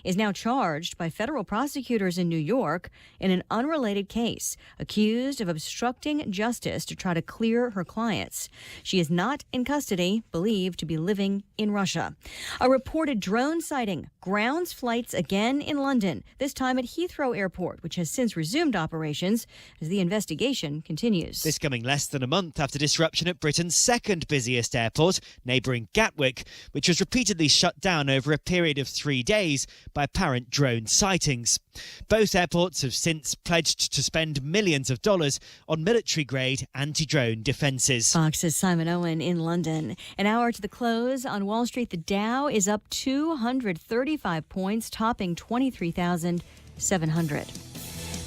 is now charged by federal prosecutors in New York in an unrelated case, accused of obstructing justice to try to clear her clients. She is not in custody, believed to be living in Russia. A reported drone sighting grounds flights again in London, this time at Heathrow Airport, which has since resumed operations as the investigation continues. This coming less than a month after disruption at Britain's second busiest airport, neighbouring Gatwick, which was repeatedly shut down over a period of 3 days by apparent drone sightings. Both airports have since pledged to spend millions of dollars on military-grade anti-drone defences. Fox's Simon Owen in London. An hour to the close on Wall Street, the Dow is up 235 points, topping 23,700.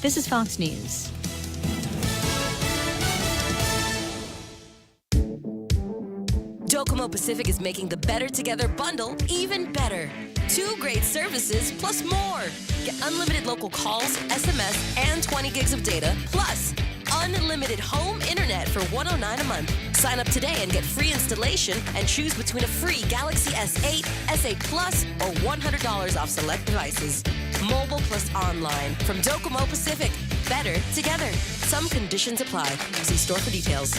This is Fox News. Docomo Pacific is making the Better Together bundle even better. 2 great services plus more. Get unlimited local calls, SMS, and 20 gigs of data, plus unlimited home internet for $109 a month. Sign up today and get free installation and choose between a free Galaxy S8, S8 Plus, or $100 off select devices. Mobile plus online from Docomo Pacific. Better together. Some conditions apply. See store for details.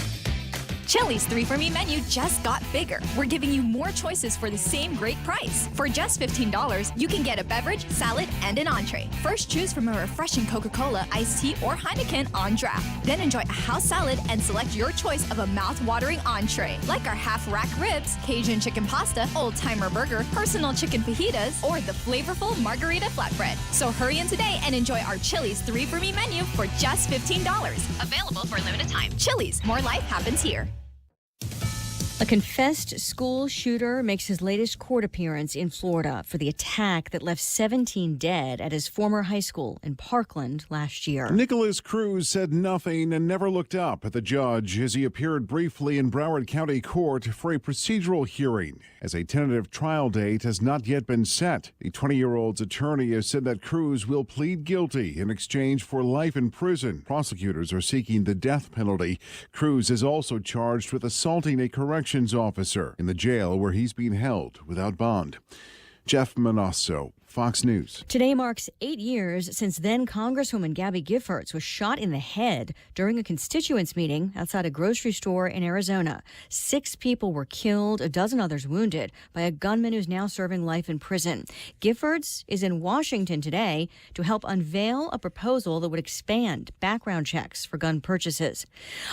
Chili's 3 for Me menu just got bigger. We're giving you more choices for the same great price. For just $15, you can get a beverage, salad, and an entree. First, choose from a refreshing Coca-Cola, iced tea, or Heineken on draft. Then enjoy a house salad and select your choice of a mouth-watering entree, like our half-rack ribs, Cajun chicken pasta, old-timer burger, personal chicken fajitas, or the flavorful margarita flatbread. So hurry in today and enjoy our Chili's 3 for Me menu for just $15. Available for a limited time. Chili's, more life happens here. A confessed school shooter makes his latest court appearance in Florida for the attack that left 17 dead at his former high school in Parkland last year. Nicholas Cruz said nothing and never looked up at the judge as he appeared briefly in Broward County Court for a procedural hearing, as a tentative trial date has not yet been set. The 20-year-old's attorney has said that Cruz will plead guilty in exchange for life in prison. Prosecutors are seeking the death penalty. Cruz is also charged with assaulting a corrections officer in the jail where he's being held without bond. Jeff Manasso, Fox News. Today marks 8 years since then Congresswoman Gabby Giffords was shot in the head during a constituents meeting outside a grocery store in Arizona. 6 people were killed, a dozen others wounded by a gunman who's now serving life in prison. Giffords is in Washington today to help unveil a proposal that would expand background checks for gun purchases.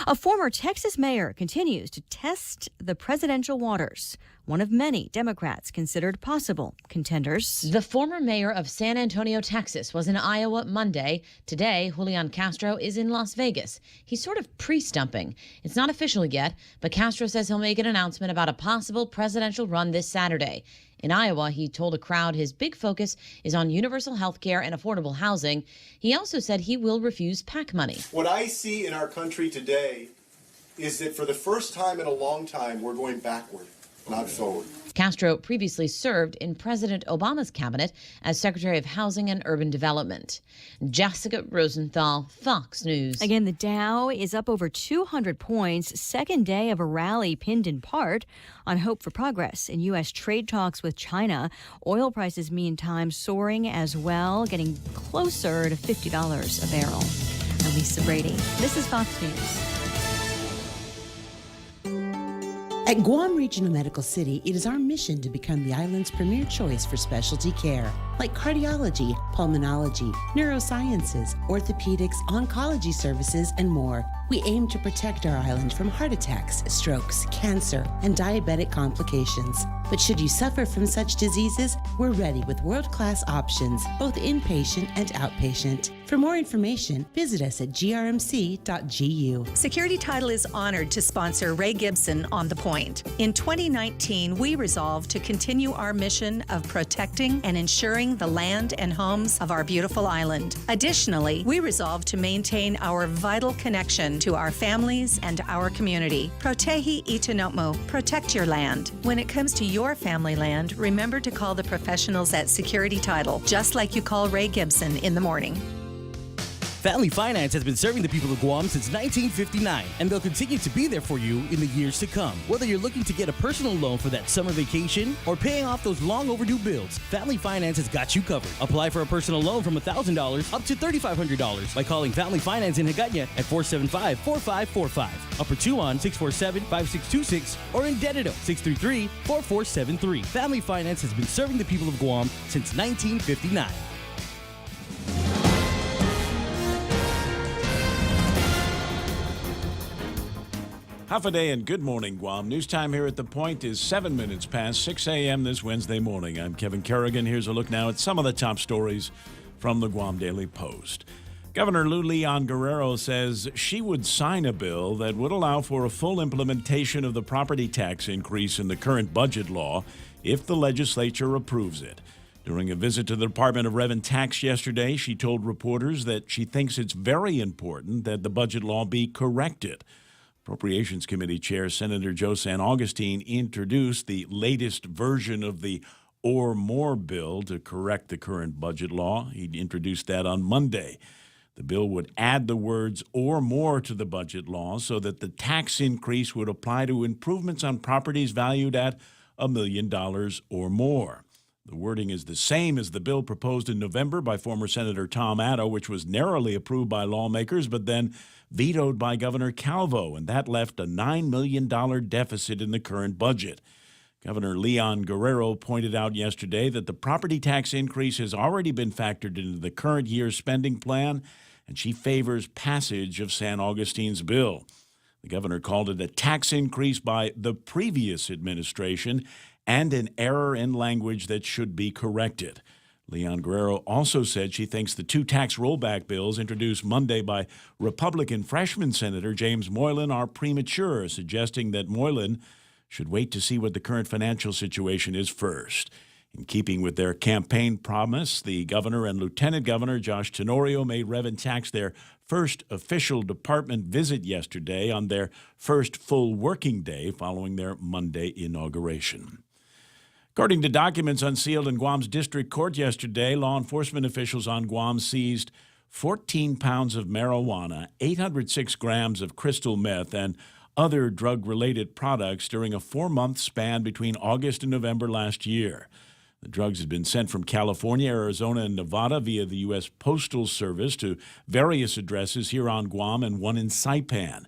A former Texas mayor continues to test the presidential waters, one of many Democrats considered possible contenders. The former mayor of San Antonio, Texas, was in Iowa Monday. Today, Julian Castro is in Las Vegas. He's sort of pre-stumping. It's not official yet, but Castro says he'll make an announcement about a possible presidential run this Saturday. In Iowa, he told a crowd his big focus is on universal health care and affordable housing. He also said he will refuse PAC money. What I see in our country today is that for the first time in a long time, we're going backward, not forward. Castro previously served in President Obama's cabinet as Secretary of Housing and Urban Development. Jessica Rosenthal, Fox News. Again, the Dow is up over 200 points, second day of a rally pinned in part on hope for progress in U.S. trade talks with China. Oil prices, meantime, soaring as well, getting closer to $50 a barrel. I'm Lisa Brady. This is Fox News. At Guam Regional Medical City, it is our mission to become the island's premier choice for specialty care, like cardiology, pulmonology, neurosciences, orthopedics, oncology services, and more. We aim to protect our island from heart attacks, strokes, cancer, and diabetic complications. But should you suffer from such diseases, we're ready with world-class options, both inpatient and outpatient. For more information, visit us at grmc.gu. Security Title is honored to sponsor Ray Gibson on The Point. In 2019, we resolved to continue our mission of protecting and ensuring the land and homes of our beautiful island. Additionally, we resolved to maintain our vital connection to our families and our community. Protehi Itanomo, protect your land. When it comes to your family land, remember to call the professionals at Security Title, just like you call Ray Gibson in the morning. Family Finance has been serving the people of Guam since 1959, and they'll continue to be there for you in the years to come. Whether you're looking to get a personal loan for that summer vacation or paying off those long overdue bills, Family Finance has got you covered. Apply for a personal loan from $1,000 up to $3,500 by calling Family Finance in Hagåtña at 475-4545, Upper Tuon 647-5626, or in Dededo 633-4473. Family Finance has been serving the people of Guam since 1959. Half a day and good morning, Guam. News time here at The Point is 7 minutes past 6 a.m. this Wednesday morning. I'm Kevin Kerrigan. Here's a look now at some of the top stories from the Guam Daily Post. Governor Lou Leon Guerrero says she would sign a bill that would allow for a full implementation of the property tax increase in the current budget law if the legislature approves it. During a visit to the Department of Rev and Tax yesterday, she told reporters that she thinks it's very important that the budget law be corrected. Appropriations Committee Chair Senator Joe San Augustine introduced the latest version of the or more bill to correct the current budget law. He introduced that on Monday. The bill would add the words or more to the budget law so that the tax increase would apply to improvements on properties valued at $1 million or more. The wording is the same as the bill proposed in November by former Senator Tom Addo, which was narrowly approved by lawmakers, but then vetoed by Governor Calvo, and that left a $9 million deficit in the current budget. Governor Leon Guerrero pointed out yesterday that the property tax increase has already been factored into the current year's spending plan, and she favors passage of San Augustine's bill. The governor called it a tax increase by the previous administration and an error in language that should be corrected. Leon Guerrero also said she thinks the two tax rollback bills introduced Monday by Republican freshman Senator James Moylan are premature, suggesting that Moylan should wait to see what the current financial situation is first. In keeping with their campaign promise, the governor and Lieutenant Governor Josh Tenorio made Rev and Tax their first official department visit yesterday on their first full working day following their Monday inauguration. According to documents unsealed in Guam's district court yesterday, law enforcement officials on Guam seized 14 pounds of marijuana, 806 grams of crystal meth, and other drug-related products during a 4-month span between August and November last year. The drugs had been sent from California, Arizona, and Nevada via the U.S. Postal Service to various addresses here on Guam and one in Saipan.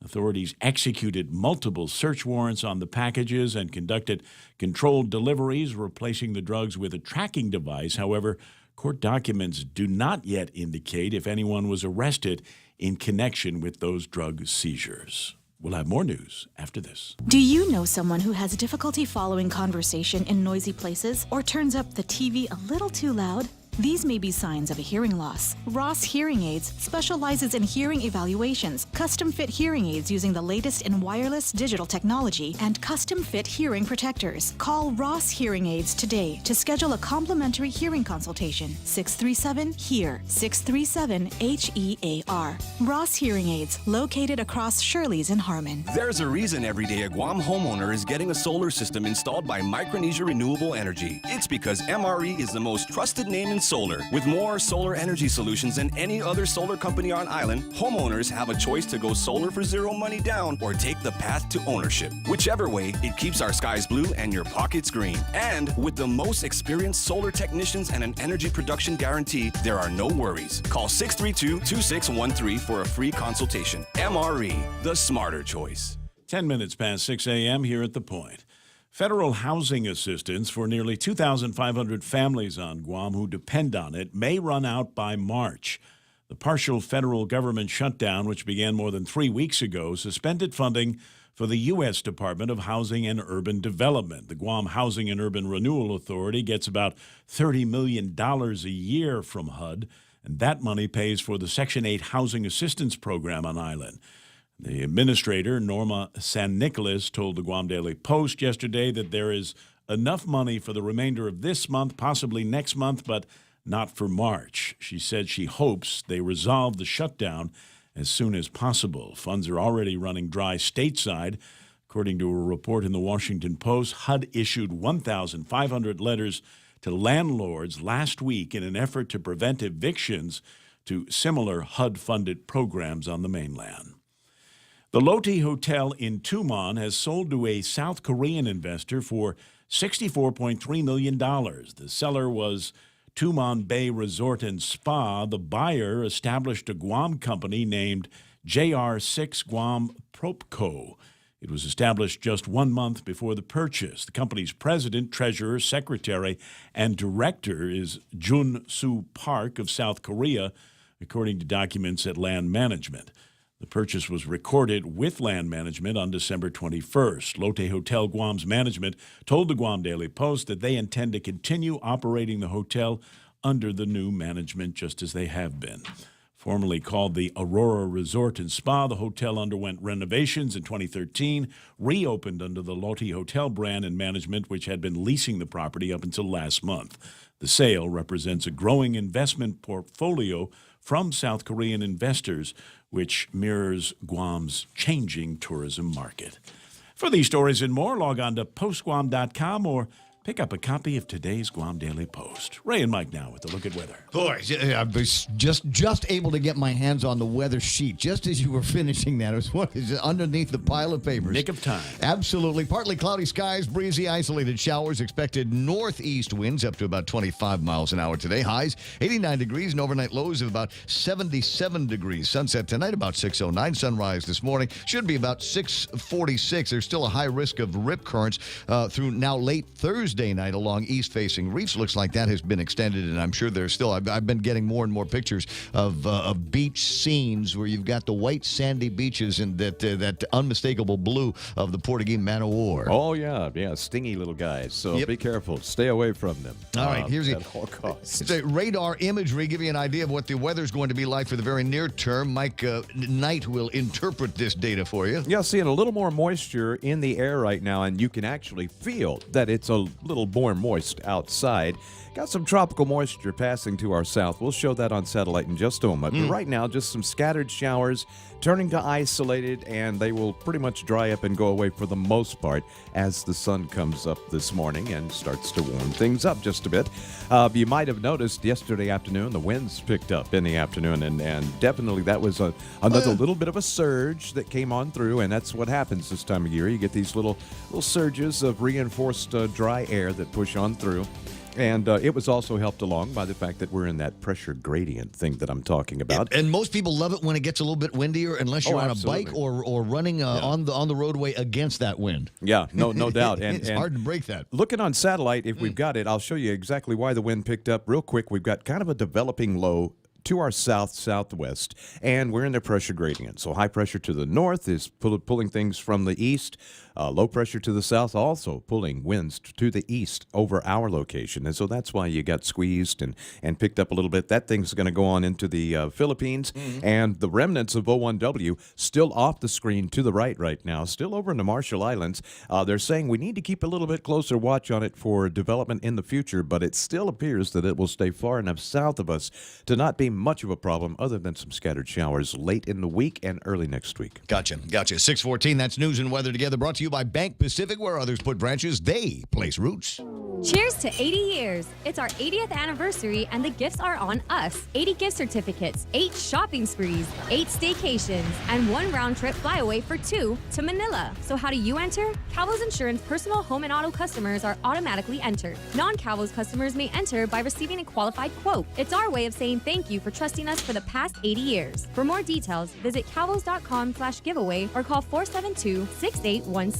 Authorities executed multiple search warrants on the packages and conducted controlled deliveries, replacing the drugs with a tracking device. However, court documents do not yet indicate if anyone was arrested in connection with those drug seizures. We'll have more news after this. Do you know someone who has difficulty following conversation in noisy places or turns up the TV a little too loud? These may be signs of a hearing loss. Ross Hearing Aids specializes in hearing evaluations, custom-fit hearing aids using the latest in wireless digital technology, and custom-fit hearing protectors. Call Ross Hearing Aids today to schedule a complimentary hearing consultation. 637-HEAR, 637-HEAR. Ross Hearing Aids, located across Shirley's in Harmon. There's a reason every day a Guam homeowner is getting a solar system installed by Micronesia Renewable Energy. It's because MRE is the most trusted name in solar. With more solar energy solutions than any other solar company on island, homeowners have a choice to go solar for zero money down or take the path to ownership. Whichever way, it keeps our skies blue and your pockets green. And with the most experienced solar technicians and an energy production guarantee, there are no worries. Call 632-2613 for a free consultation. MRE, the smarter choice. 10 minutes past 6 a.m. here at The Point. Federal housing assistance for nearly 2,500 families on Guam who depend on it may run out by March. The partial federal government shutdown, which began more than 3 weeks ago, suspended funding for the U.S. Department of Housing and Urban Development. The Guam Housing and Urban Renewal Authority gets about $30 million a year from HUD, and that money pays for the Section 8 housing assistance program on island. The administrator, Norma San Nicolas, told the Guam Daily Post yesterday that there is enough money for the remainder of this month, possibly next month, but not for March. She said she hopes they resolve the shutdown as soon as possible. Funds are already running dry stateside. According to a report in the Washington Post, HUD issued 1,500 letters to landlords last week in an effort to prevent evictions to similar HUD-funded programs on the mainland. The Lotte Hotel in Tumon has sold to a South Korean investor for $64.3 million. The seller was Tumon Bay Resort and Spa. The buyer established a Guam company named JR6 Guam Propco. It was established just 1 month before the purchase. The company's president, treasurer, secretary, and director is Jun Soo Park of South Korea, according to documents at Land Management. The purchase was recorded with Land Management on December 21st. Lotte Hotel Guam's management told the Guam Daily Post that they intend to continue operating the hotel under the new management, just as they have been. Formerly called the Aurora Resort and Spa, the hotel underwent renovations in 2013, reopened under the Lotte Hotel brand and management, which had been leasing the property up until last month. The sale represents a growing investment portfolio from South Korean investors, which mirrors Guam's changing tourism market. For these stories and more, log on to postguam.com or pick up a copy of today's Guam Daily Post. Ray and Mike now with a look at weather. Boy, I was just able to get my hands on the weather sheet just as you were finishing that. It was underneath the pile of papers. Nick of time. Absolutely. Partly cloudy skies, breezy, isolated showers. Expected northeast winds up to about 25 miles an hour today. Highs 89 degrees and overnight lows of about 77 degrees. Sunset tonight about 6:09. Sunrise this morning should be about 6:46. There's still a high risk of rip currents through now late Thursday night along east-facing reefs. Looks like that has been extended, and I'm sure there's still. I've been getting more and more pictures of beach scenes where you've got the white sandy beaches and that unmistakable blue of the Portuguese man o' war. Oh yeah, stingy little guys. So Be careful, stay away from them. All right, here's at all costs. the radar imagery. Give you an idea of what the weather's going to be like for the very near term. Mike Knight will interpret this data for you. Yeah, seeing a little more moisture in the air right now, and you can actually feel that it's a little more moist outside. Got some tropical moisture passing to our south. We'll show that on satellite in just a moment. But right now, just some scattered showers turning to isolated, and they will pretty much dry up and go away for the most part as the sun comes up this morning and starts to warm things up just a bit. You might have noticed yesterday afternoon, the winds picked up in the afternoon, and definitely that was another little bit of a surge that came on through, and that's what happens this time of year. You get these little surges of reinforced dry air that push on through. And it was also helped along by the fact that we're in that pressure gradient thing that I'm talking about. And most people love it when it gets a little bit windier, unless you're on a bike or running on the roadway against that wind. Yeah, no doubt. And it's hard to break that. Looking on satellite, if we've got it, I'll show you exactly why the wind picked up real quick. We've got kind of a developing low to our southwest, and we're in the pressure gradient. So high pressure to the north is pulling things from the east. Low pressure to the south also pulling winds to the east over our location. And so that's why you got squeezed and picked up a little bit. That thing's going to go on into the Philippines. And the remnants of O1W still off the screen to the right now, still over in the Marshall Islands. They're saying we need to keep a little bit closer watch on it for development in the future, but it still appears that it will stay far enough south of us to not be much of a problem other than some scattered showers late in the week and early next week. Gotcha. 6:14. That's news and weather together, brought to you by Bank Pacific. Where others put branches, they place roots. Cheers to 80 years. It's our 80th anniversary, and the gifts are on us. 80 gift certificates, 8 shopping sprees, 8 staycations, and 1 round-trip flyaway for 2 to Manila. So how do you enter? Calvo's Insurance personal home and auto customers are automatically entered. Non-Calvo's customers may enter by receiving a qualified quote. It's our way of saying thank you for trusting us for the past 80 years. For more details, visit calvos.com/giveaway or call 472-6816.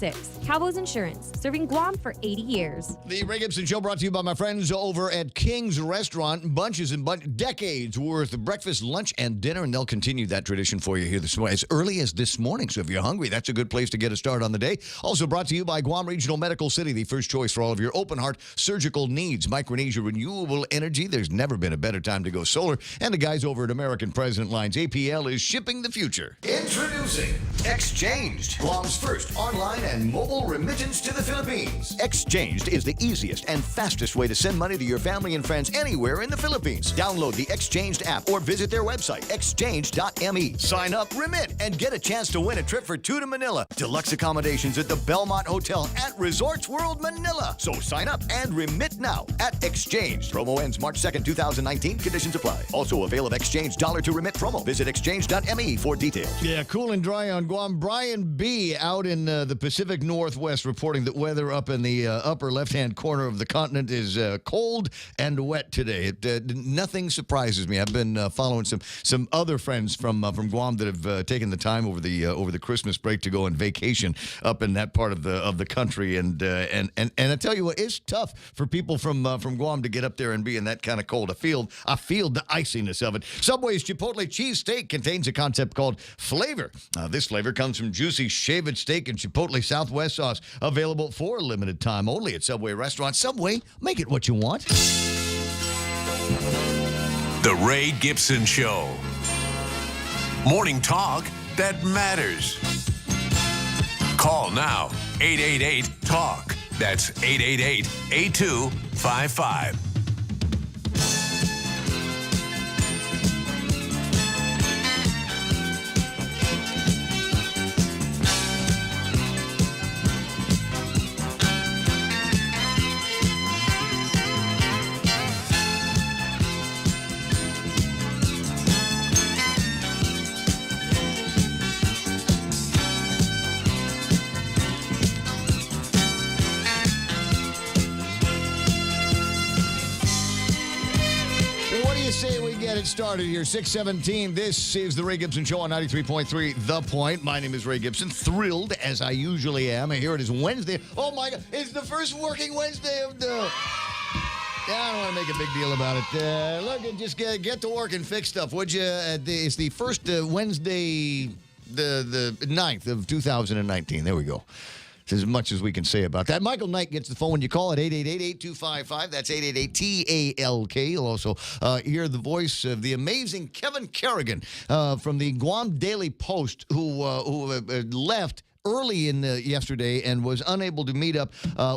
Calvo's Insurance, serving Guam for 80 years. The Ray Gibson Show brought to you by my friends over at King's Restaurant. Bunches and decades worth of breakfast, lunch, and dinner, and they'll continue that tradition for you here this morning, as early as this morning. So if you're hungry, that's a good place to get a start on the day. Also brought to you by Guam Regional Medical City, the first choice for all of your open heart surgical needs. Micronesia Renewable Energy. There's never been a better time to go solar. And the guys over at American President Lines APL is shipping the future. Introducing Exchanged, Guam's first online and mobile remittance to the Philippines. Exchanged is the easiest and fastest way to send money to your family and friends anywhere in the Philippines. Download the Exchanged app or visit their website, exchange.me. Sign up, remit, and get a chance to win a trip for two to Manila. Deluxe accommodations at the Belmont Hotel at Resorts World Manila. So sign up and remit now at Exchanged. Promo ends March 2nd, 2019. Conditions apply. Also avail of Exchange dollar to remit promo. Visit exchange.me for details. Yeah, cool and dry on Guam. Brian B. out in the Pacific Northwest reporting that weather up in the upper left-hand corner of the continent is cold and wet today. Nothing surprises me. I've been following some other friends from Guam that have taken the time over the Christmas break to go on vacation up in that part of the country, and I tell you what, it's tough for people from Guam to get up there and be in that kind of cold. I feel the iciness of it. Subway's Chipotle cheesesteak contains a concept called flavor. This flavor comes from juicy shaved steak and Chipotle Southwest sauce, available for a limited time only at Subway restaurants. Subway, make it what you want. The Ray Gibson Show. Morning talk that matters. Call now, 888-TALK. That's 888-8255. It started here, 6:17. This is the Ray Gibson Show on 93.3 The Point. My name is Ray Gibson, thrilled as I usually am. And here it is Wednesday. Oh my God, it's the first working Wednesday of the... Yeah, I don't want to make a big deal about it. Look, just get to work and fix stuff, would you? It's the first Wednesday, the 9th of 2019. There we go. It's as much as we can say about that. Michael Knight gets the phone when you call at 888-8255. That's 888-TALK. You'll also hear the voice of the amazing Kevin Kerrigan from the Guam Daily Post, who left early in yesterday and was unable to meet up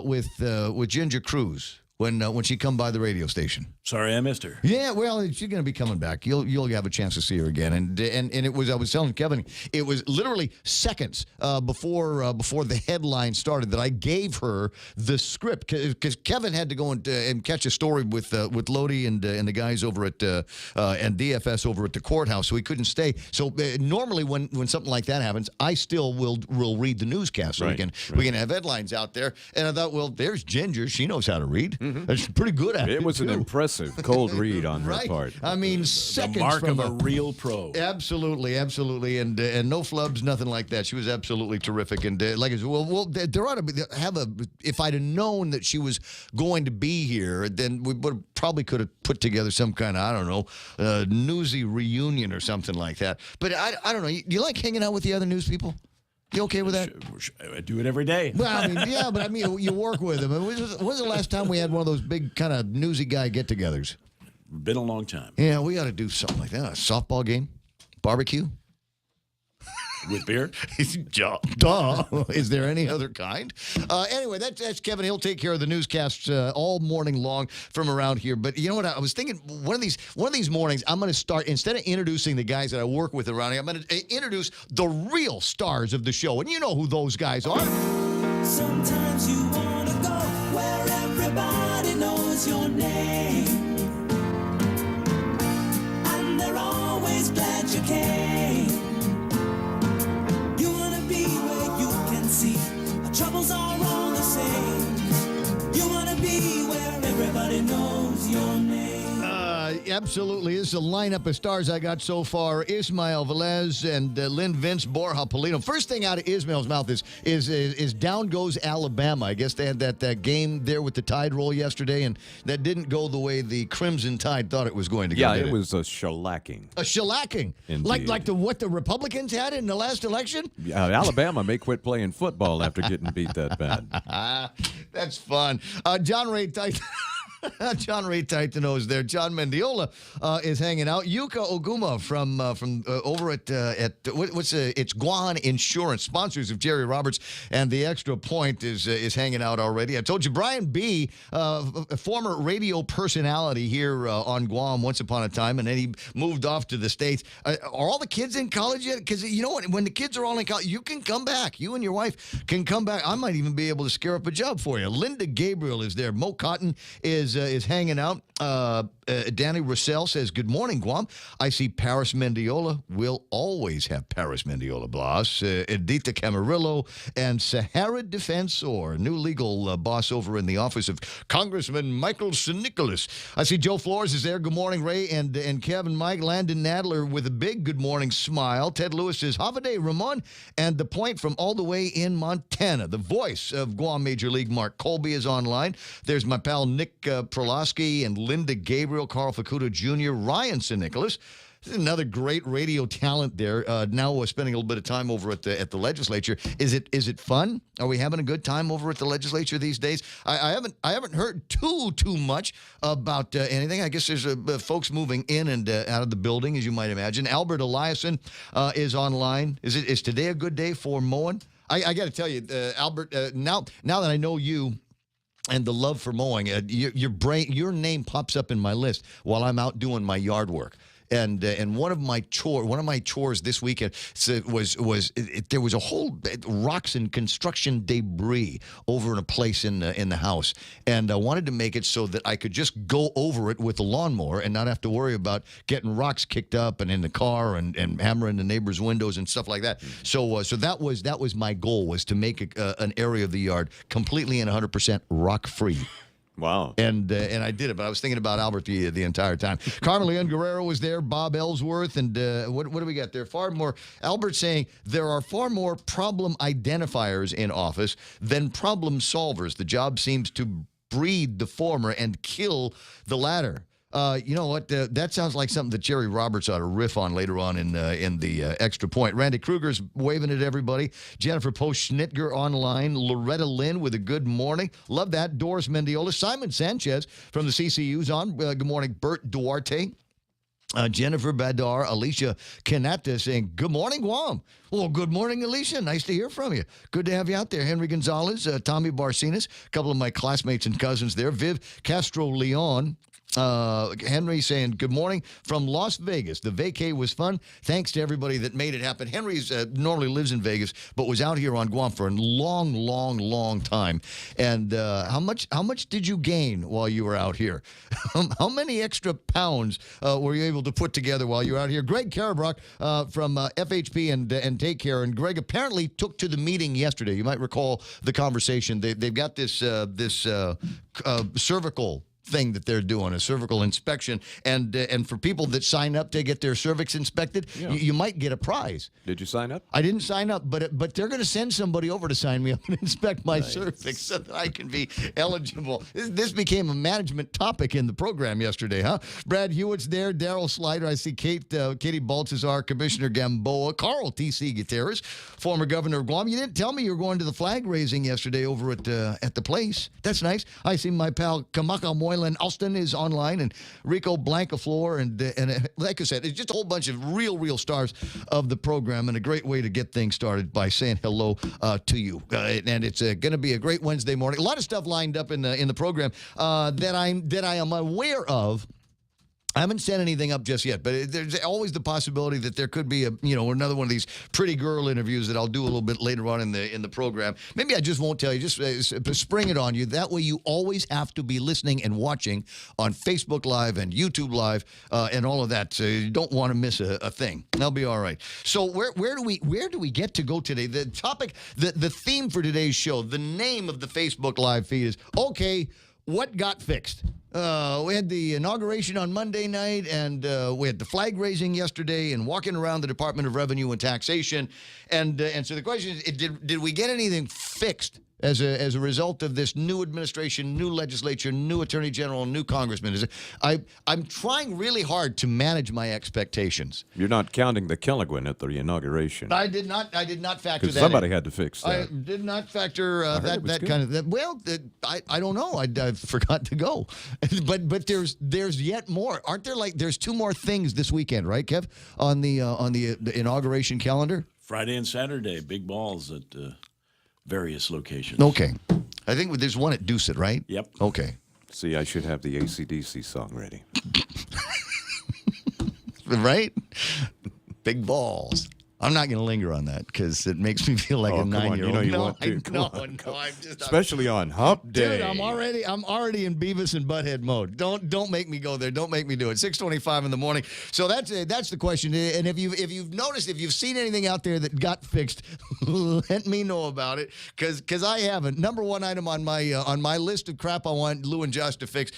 with Ginger Cruz when she come by the radio station. Sorry, I missed her. Yeah, well, she's going to be coming back. You'll have a chance to see her again. And it was, I was telling Kevin, it was literally seconds before the headline started that I gave her the script, because Kevin had to go and catch a story with Lodi and the guys over at and DFS over at the courthouse, so he couldn't stay. So normally when something like that happens, I still will read the newscast, so we can have headlines out there. And I thought, well, there's Ginger. She knows how to read. Mm-hmm. She's pretty good at it. It was an impressive cold read on her part. I mean, seconds the mark from of a real pro. Absolutely, and no flubs, nothing like that. She was absolutely terrific, and like I said, well, there ought to have a. If I'd have known that she was going to be here, then we probably could have put together some kind of, I don't know, newsy reunion or something like that. But I don't know. You like hanging out with the other news people? You okay with that? I do it every day. Well, I mean, yeah, but I mean, you work with them. When was the last time we had one of those big kind of newsy guy get-togethers? Been a long time. Yeah, we got to do something like that. A softball game, barbecue. With beer? Duh. Is there any other kind? Anyway, that's Kevin. He'll take care of the newscasts all morning long from around here. But you know what? I was thinking one of these mornings, I'm going to start, instead of introducing the guys that I work with around here, I'm going to introduce the real stars of the show. And you know who those guys are. Sometimes you want to go where everybody knows your name. And they're always glad you came. Troubles are all the same. You want to be where everybody knows your name. Absolutely. This is a lineup of stars I got so far. Ismael Velez and Lynn Vince, Borja Polino. First thing out of Ismael's mouth is down goes Alabama. I guess they had that game there with the Tide roll yesterday, and that didn't go the way the Crimson Tide thought it was going to go. Yeah, it was a shellacking. A shellacking? Indeed. Like what the Republicans had in the last election? Alabama may quit playing football after getting beat that bad. That's fun. John Ray Tyson. John Ray Taitano is there. John Mendiola is hanging out. Yuka Oguma from over at it's Guan Insurance, sponsors of Jerry Roberts and the Extra Point is hanging out already. I told you Brian B, a former radio personality here on Guam once upon a time, and then he moved off to the States. Are all the kids in college yet? Because you know what, when the kids are all in college, you can come back. You and your wife can come back. I might even be able to scare up a job for you. Linda Gabriel is there. Mo Cotton is hanging out. Danny Russell says, good morning, Guam. I see Paris Mendiola. We'll always have Paris Mendiola Blas. Edita Camarillo and Sahara Defensor, new legal boss over in the office of Congressman Michael St. Nicholas. I see Joe Flores is there. Good morning, Ray and Kevin, Mike. Landon Nadler with a big good morning smile. Ted Lewis says, Havade Ramon, and the point from all the way in Montana. The voice of Guam Major League, Mark Colby, is online. There's my pal Nick Prolosky and Linda Gabriel, Carl Facuto Jr., Ryan St. Nicholas. This is another great radio talent there. Now we're spending a little bit of time over at the legislature. Is it fun? Are we having a good time over at the legislature these days? I haven't heard too much about anything. I guess there's folks moving in and out of the building, as you might imagine. Albert Eliason is online. Is today a good day for mowing? I got to tell you, Albert. Now that I know you and the love for mowing, your name pops up in my list while I'm out doing my yard work. And one of my chores this weekend was there was a whole rocks and construction debris over in a place in the house, and I wanted to make it so that I could just go over it with a lawnmower and not have to worry about getting rocks kicked up and in the car and hammering the neighbors' windows and stuff like that. So that was my goal, was to make an area of the yard completely and 100% rock free. Wow. And I did it, but I was thinking about Albert the entire time. Carmen Leon Guerrero was there, Bob Ellsworth, and what do we got there? Far more. Albert saying there are far more problem identifiers in office than problem solvers. The job seems to breed the former and kill the latter. You know what? That sounds like something that Jerry Roberts ought to riff on later on in the Extra Point. Randy Kruger's waving at everybody. Jennifer Post-Schnitger online. Loretta Lynn with a good morning. Love that. Doris Mendiola. Simon Sanchez from the CCU's on. Good morning. Bert Duarte. Jennifer Badar, Alicia Kanata saying, good morning, Guam. Well, good morning, Alicia. Nice to hear from you. Good to have you out there. Henry Gonzalez, Tommy Barcinas, a couple of my classmates and cousins there. Viv Castro-Leon. Henry saying, good morning from Las Vegas. The vacay was fun. Thanks to everybody that made it happen. Henry's normally lives in Vegas, but was out here on Guam for a long time. And how much did you gain while you were out here? How many extra pounds were you able to put together while you were out here? Greg Karabrock from FHP and Take Care. And Greg apparently took to the meeting yesterday. You might recall the conversation. They've got this cervical thing that they're doing, a cervical inspection, and for people that sign up to get their cervix inspected, you might get a prize. Did you sign up? I didn't sign up, but they're going to send somebody over to sign me up and inspect my cervix so that I can be eligible. This became a management topic in the program yesterday, huh? Brad Hewitt's there, Daryl Slider, I see Katie Baltazar, Commissioner Gamboa, Carl T.C. Gutierrez, former governor of Guam. You didn't tell me you were going to the flag raising yesterday over at the place. That's nice. I see my pal Kamaka Moylan Alston is online, and Rico Blancaflor, and like I said, it's just a whole bunch of real stars of the program, and a great way to get things started by saying hello to you. And it's going to be a great Wednesday morning. A lot of stuff lined up in the program that I am aware of. I haven't set anything up just yet, but there's always the possibility that there could be another one of these pretty girl interviews that I'll do a little bit later on in the program. Maybe I just won't tell you. Just spring it on you. That way, you always have to be listening and watching on Facebook Live and YouTube Live and all of that. So you don't want to miss a thing. That'll be all right. So where do we get to go today? The topic, the theme for today's show, the name of the Facebook Live feed is okay. What got fixed? We had the inauguration on Monday night, and we had the flag raising yesterday, and walking around the Department of Revenue and Taxation, and so the question is, did we get anything fixed as a result of this new administration, new legislature, new attorney general, new congressman? I'm trying really hard to manage my expectations. You're not counting the Kelligwin at the inauguration. I did not factor that. Somebody had to fix that. I did not factor that kind of. Well, I don't know. I forgot to go. But there's yet more. Aren't there? There's 2 more things this weekend, right, Kev? On the inauguration calendar. Friday and Saturday, big balls at various locations. Okay. I think there's one at Deucet, right? Yep. Okay. See, I should have the AC/DC song ready. Right? Big balls. I'm not going to linger on that because it makes me feel like a 9-year-old. You know you want to. I'm just Especially on Hump Day. Dude, I'm already in Beavis and Butthead mode. Don't make me go there. Don't make me do it. 6:25 in the morning. So that's the question. And if you've noticed, if you've seen anything out there that got fixed, let me know about it because I haven't. Number 1 item on my list of crap I want Lou and Josh to fix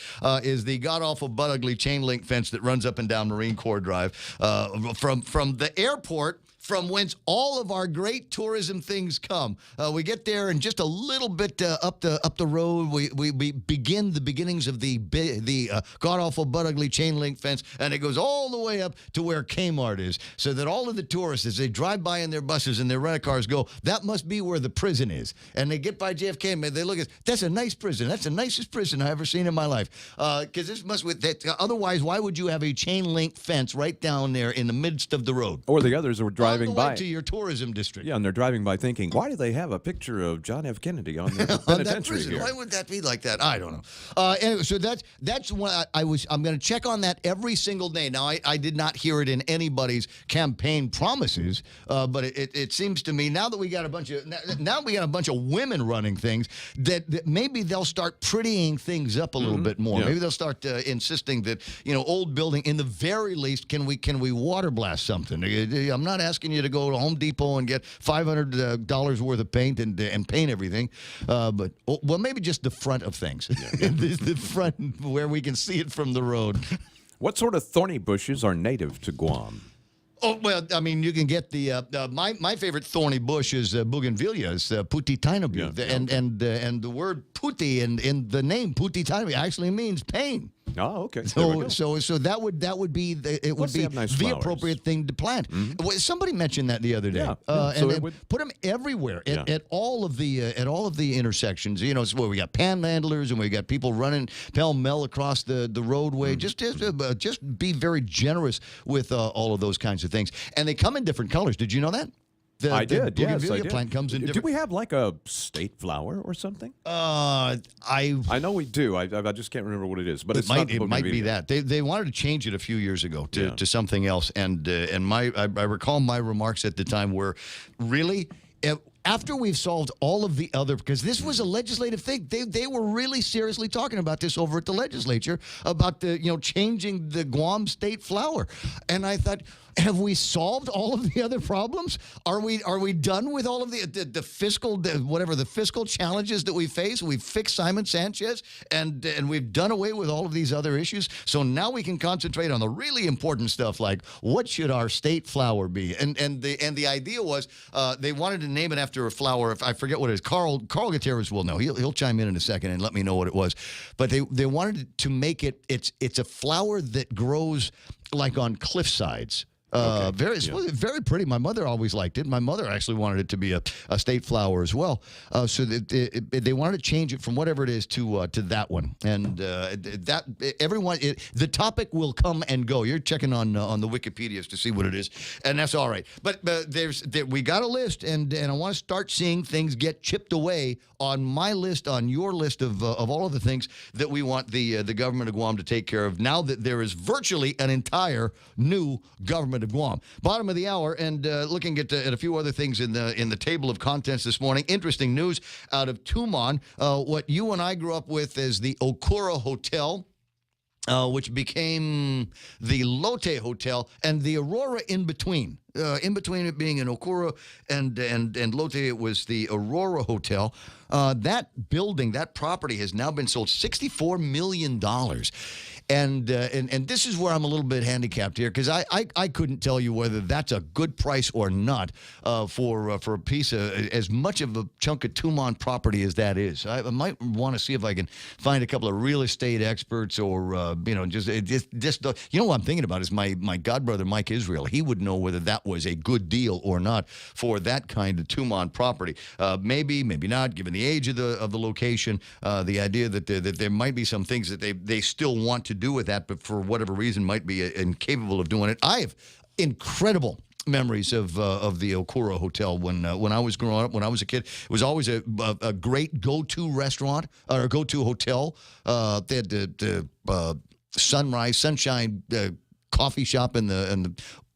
is the god awful butt ugly chain link fence that runs up and down Marine Corps Drive from the airport, from whence all of our great tourism things come. We get there and just a little bit up the road, we begin the beginnings of the god-awful, butt-ugly chain link fence, and it goes all the way up to where Kmart is, so that all of the tourists, as they drive by in their buses and their rent-a-cars, go, that must be where the prison is. And they get by JFK and they look at, that's a nice prison. That's the nicest prison I've ever seen in my life. Because this must, otherwise, why would you have a chain link fence right down there in the midst of the road? Or the others are driving by to your tourism district. Yeah, and they're driving by thinking, why do they have a picture of John F. Kennedy on the penitentiary here? Why would that be like that? I don't know. Anyway, so that's what I'm going to check on that every single day. Now, I did not hear it in anybody's campaign promises, but it seems to me now that we got a bunch of women running things that maybe they'll start prettying things up a little bit more. Yeah. Maybe they'll start insisting that old building, in the very least, can we water blast something? I'm not asking you to go to Home Depot and get $500 worth of paint and paint everything, but maybe just the front of things, the front where we can see it from the road. What sort of thorny bushes are native to Guam? Oh, well, I mean, you can get my favorite thorny bush is bougainvillea, is Putitinobu, and the word puti in the name Putitinobu actually means pain. Oh, okay. So that would be nice the appropriate thing to plant. Well, somebody mentioned that the other day. And put them everywhere at all of the intersections. It's where we got panhandlers and we got people running pell-mell across the roadway. Just be very generous with all of those kinds of things. And they come in different colors. Did you know that? I did. The Yes, I bougainvillea did. plant comes in different. Do we have like a state flower or something? I know we do. I just can't remember what it is. But it might be that they wanted to change it a few years ago to something else. And I recall my remarks at the time were really. After we've solved all of the other, because this was a legislative thing, they were really seriously talking about this over at the legislature about changing the Guam state flower, and I thought, have we solved all of the other problems? Are we done with all of the fiscal challenges that we face? We've fixed Simon Sanchez, and we've done away with all of these other issues. So now we can concentrate on the really important stuff, like what should our state flower be? And the idea was they wanted to name it after a flower. If I forget what it is, Carl Gutierrez will know. He'll chime in a second and let me know what it was. But they wanted to make it. It's a flower that grows like on cliff sides. Very pretty. My mother always liked it. My mother actually wanted it to be a state flower as well. So they wanted to change it from whatever it is to that one. And the topic will come and go. You're checking on the Wikipedias to see what it is, and that's all right. But we got a list, and I want to start seeing things get chipped away on my list, on your list of all of the things that we want the government of Guam to take care of. Now that there is virtually an entire new government of Guam. Bottom of the hour, and looking at a few other things in the table of contents this morning. Interesting news out of Tumon. What you and I grew up with as the Okura Hotel, which became the Lotte Hotel, and the Aurora in between. In between it being an Okura and Lotte, it was the Aurora Hotel. That building, that property has now been sold $64 million. And this is where I'm a little bit handicapped here, because I couldn't tell you whether that's a good price or not for a piece of as much of a chunk of Tumon property as that is. I might want to see if I can find a couple of real estate experts, or just what I'm thinking about is my godbrother Mike Israel. He would know whether that was a good deal or not for that kind of Tumon property. Maybe not, given the age of the location. The idea that there might be some things that they still want to do with that, but for whatever reason might be incapable of doing it. I have incredible memories of the Okura Hotel when I was growing up. When I was a kid, it was always a great go-to restaurant or go-to hotel. They had the Sunshine coffee shop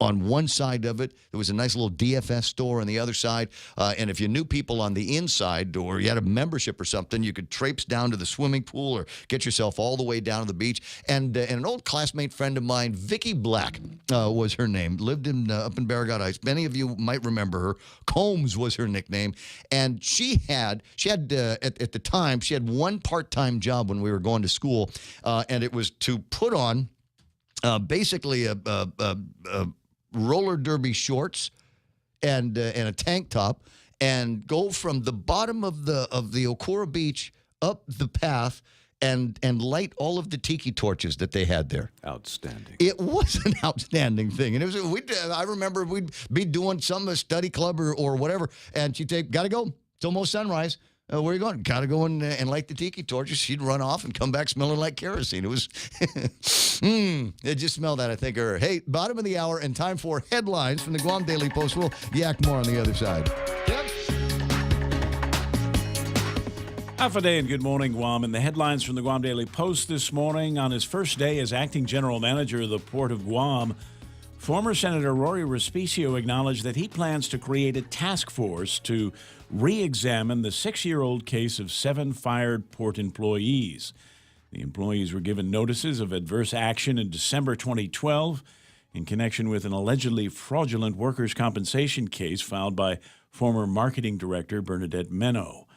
on one side of it. There was a nice little DFS store on the other side. And if you knew people on the inside, or you had a membership or something, you could traipse down to the swimming pool or get yourself all the way down to the beach. And an old classmate friend of mine, Vicky Black was her name, lived up in Barragod Heights. Many of you might remember her. Combs was her nickname. And she had at the time, she had one part-time job when we were going to school, and it was to put on basically a roller derby shorts and a tank top, and go from the bottom of the Okura Beach up the path and light all of the tiki torches that they had there. Outstanding. It was an outstanding thing, and it was. I remember we'd be doing some study club or whatever, and she'd say, "Gotta go. It's almost sunrise." Where are you going? Gotta go and light the tiki torches. She'd run off and come back smelling like kerosene. It was, it just smelled that, I think, of her. Hey, bottom of the hour and time for headlines from the Guam Daily Post. We'll yak more on the other side. Yep. Half a day and good morning, Guam. And the headlines from the Guam Daily Post this morning. On his first day as acting general manager of the Port of Guam, former Senator Rory Respicio acknowledged that he plans to create a task force to re-examine the 6-year-old case of 7 fired port employees. The employees were given notices of adverse action in December 2012 in connection with an allegedly fraudulent workers' compensation case filed by former marketing director Bernadette Meno.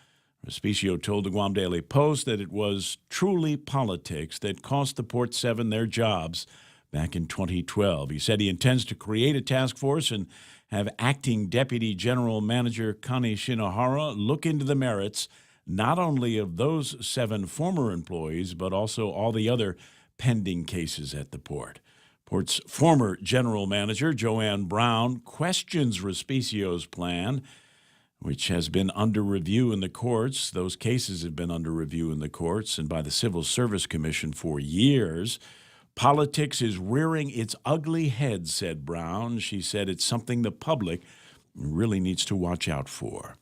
Respicio told the Guam Daily Post that it was truly politics that cost the Port 7 their jobs back in 2012. He said he intends to create a task force and have acting Deputy General Manager Connie Shinohara look into the merits not only of those 7 former employees, but also all the other pending cases at the port. Port's former General Manager, Joanne Brown, questions Respicio's plan, which has been under review in the courts. Those cases have been under review in the courts and by the Civil Service Commission for years. Politics is rearing its ugly head, said Brown. She said it's something the public really needs to watch out for.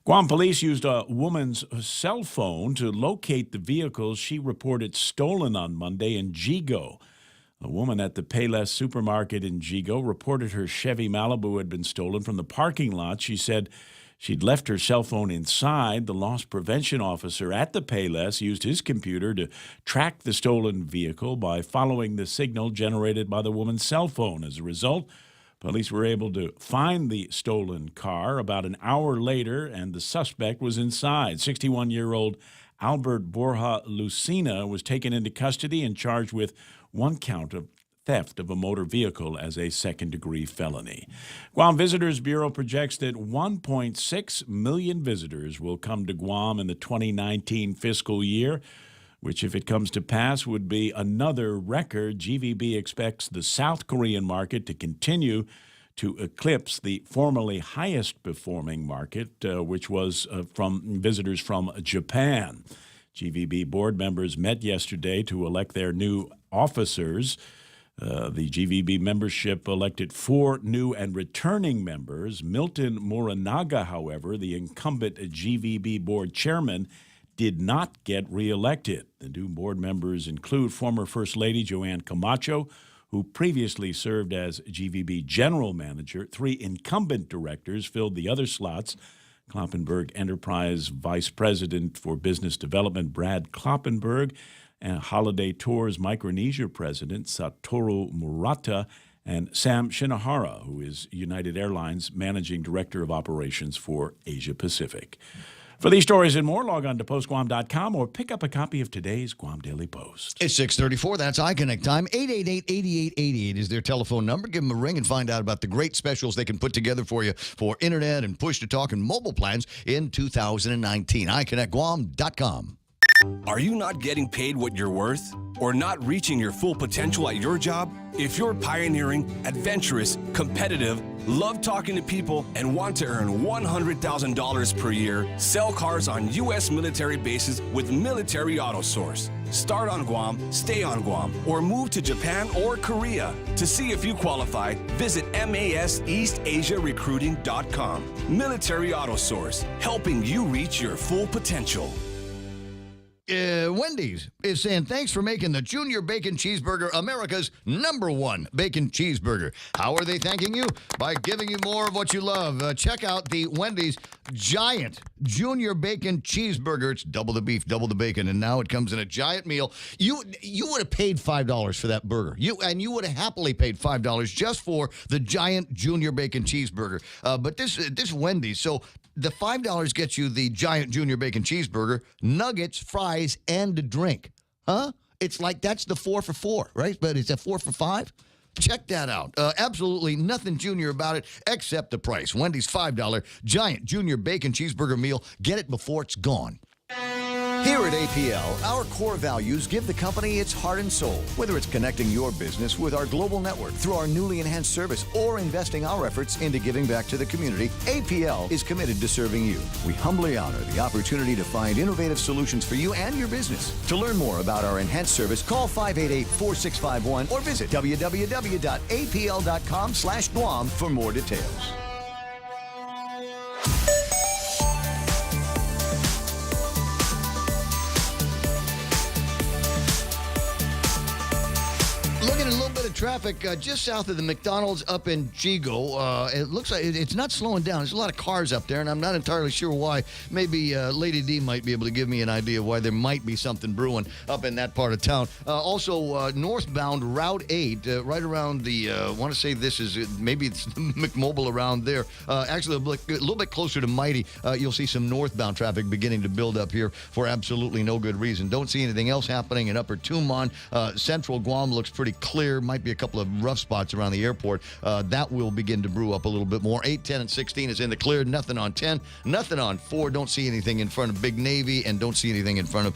Guam police used a woman's cell phone to locate the vehicles she reported stolen on Monday in Jigo. A woman at the Payless supermarket in Jigo reported her Chevy Malibu had been stolen from the parking lot. She said she'd left her cell phone inside. The loss prevention officer at the Payless used his computer to track the stolen vehicle by following the signal generated by the woman's cell phone. As a result, police were able to find the stolen car about an hour later, and the suspect was inside. 61-year-old Albert Borja Lucina was taken into custody and charged with 1 count of theft of a motor vehicle as a second-degree felony. Guam Visitors Bureau projects that 1.6 million visitors will come to Guam in the 2019 fiscal year, which, if it comes to pass, would be another record. GVB expects the South Korean market to continue to eclipse the formerly highest-performing market, which was from visitors from Japan. GVB board members met yesterday to elect their new officers. The GVB membership elected 4 new and returning members. Milton Morinaga, however, the incumbent GVB board chairman, did not get reelected. The new board members include former First Lady Joanne Camacho, who previously served as GVB general manager. 3 incumbent directors filled the other slots. Kloppenberg Enterprise Vice President for Business Development Brad Kloppenberg, and Holiday Tours Micronesia President Satoru Murata, and Sam Shinohara, who is United Airlines Managing Director of Operations for Asia Pacific. For these stories and more, log on to postguam.com or pick up a copy of today's Guam Daily Post. It's 6:34. That's iConnect time. 888-8888 is their telephone number. Give them a ring and find out about the great specials they can put together for you for internet and push-to-talk and mobile plans in 2019. iConnectGuam.com. Are you not getting paid what you're worth? Or not reaching your full potential at your job? If you're pioneering, adventurous, competitive, love talking to people, and want to earn $100,000 per year, sell cars on U.S. military bases with Military Auto Source. Start on Guam, stay on Guam, or move to Japan or Korea. To see if you qualify, visit MASEastasiarecruiting.com. Military Auto Source, helping you reach your full potential. Wendy's is saying thanks for making the Junior Bacon Cheeseburger America's #1 bacon cheeseburger. How are they thanking you? By giving you more of what you love. Check out the Wendy's Giant Junior Bacon Cheeseburger. It's double the beef, double the bacon, and now it comes in a giant meal. You would have paid $5 for that burger. You would have happily paid $5 just for the Giant Junior Bacon Cheeseburger. But this Wendy's, so the $5 gets you the Giant Junior Bacon Cheeseburger, nuggets, fries, and a drink. Huh? It's like that's the 4 for $4, right? But it's a 4 for $5? Check that out. Absolutely nothing junior about it except the price. Wendy's $5 Giant Junior Bacon Cheeseburger meal. Get it before it's gone. Here at APL, our core values give the company its heart and soul. Whether it's connecting your business with our global network through our newly enhanced service or investing our efforts into giving back to the community, APL is committed to serving you. We humbly honor the opportunity to find innovative solutions for you and your business. To learn more about our enhanced service, call 588-4651 or visit www.apl.com/Guam for more details. Looking at a little bit of traffic just south of the McDonald's up in Chigo. It looks like it's not slowing down. There's a lot of cars up there, and I'm not entirely sure why. Maybe Lady D might be able to give me an idea of why there might be something brewing up in that part of town. Also, northbound Route 8, right around the, I want to say this is, maybe it's McMobile around there. Actually, a little bit closer to Mighty, you'll see some northbound traffic beginning to build up here for absolutely no good reason. Don't see anything else happening in Upper Tumon. Central Guam looks pretty clear. Might be a couple of rough spots around the airport. That will begin to brew up a little bit more. 8, 10, and 16 is in the clear. Nothing on 10. Nothing on 4. Don't see anything in front of Big Navy, and don't see anything in front of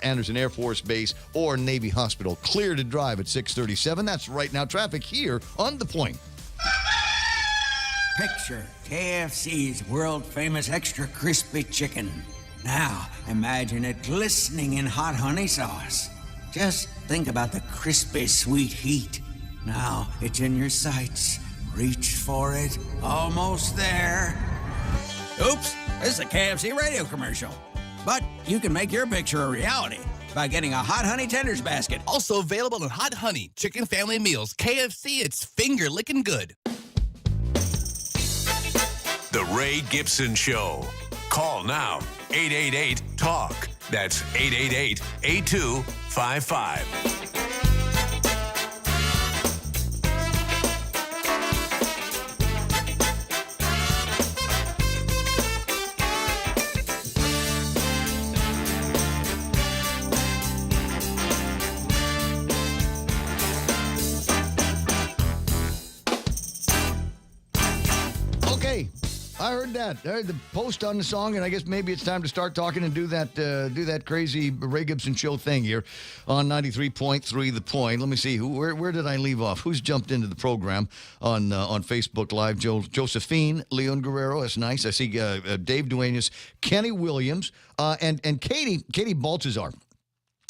Anderson Air Force Base or Navy Hospital. Clear to drive at 6:37. That's right now traffic here on The Point. Picture KFC's world-famous extra crispy chicken. Now, imagine it glistening in hot honey sauce. Just think about the crispy, sweet heat. Now it's in your sights. Reach for it. Almost there. Oops, this is a KFC radio commercial. But you can make your picture a reality by getting a Hot Honey Tenders basket. Also available in Hot Honey Chicken Family Meals. KFC, it's finger-licking good. The Ray Gibson Show. Call now. 888-TALK. That's 888-8255. Okay. I heard that. I heard the post on the song, and I guess maybe it's time to start talking and do that crazy Ray Gibson Show thing here on 93.3 The Point. Let me see. Where did I leave off? Who's jumped into the program on Facebook Live? Josephine, Leon Guerrero. That's nice. I see Dave Duenas, Kenny Williams, and Katie Baltazar.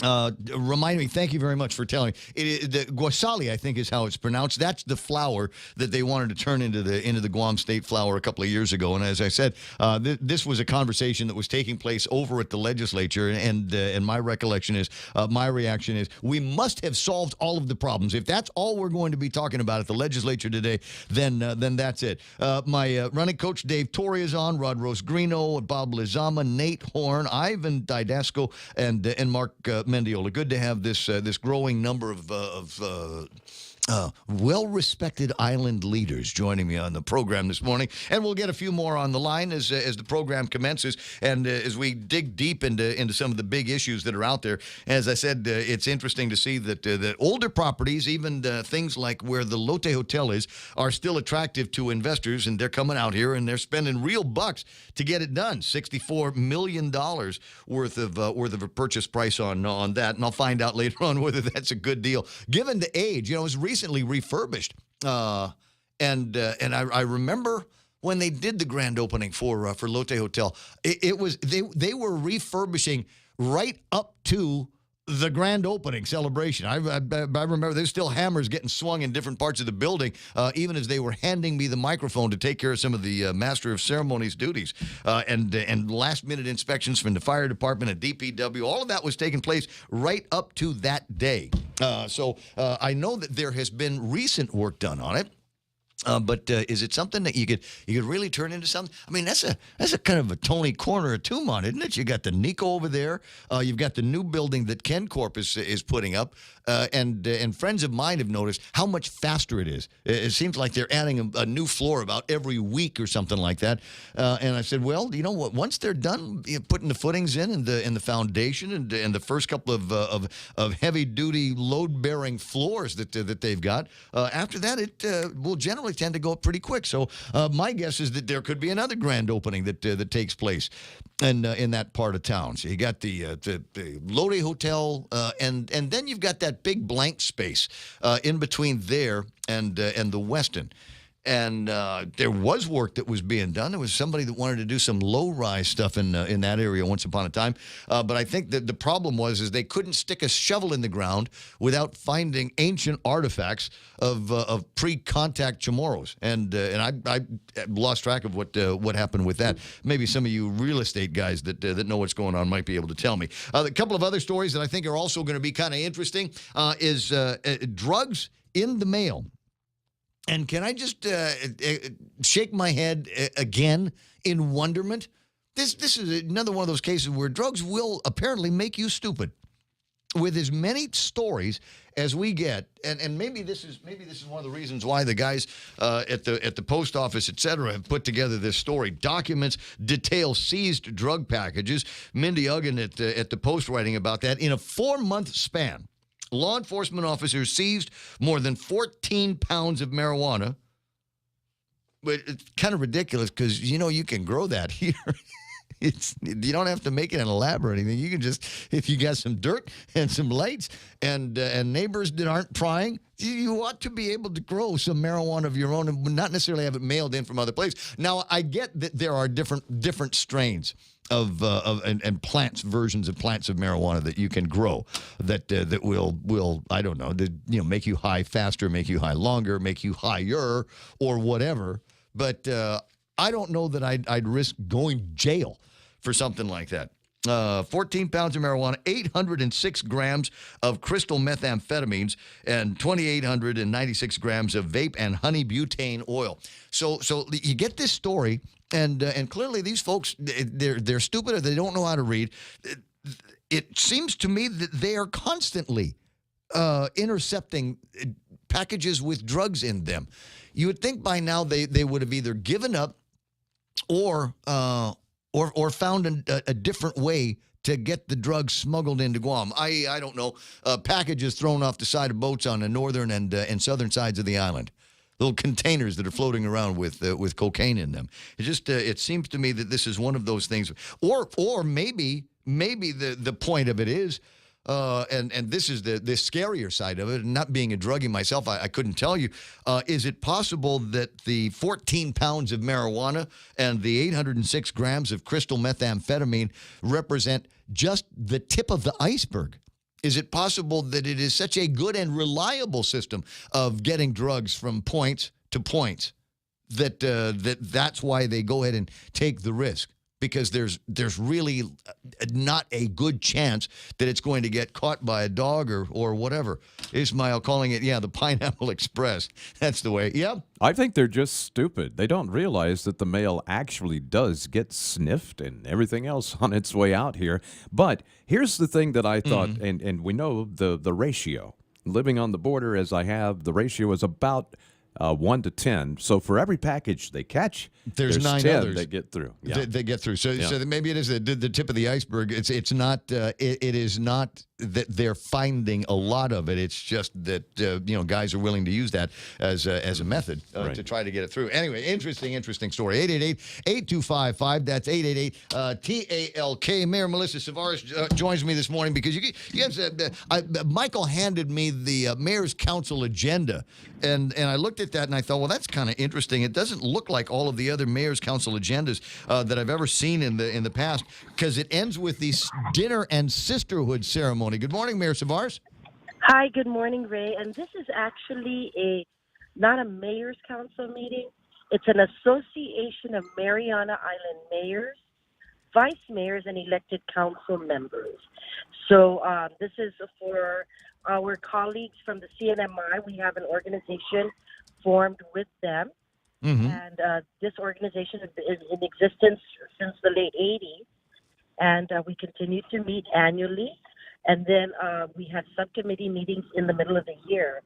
Remind me, thank you very much for telling me. The guasali, I think, is how it's pronounced. That's the flour that they wanted to turn into the Guam State flour a couple of years ago. And as I said, this was a conversation that was taking place over at the legislature. And my recollection is, my reaction is, we must have solved all of the problems. If that's all we're going to be talking about at the legislature today, then that's it. My running coach Dave Torrey is on, Rod Rosgrino, Bob Lizama, Nate Horn, Ivan Didasco, and Mark Mendiola. Good to have this growing number of well-respected island leaders joining me on the program this morning, and we'll get a few more on the line as the program commences, and as we dig deep into some of the big issues that are out there. As I said, it's interesting to see that older properties, even things like where the Lotte Hotel is, are still attractive to investors, and they're coming out here and they're spending real bucks to get it done. $64 million worth of a purchase price on that, and I'll find out later on whether that's a good deal given the age. It was recently refurbished, and I remember when they did the grand opening for Lotte Hotel. It was they were refurbishing right up to the grand opening celebration. I remember there's still hammers getting swung in different parts of the building, even as they were handing me the microphone to take care of some of the Master of Ceremonies duties, and last-minute inspections from the fire department and DPW. All of that was taking place right up to that day. So I know that there has been recent work done on it. But is it something that you could really turn into something? I mean, that's a kind of a Tony Corner or Tumon, isn't it? You got the Nico over there. You've got the new building that Ken Corp is putting up. And friends of mine have noticed how much faster it is. It seems like they're adding a new floor about every week or something like that. And I said, well, you know what? Once they're done putting the footings in and the foundation and the first couple of heavy duty load bearing floors that they've got, after that it will generally tend to go up pretty quick. So my guess is that there could be another grand opening that takes place in that part of town. So you got the Lotte Hotel, and then you've got that big blank space in between there and the Westin. And there was work that was being done. There was somebody that wanted to do some low-rise stuff in that area once upon a time. But I think that the problem was they couldn't stick a shovel in the ground without finding ancient artifacts of pre-contact Chamorros. And I lost track of what happened with that. Maybe some of you real estate guys that know what's going on might be able to tell me. A couple of other stories that I think are also going to be kind of interesting is drugs in the mail. And can I just shake my head again in wonderment? This is another one of those cases where drugs will apparently make you stupid. With as many stories as we get, and maybe this is one of the reasons why the guys at the post office, et cetera, have put together this story. Documents detail seized drug packages. Mindy Uggan at the Post writing about that. In a 4-month span, law enforcement officers seized more than 14 pounds of marijuana. But it's kind of ridiculous because, you can grow that here. You don't have to make it an elaborate or anything. You can just, if you got some dirt and some lights and neighbors that aren't prying, you ought to be able to grow some marijuana of your own and not necessarily have it mailed in from other places. Now, I get that there are different strains and plants, versions of plants of marijuana that you can grow that will I don't know, make you high faster, make you high longer, make you higher or whatever. But I don't know that I'd risk going to jail for something like that. 14 pounds of marijuana, 806 grams of crystal methamphetamines, and 2,896 grams of vape and honey butane oil. So you get this story, and clearly these folks, they're stupid or they don't know how to read. It seems to me that they are constantly intercepting packages with drugs in them. You would think by now they would have either given up or found a different way to get the drugs smuggled into Guam. I don't know. Packages thrown off the side of boats on the northern and southern sides of the island. Little containers that are floating around with cocaine in them. It seems to me that this is one of those things. Or maybe the point of it is, and this is the scarier side of it, and not being a druggie myself, I couldn't tell you. Is it possible that the 14 pounds of marijuana and the 806 grams of crystal methamphetamine represent just the tip of the iceberg? Is it possible that it is such a good and reliable system of getting drugs from points to points that's why they go ahead and take the risk? Because there's really not a good chance that it's going to get caught by a dog or whatever. Ismail calling it, the Pineapple Express. That's the way. Yeah. I think they're just stupid. They don't realize that the mail actually does get sniffed and everything else on its way out here. But here's the thing that I thought, and we know the ratio. living on the border as I have, the ratio is about 1 to 10. So for every package they catch, There's 9 10 others that get through. They get through. So, Yeah. so maybe it is the tip of the iceberg. It's not. It is not that they're finding a lot of it. It's just that guys are willing to use that as a method to try to get it through. Anyway, interesting story. 888-8255. That's 888-TALK. Mayor Melissa Savares joins me this morning because you guys. Michael handed me the mayor's council agenda, and I looked at that and I thought, well, that's kind of interesting. It doesn't look like all of the other mayor's council agendas that I've ever seen in the past, because it ends with the dinner and sisterhood ceremony. Good morning, Mayor Savares. Hi, good morning, Ray. And this is actually not a mayor's council meeting. It's an association of Mariana Island mayors, vice mayors, and elected council members. So this is for our colleagues from the CNMI. We have an organization formed with them. Mm-hmm. And this organization is in existence since the late 80s. And we continue to meet annually. And then we have subcommittee meetings in the middle of the year.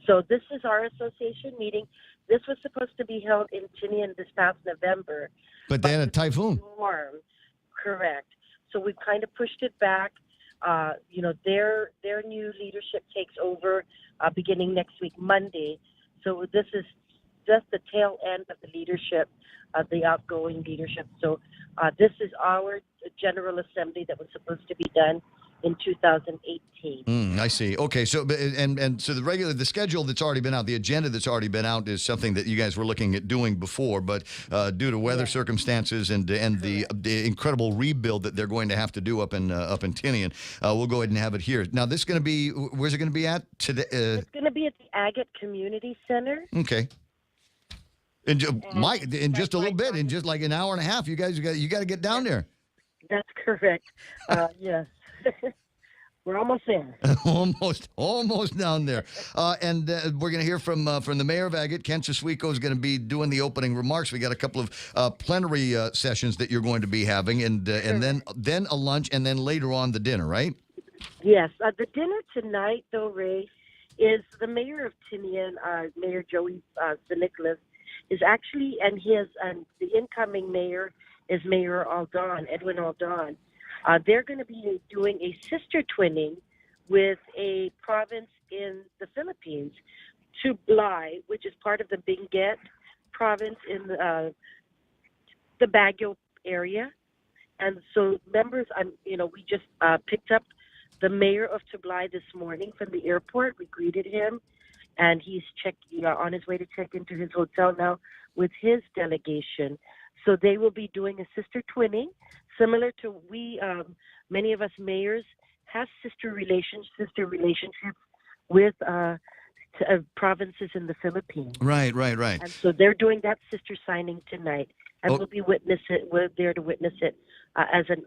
So this is our association meeting. This was supposed to be held in Tinian this past November. But then a typhoon. Storm, correct. So we've kind of pushed it back. Their new leadership takes over beginning next week, Monday. So this is just the tail end of the leadership, of the outgoing leadership. So this is our General Assembly that was supposed to be done in 2018. I see. Okay, so so the schedule that's already been out, the agenda that's already been out, is something that you guys were looking at doing before, but due to weather circumstances and the incredible rebuild that they're going to have to do up in Tinian, we'll go ahead and have it here. Now, this is going to be, where's it going to be at today? It's going to be at the Agate Community Center. Okay. In just a little bit, in just like an hour and a half, you guys got to get down there. That's correct. Yes. We're almost there. almost down there. And we're going to hear from the mayor of Agate. Ken Cheswico is going to be doing the opening remarks. We got a couple of plenary sessions that you're going to be having, and then a lunch, and then later on the dinner, right? Yes. The dinner tonight, though, Ray, is the mayor of Tinian, Mayor Joey Nicholas, is actually, and the incoming mayor is Mayor Aldon, Edwin Aldon. They're going to be doing a sister twinning with a province in the Philippines, Tublay, which is part of the Benguet province in the Baguio area. And so members, we just picked up the mayor of Tublay this morning from the airport. We greeted him, and he's on his way to check into his hotel now with his delegation. So they will be doing a sister twinning, similar to many of us mayors have sister relationships with provinces in the Philippines. Right. And so they're doing that sister signing tonight, and we're there to witness it as an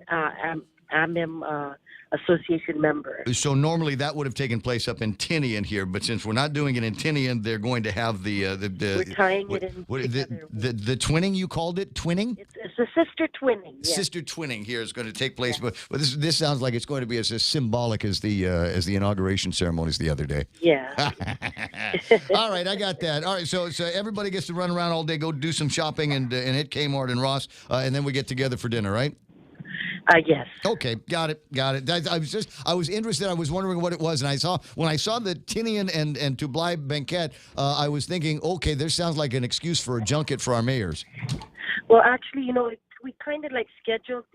AMIM association member. So normally that would have taken place up in Tinian here, but since we're not doing it in Tinian, they're going to have we're tying it in together. The twinning, you called it twinning? It's a sister twinning. Yes. Sister twinning here is going to take place, but this sounds like it's going to be as symbolic as the inauguration ceremonies the other day. Yeah. All right, I got that. All right, so everybody gets to run around all day, go do some shopping, and hit Kmart and Ross, and then we get together for dinner, right? Yes. Okay, got it. I was interested. I was wondering what it was, and when I saw the Tinian and Tublay Benguet, I was thinking, okay, this sounds like an excuse for a junket for our mayors. Well, actually, we kind of scheduled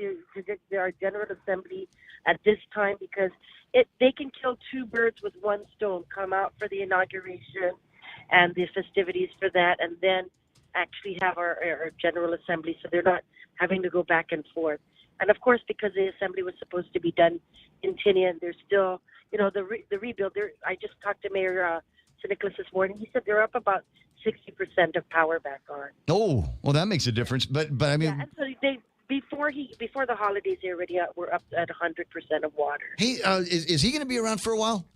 our General Assembly at this time because they can kill two birds with one stone. Come out for the inauguration and the festivities for that, and then actually have our General Assembly, so they're not having to go back and forth. And of course, because the assembly was supposed to be done in Tinian, there's still, the rebuild. I just talked to Mayor St. Nicholas this morning. He said they're up about 60% of power back on. Oh, well, that makes a difference. But I mean, yeah, and so before the holidays, they already were up at 100% of water. He is he going to be around for a while?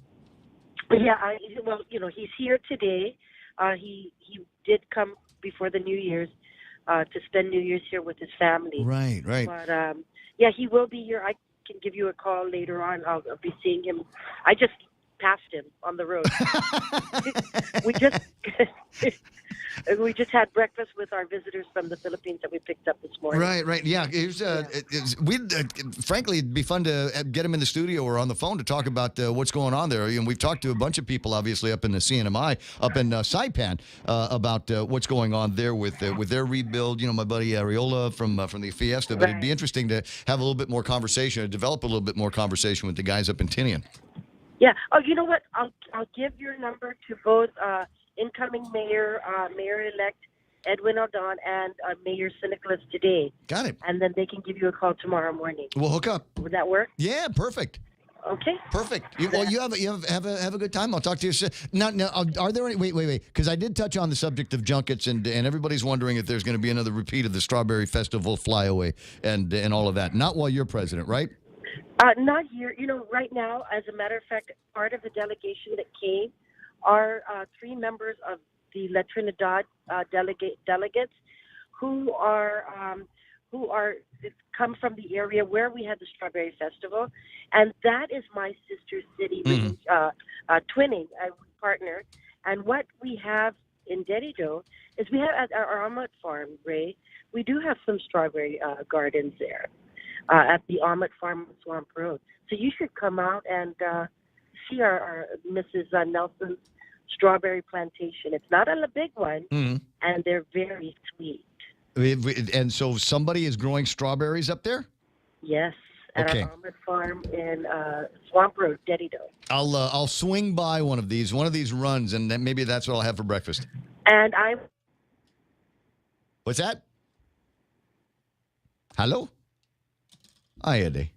Yeah, he's here today. He did come before the New Year's to spend New Year's here with his family. Right. But he will be here. I can give you a call later on. I'll be seeing him. I just passed him on the road. we just we just had breakfast with our visitors from the Philippines that we picked up this morning. Right. Yeah. Frankly, it'd be fun to get him in the studio or on the phone to talk about what's going on there. And we've talked to a bunch of people, obviously, up in the CNMI, up in Saipan, about what's going on there with their rebuild. You know, my buddy Ariola from the Fiesta. But it'd be interesting to have a little bit more conversation, or develop a little bit more conversation with the guys up in Tinian. Yeah. Oh, you know what? I'll give your number to both incoming mayor, Mayor-elect Edwin Aldon, and Mayor St. Nicholas today. Got it. And then they can give you a call tomorrow morning. We'll hook up. Would that work? Yeah, perfect. Okay. Perfect. You have a good time. I'll talk to you soon. Now, are there any? Wait. Because I did touch on the subject of junkets, and everybody's wondering if there's going to be another repeat of the Strawberry Festival flyaway and all of that. Not while you're president, right? Not here. You know, right now, as a matter of fact, part of the delegation that came are 3 members of the La Trinidad delegates who come from the area where we had the Strawberry Festival, and that is my sister city, twinning partner. And what we have in Dedido is we have at our Ahmet farm, Ray. We do have some strawberry gardens there at the Ahmet Farm on Swamp Road. So you should come out and see our Mrs. Nelson's strawberry plantation. It's not a big one, and they're very sweet. And so somebody is growing strawberries up there? Yes, at our Ahmet Farm in Swamp Road, Dedido. I'll swing by one of these runs, and then maybe that's what I'll have for breakfast. And What's that? Hello? Aye.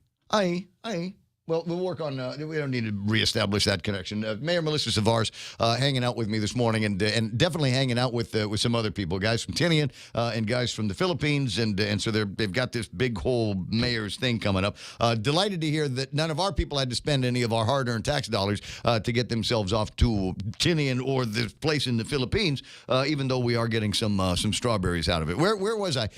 Well, we'll work on. We don't need to reestablish that connection. Mayor Melissa Savars hanging out with me this morning, and definitely hanging out with some other people, guys from Tinian and guys from the Philippines, and so they've got this big whole mayor's thing coming up. Delighted to hear that none of our people had to spend any of our hard-earned tax dollars to get themselves off to Tinian or the place in the Philippines, even though we are getting some strawberries out of it. Where was I?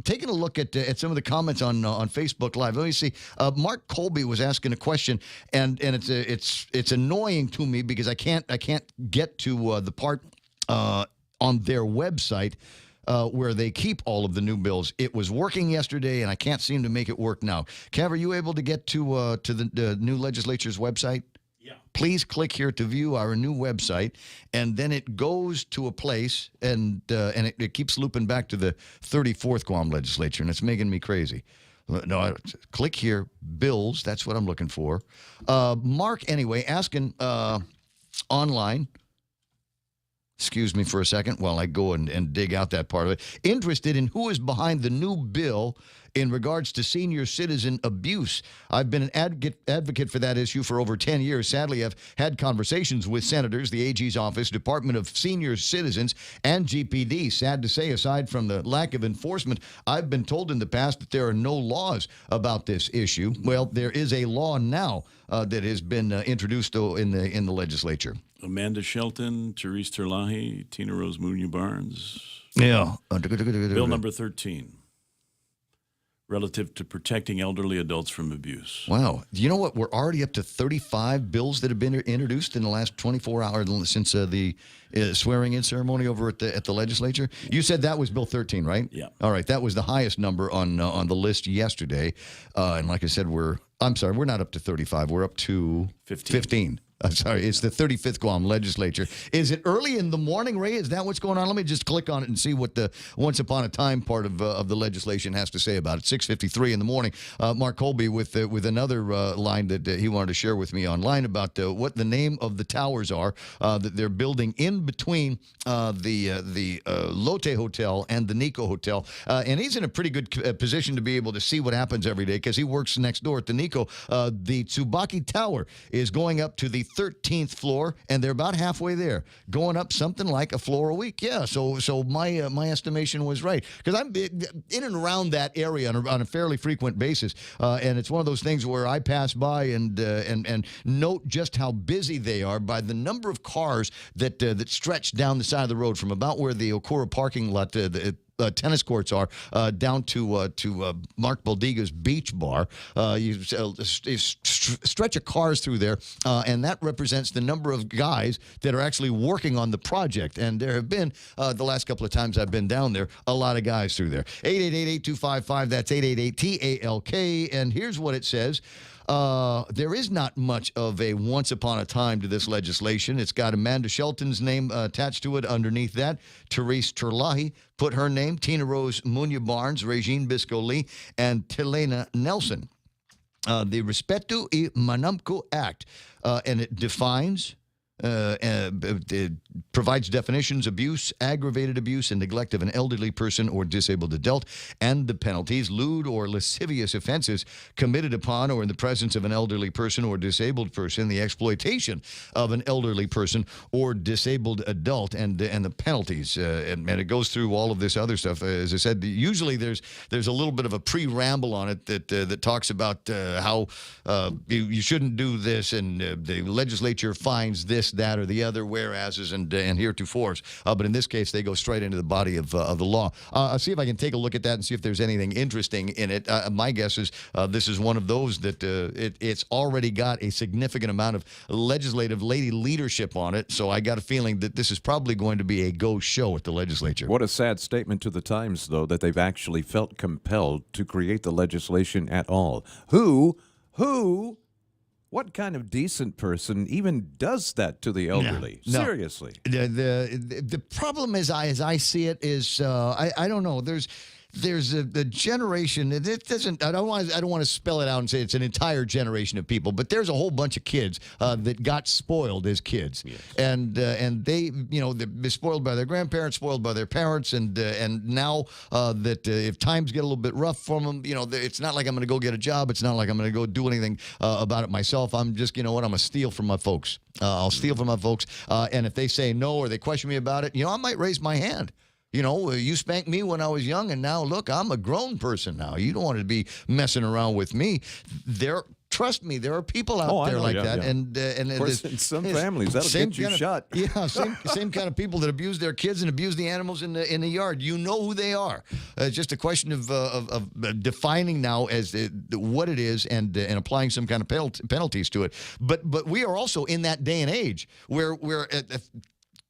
Taking a look at some of the comments on Facebook Live. Let me see. Mark Colby was asking a question, and it's annoying to me because I can't get to the part on their website where they keep all of the new bills. It was working yesterday, and I can't seem to make it work now. Cav, are you able to get to the new legislature's website? Yeah. Please click here to view our new website, and then it goes to a place, and it keeps looping back to the 34th Guam legislature, and it's making me crazy. No, click here, bills. That's what I'm looking for. Mark, anyway, asking online. Excuse me for a second while I go and dig out that part of it. Interested in who is behind the new bill in regards to senior citizen abuse. I've been an advocate for that issue for over 10 years. Sadly, I've had conversations with senators, the AG's office, Department of Senior Citizens, and GPD. Sad to say, aside from the lack of enforcement, I've been told in the past that there are no laws about this issue. Well, there is a law now that has been introduced in the legislature. Amanda Shelton, Therese Terlahi, Tina Rose Munya Barnes. Yeah. Bill number 13. Relative to protecting elderly adults from abuse. Wow. Do you know what? We're already up to 35 bills that have been introduced in the last 24 hours since the swearing-in ceremony over at the legislature. You said that was Bill 13, right? Yeah. All right. That was the highest number on the list yesterday. And like I said, we're not up to 35. We're up to 15. I'm sorry, it's the 35th Guam legislature. Is it early in the morning, Ray? Is that what's going on? Let me just click on it and see what the Once Upon a Time part of the legislation has to say about it. 6:53 in the morning. Mark Colby with another line that he wanted to share with me online about what the name of the towers are that they're building in between the Lotte Hotel and the Nico Hotel. And he's in a pretty good position to be able to see what happens every day because he works next door at the Nico. The Tsubaki Tower is going up to the 13th floor, and they're about halfway there, going up something like a floor a week. Yeah, so my estimation was right because I'm in and around that area on a fairly frequent basis, and it's one of those things where I pass by and note just how busy they are by the number of cars that stretch down the side of the road from about where the Okura parking lot tennis courts are, down to Mark Baldiga's beach bar. You stretch of cars through there, and that represents the number of guys that are actually working on the project. And there have been, the last couple of times I've been down there, a lot of guys through there. 888-8255, that's 888-TALK. And here's what it says. There is not much of a once upon a time to this legislation. It's got Amanda Shelton's name attached to it. Underneath that, Therese Terlahi put her name, Tina Rose Munya Barnes, Regine Bisco-Lee, and Tilena Nelson. The Respeto y Manamco Act, and it defines... it provides definitions: abuse, aggravated abuse, and neglect of an elderly person or disabled adult, and the penalties: lewd or lascivious offenses committed upon or in the presence of an elderly person or disabled person, the exploitation of an elderly person or disabled adult, and the penalties. And it goes through all of this other stuff. As I said, usually there's a little bit of a pre-ramble on it that talks about how you shouldn't do this, and the legislature finds this, that, or the other, whereases and heretofores. But in this case, they go straight into the body of the law. I'll see if I can take a look at that and see if there's anything interesting in it. My guess is this is one of those that it's already got a significant amount of legislative lady leadership on it. So I got a feeling that this is probably going to be a go show at the legislature. What a sad statement to the Times, though, that they've actually felt compelled to create the legislation at all. Who? What kind of decent person even does that to the elderly? No. Seriously. The problem as I see it is I don't know. There's a generation. It doesn't. I don't want to spell it out and say it's an entire generation of people, but there's a whole bunch of kids that got spoiled as kids, yes. and they they're spoiled by their grandparents, spoiled by their parents, and now that if times get a little bit rough for them, it's not like I'm going to go get a job. It's not like I'm going to go do anything about it myself. I'm just I'm going to steal from my folks. I'll steal from my folks, and if they say no or they question me about it, I might raise my hand. You spanked me when I was young, and now, look, I'm a grown person now. You don't want to be messing around with me. Trust me, there are people out there like that. Yeah. And of course, in some families, that'll get you shot. Yeah, same kind of people that abuse their kids and abuse the animals in the yard. You know who they are. It's just a question of defining now as what it is and applying some kind of penalties to it. But we are also in that day and age where we're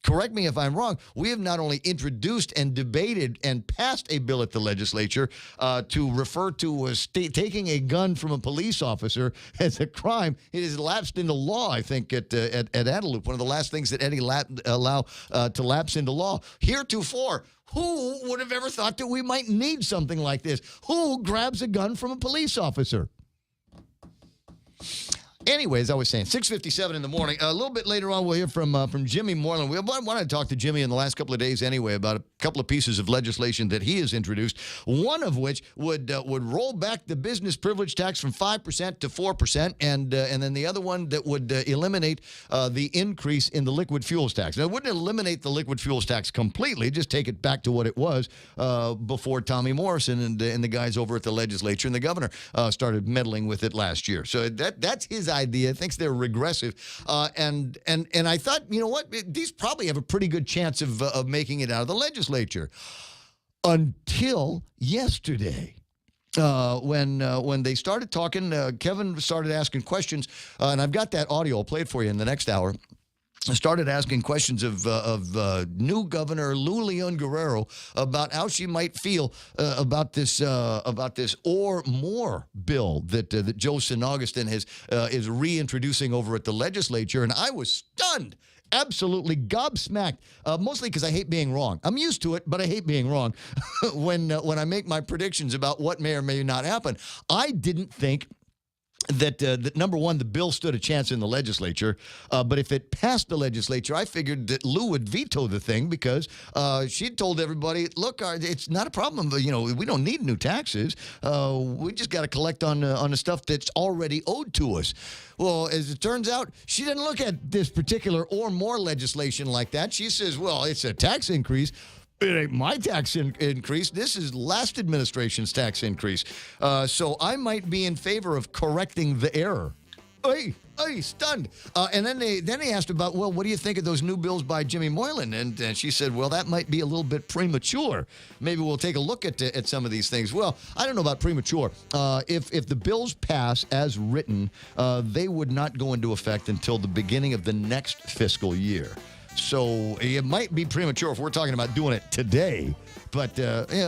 correct me if I'm wrong, we have not only introduced and debated and passed a bill at the legislature to refer to taking a gun from a police officer as a crime. It has lapsed into law, I think, at Adelup. One of the last things that Eddie allow to lapse into law. Heretofore, who would have ever thought that we might need something like this? Who grabs a gun from a police officer? Anyways, I was saying, 6:57 in the morning. A little bit later on, we'll hear from Jimmy Moreland. We wanted to talk to Jimmy in the last couple of days anyway about a couple of pieces of legislation that he has introduced, one of which would roll back the business privilege tax from 5% to 4%, and then the other one that would eliminate the increase in the liquid fuels tax. Now, it wouldn't eliminate the liquid fuels tax completely, just take it back to what it was before Tommy Morrison and the guys over at the legislature and the governor started meddling with it last year. So that's his idea. Thinks they're regressive, and I thought, you know what, these probably have a pretty good chance of making it out of the legislature until yesterday. When they started talking, Kevin started asking questions, and I've got that audio. I'll play it for you in the next hour. I started asking questions of new Governor Lou Leon Guerrero about how she might feel about this or more bill that Joe St. Augustine is reintroducing over at the legislature, and I was stunned. Absolutely gobsmacked, mostly because I hate being wrong. I'm used to it, but I hate being wrong when I make my predictions about what may or may not happen. I didn't think that number one, the bill stood a chance in the legislature, but if it passed the legislature, I figured that Lou would veto the thing because she told everybody, look, it's not a problem. We don't need new taxes. We just got to collect on the stuff that's already owed to us. Well, as it turns out, she didn't look at this particular or more legislation like that. She says, well, it's a tax increase. It ain't my tax increase. This is last administration's tax increase. So I might be in favor of correcting the error. stunned. And then they asked about, well, what do you think of those new bills by Jimmy Moylan? And she said, well, that might be a little bit premature. Maybe we'll take a look at some of these things. Well, I don't know about premature. If the bills pass as written, they would not go into effect until the beginning of the next fiscal year. So it might be premature if we're talking about doing it today. But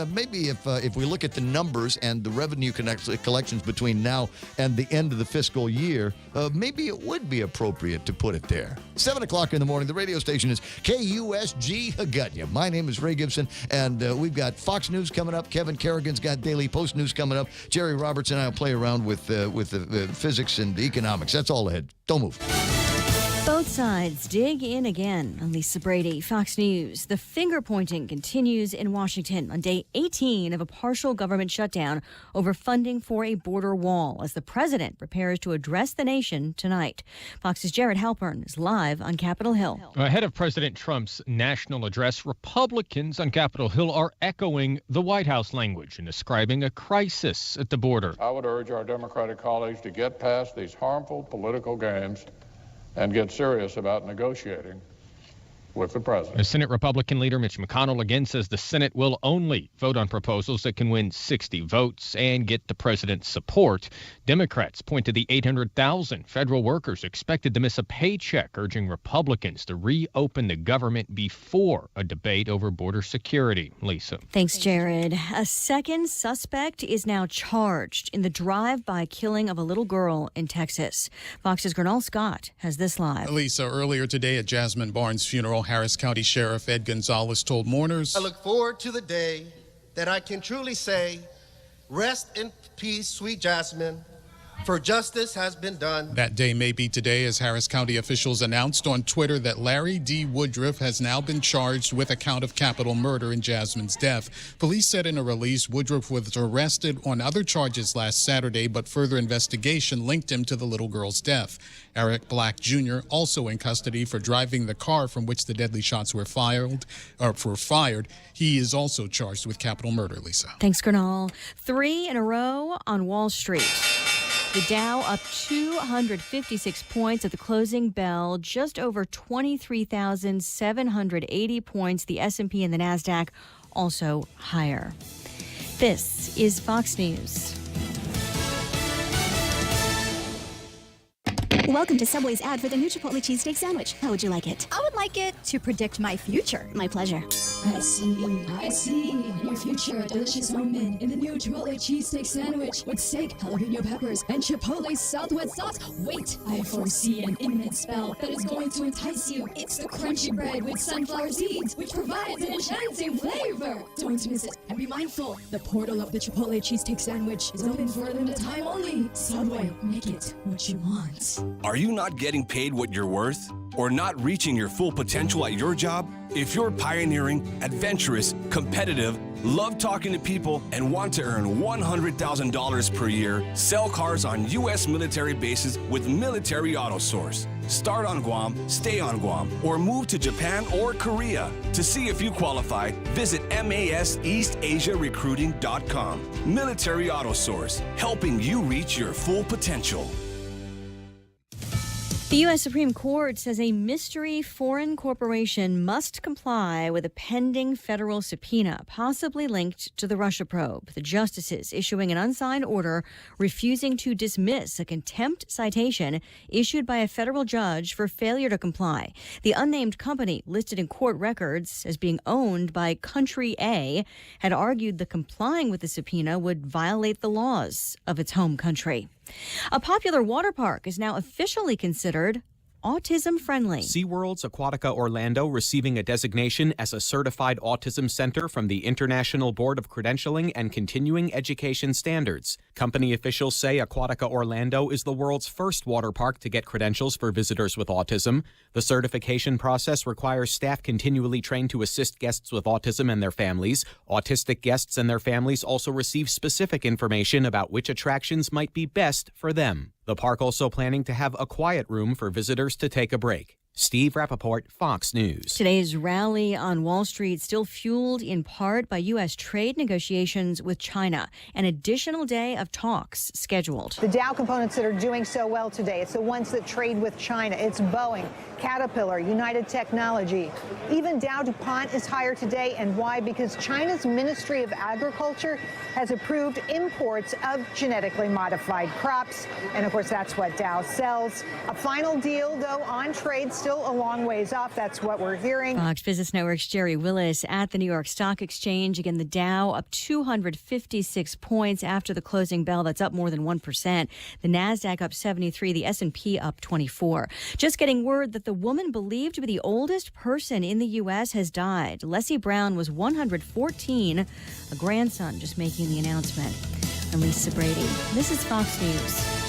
maybe if we look at the numbers and the revenue collections between now and the end of the fiscal year, maybe it would be appropriate to put it there. 7 o'clock in the morning, the radio station is KUSG Hagutya. My name is Ray Gibson, and we've got Fox News coming up. Kevin Kerrigan's got Daily Post News coming up. Jerry Roberts and I will play around with the physics and economics. That's all ahead. Don't move. Both sides dig in again. I'm Lisa Brady, Fox News. The finger pointing continues in Washington on day 18 of a partial government shutdown over funding for a border wall as the president prepares to address the nation tonight. Fox's Jared Halpern is live on Capitol Hill. Ahead of President Trump's national address, Republicans on Capitol Hill are echoing the White House language and describing a crisis at the border. I would urge our Democratic colleagues to get past these harmful political games and get serious about negotiating with the president. Senate Republican leader Mitch McConnell again says the Senate will only vote on proposals that can win 60 votes and get the president's support. Democrats point to the 800,000 federal workers expected to miss a paycheck, urging Republicans to reopen the government before a debate over border security. Lisa. Thanks, Jared. A second suspect is now charged in the drive-by killing of a little girl in Texas. Fox's Gernal Scott has this live. Lisa, earlier today at Jasmine Barnes' funeral, Harris County Sheriff Ed Gonzalez told mourners, I look forward to the day that I can truly say, rest in peace, sweet Jasmine, for justice has been done. That day may be today, as Harris County officials announced on Twitter that Larry D. Woodruff has now been charged with a count of capital murder in Jasmine's death. Police said in a release Woodruff was arrested on other charges last Saturday, but further investigation linked him to the little girl's death. Eric Black Jr. also in custody for driving the car from which the deadly shots were fired. He is also charged with capital murder, Lisa. Thanks, Gernal. 3 in a row on Wall Street. The Dow up 256 points at the closing bell, just over 23,780 points. The S&P and the Nasdaq also higher. This is Fox News. Welcome to Subway's ad for the new Chipotle cheesesteak sandwich. How would you like it? I would like it to predict my future. My pleasure. I see. Your future, a delicious moment in the new Chipotle cheesesteak sandwich with steak, jalapeno peppers, and Chipotle Southwest sauce. Wait, I foresee an imminent spell that is going to entice you. It's the crunchy bread with sunflower seeds, which provides an enchanting flavor. Don't miss it, and be mindful, the portal of the Chipotle cheesesteak sandwich is open for a limited time only. Subway, make it what you want. Are you not getting paid what you're worth? Or not reaching your full potential at your job? If you're pioneering, adventurous, competitive, love talking to people, and want to earn $100,000 per year, sell cars on U.S. military bases with Military Auto Source. Start on Guam, stay on Guam, or move to Japan or Korea. To see if you qualify, visit MASEastAsiaRecruiting.com. Military Auto Source, helping you reach your full potential. The U.S. Supreme Court says a mystery foreign corporation must comply with a pending federal subpoena, possibly linked to the Russia probe. The justices issuing an unsigned order refusing to dismiss a contempt citation issued by a federal judge for failure to comply. The unnamed company, listed in court records as being owned by Country A, had argued that complying with the subpoena would violate the laws of its home country. A popular water park is now officially considered autism-friendly. SeaWorld's Aquatica Orlando receiving a designation as a certified autism center from the International Board of Credentialing and Continuing Education Standards. Company officials say Aquatica Orlando is the world's first water park to get credentials for visitors with autism. The certification process requires staff continually trained to assist guests with autism and their families. Autistic guests and their families also receive specific information about which attractions might be best for them. The park also planning to have a quiet room for visitors to take a break. Steve Rappaport, Fox News. Today's rally on Wall Street still fueled in part by U.S. trade negotiations with China. An additional day of talks scheduled. The Dow components that are doing so well today, it's the ones that trade with China. It's Boeing, Caterpillar, United Technology. Even Dow DuPont is higher today. And why? Because China's Ministry of Agriculture has approved imports of genetically modified crops. And of course, that's what Dow sells. A final deal, though, on trade still a long ways off. That's what we're hearing. Fox Business Network's Jerry Willis at the New York Stock Exchange. Again, the Dow up 256 points after the closing bell. That's up more than 1%. The NASDAQ up 73. The S&P up 24. Just getting word that the woman believed to be the oldest person in the U.S. has died. Leslie Brown was 114. A grandson just making the announcement. I'm Lisa Brady. This is Fox News.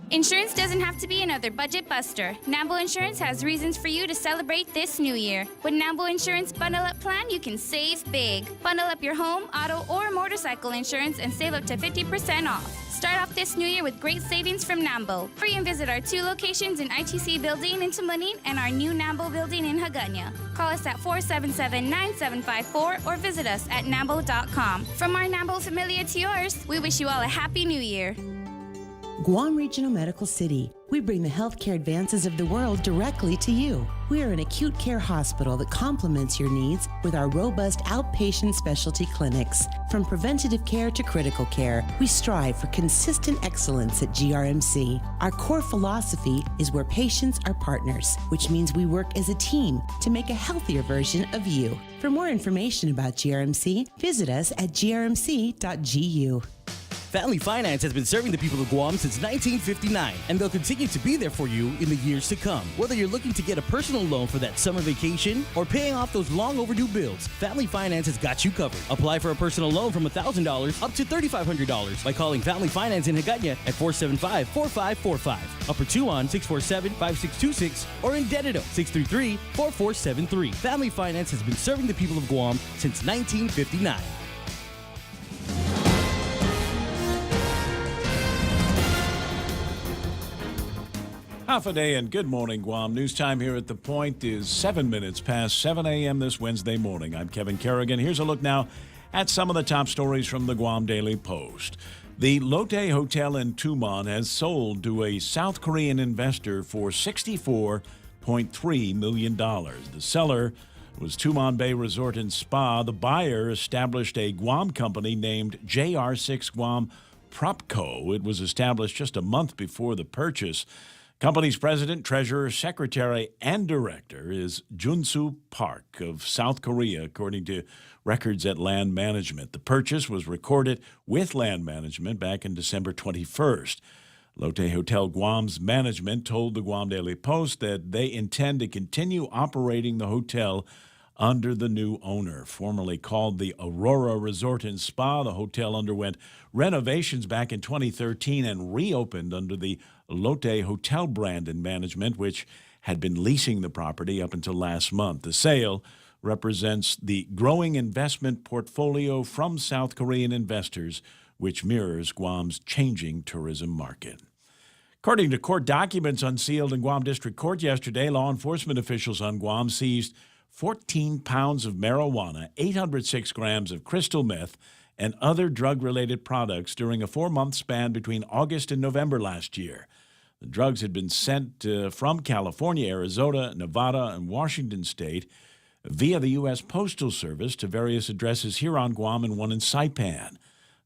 Insurance doesn't have to be another budget buster. NAMBO Insurance has reasons for you to celebrate this new year. With NAMBO Insurance Bundle Up Plan, you can save big. Bundle up your home, auto, or motorcycle insurance and save up to 50% off. Start off this new year with great savings from NAMBO. Free and visit our 2 locations in ITC Building in Tumalin and our new NAMBO Building in Hagåtña. Call us at 477-9754 or visit us at NAMBO.com. From our NAMBO familia to yours, we wish you all a happy new year. Guam Regional Medical City. We bring the healthcare advances of the world directly to you. We are an acute care hospital that complements your needs with our robust outpatient specialty clinics. From preventative care to critical care, we strive for consistent excellence at GRMC. Our core philosophy is where patients are partners, which means we work as a team to make a healthier version of you. For more information about GRMC, visit us at grmc.gu. Family Finance has been serving the people of Guam since 1959, and they'll continue to be there for you in the years to come. Whether you're looking to get a personal loan for that summer vacation or paying off those long overdue bills, Family Finance has got you covered. Apply for a personal loan from $1,000 up to $3,500 by calling Family Finance in Hagåtña at 475-4545, Upper Tuon 647-5626, or in Dededo 633-4473. Family Finance has been serving the people of Guam since 1959. Half a day and good morning, Guam. News time here at The Point is 7 minutes past 7 a.m. this Wednesday morning. I'm Kevin Kerrigan. Here's a look now at some of the top stories from the Guam Daily Post. The Lotte Hotel in Tumon has sold to a South Korean investor for $64.3 million. The seller was Tumon Bay Resort and Spa. The buyer established a Guam company named JR6 Guam Propco. It was established just a month before the purchase. Company's president, treasurer, secretary, and director is Junsu Park of South Korea, according to records at Land Management. The purchase was recorded with Land Management back in December 21st. Lotte Hotel Guam's management told the Guam Daily Post that they intend to continue operating the hotel under the new owner. Formerly called the Aurora Resort and Spa, the hotel underwent renovations back in 2013 and reopened under the Lotte Hotel brand and management, which had been leasing the property up until last month. The sale represents the growing investment portfolio from South Korean investors, which mirrors Guam's changing tourism market. According to court documents unsealed in Guam District Court yesterday, law enforcement officials on Guam seized 14 pounds of marijuana, 806 grams of crystal meth, and other drug-related products during a 4-month span between August and November last year. The drugs had been sent from California, Arizona, Nevada, and Washington State via the U.S. Postal Service to various addresses here on Guam and one in Saipan.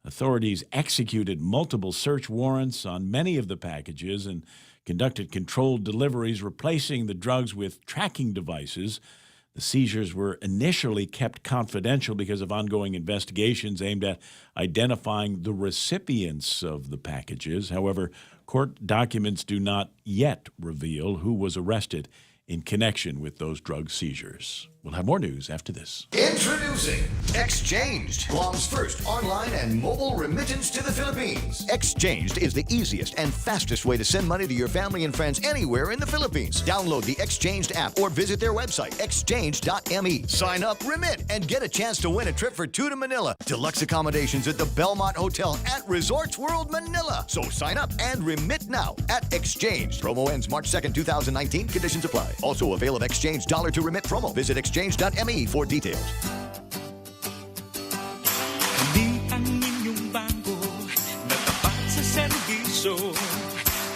Authorities executed multiple search warrants on many of the packages and conducted controlled deliveries, replacing the drugs with tracking devices. The seizures were initially kept confidential because of ongoing investigations aimed at identifying the recipients of the packages. However, court documents do not yet reveal who was arrested in connection with those drug seizures. We'll have more news after this. Introducing Exchanged, Guam's first online and mobile remittance to the Philippines. Exchanged is the easiest and fastest way to send money to your family and friends anywhere in the Philippines. Download the Exchanged app or visit their website, exchange.me. Sign up, remit, and get a chance to win a trip for two to Manila. Deluxe accommodations at the Belmont Hotel at Resorts World Manila. So sign up and remit now at Exchanged. Promo ends March 2nd, 2019. Conditions apply. Also avail of Exchange dollar to remit promo. Visit exchange.me for details. Hindi ang inyong bangko na tapat sa serbisyo.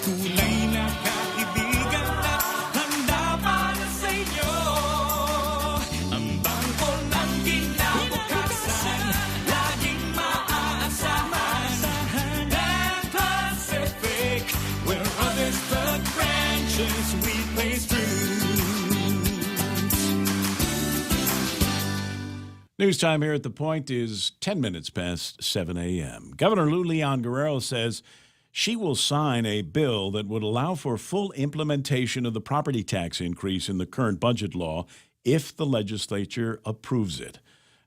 Tunay na kaibigan at handa para sa inyo. Ang bangko ng kinabukasan, laging maaasahan. And Pacific, where others put branches, we place roots. News time here at The Point is 10 minutes past 7 a.m. Governor Lou Leon Guerrero says she will sign a bill that would allow for full implementation of the property tax increase in the current budget law if the legislature approves it.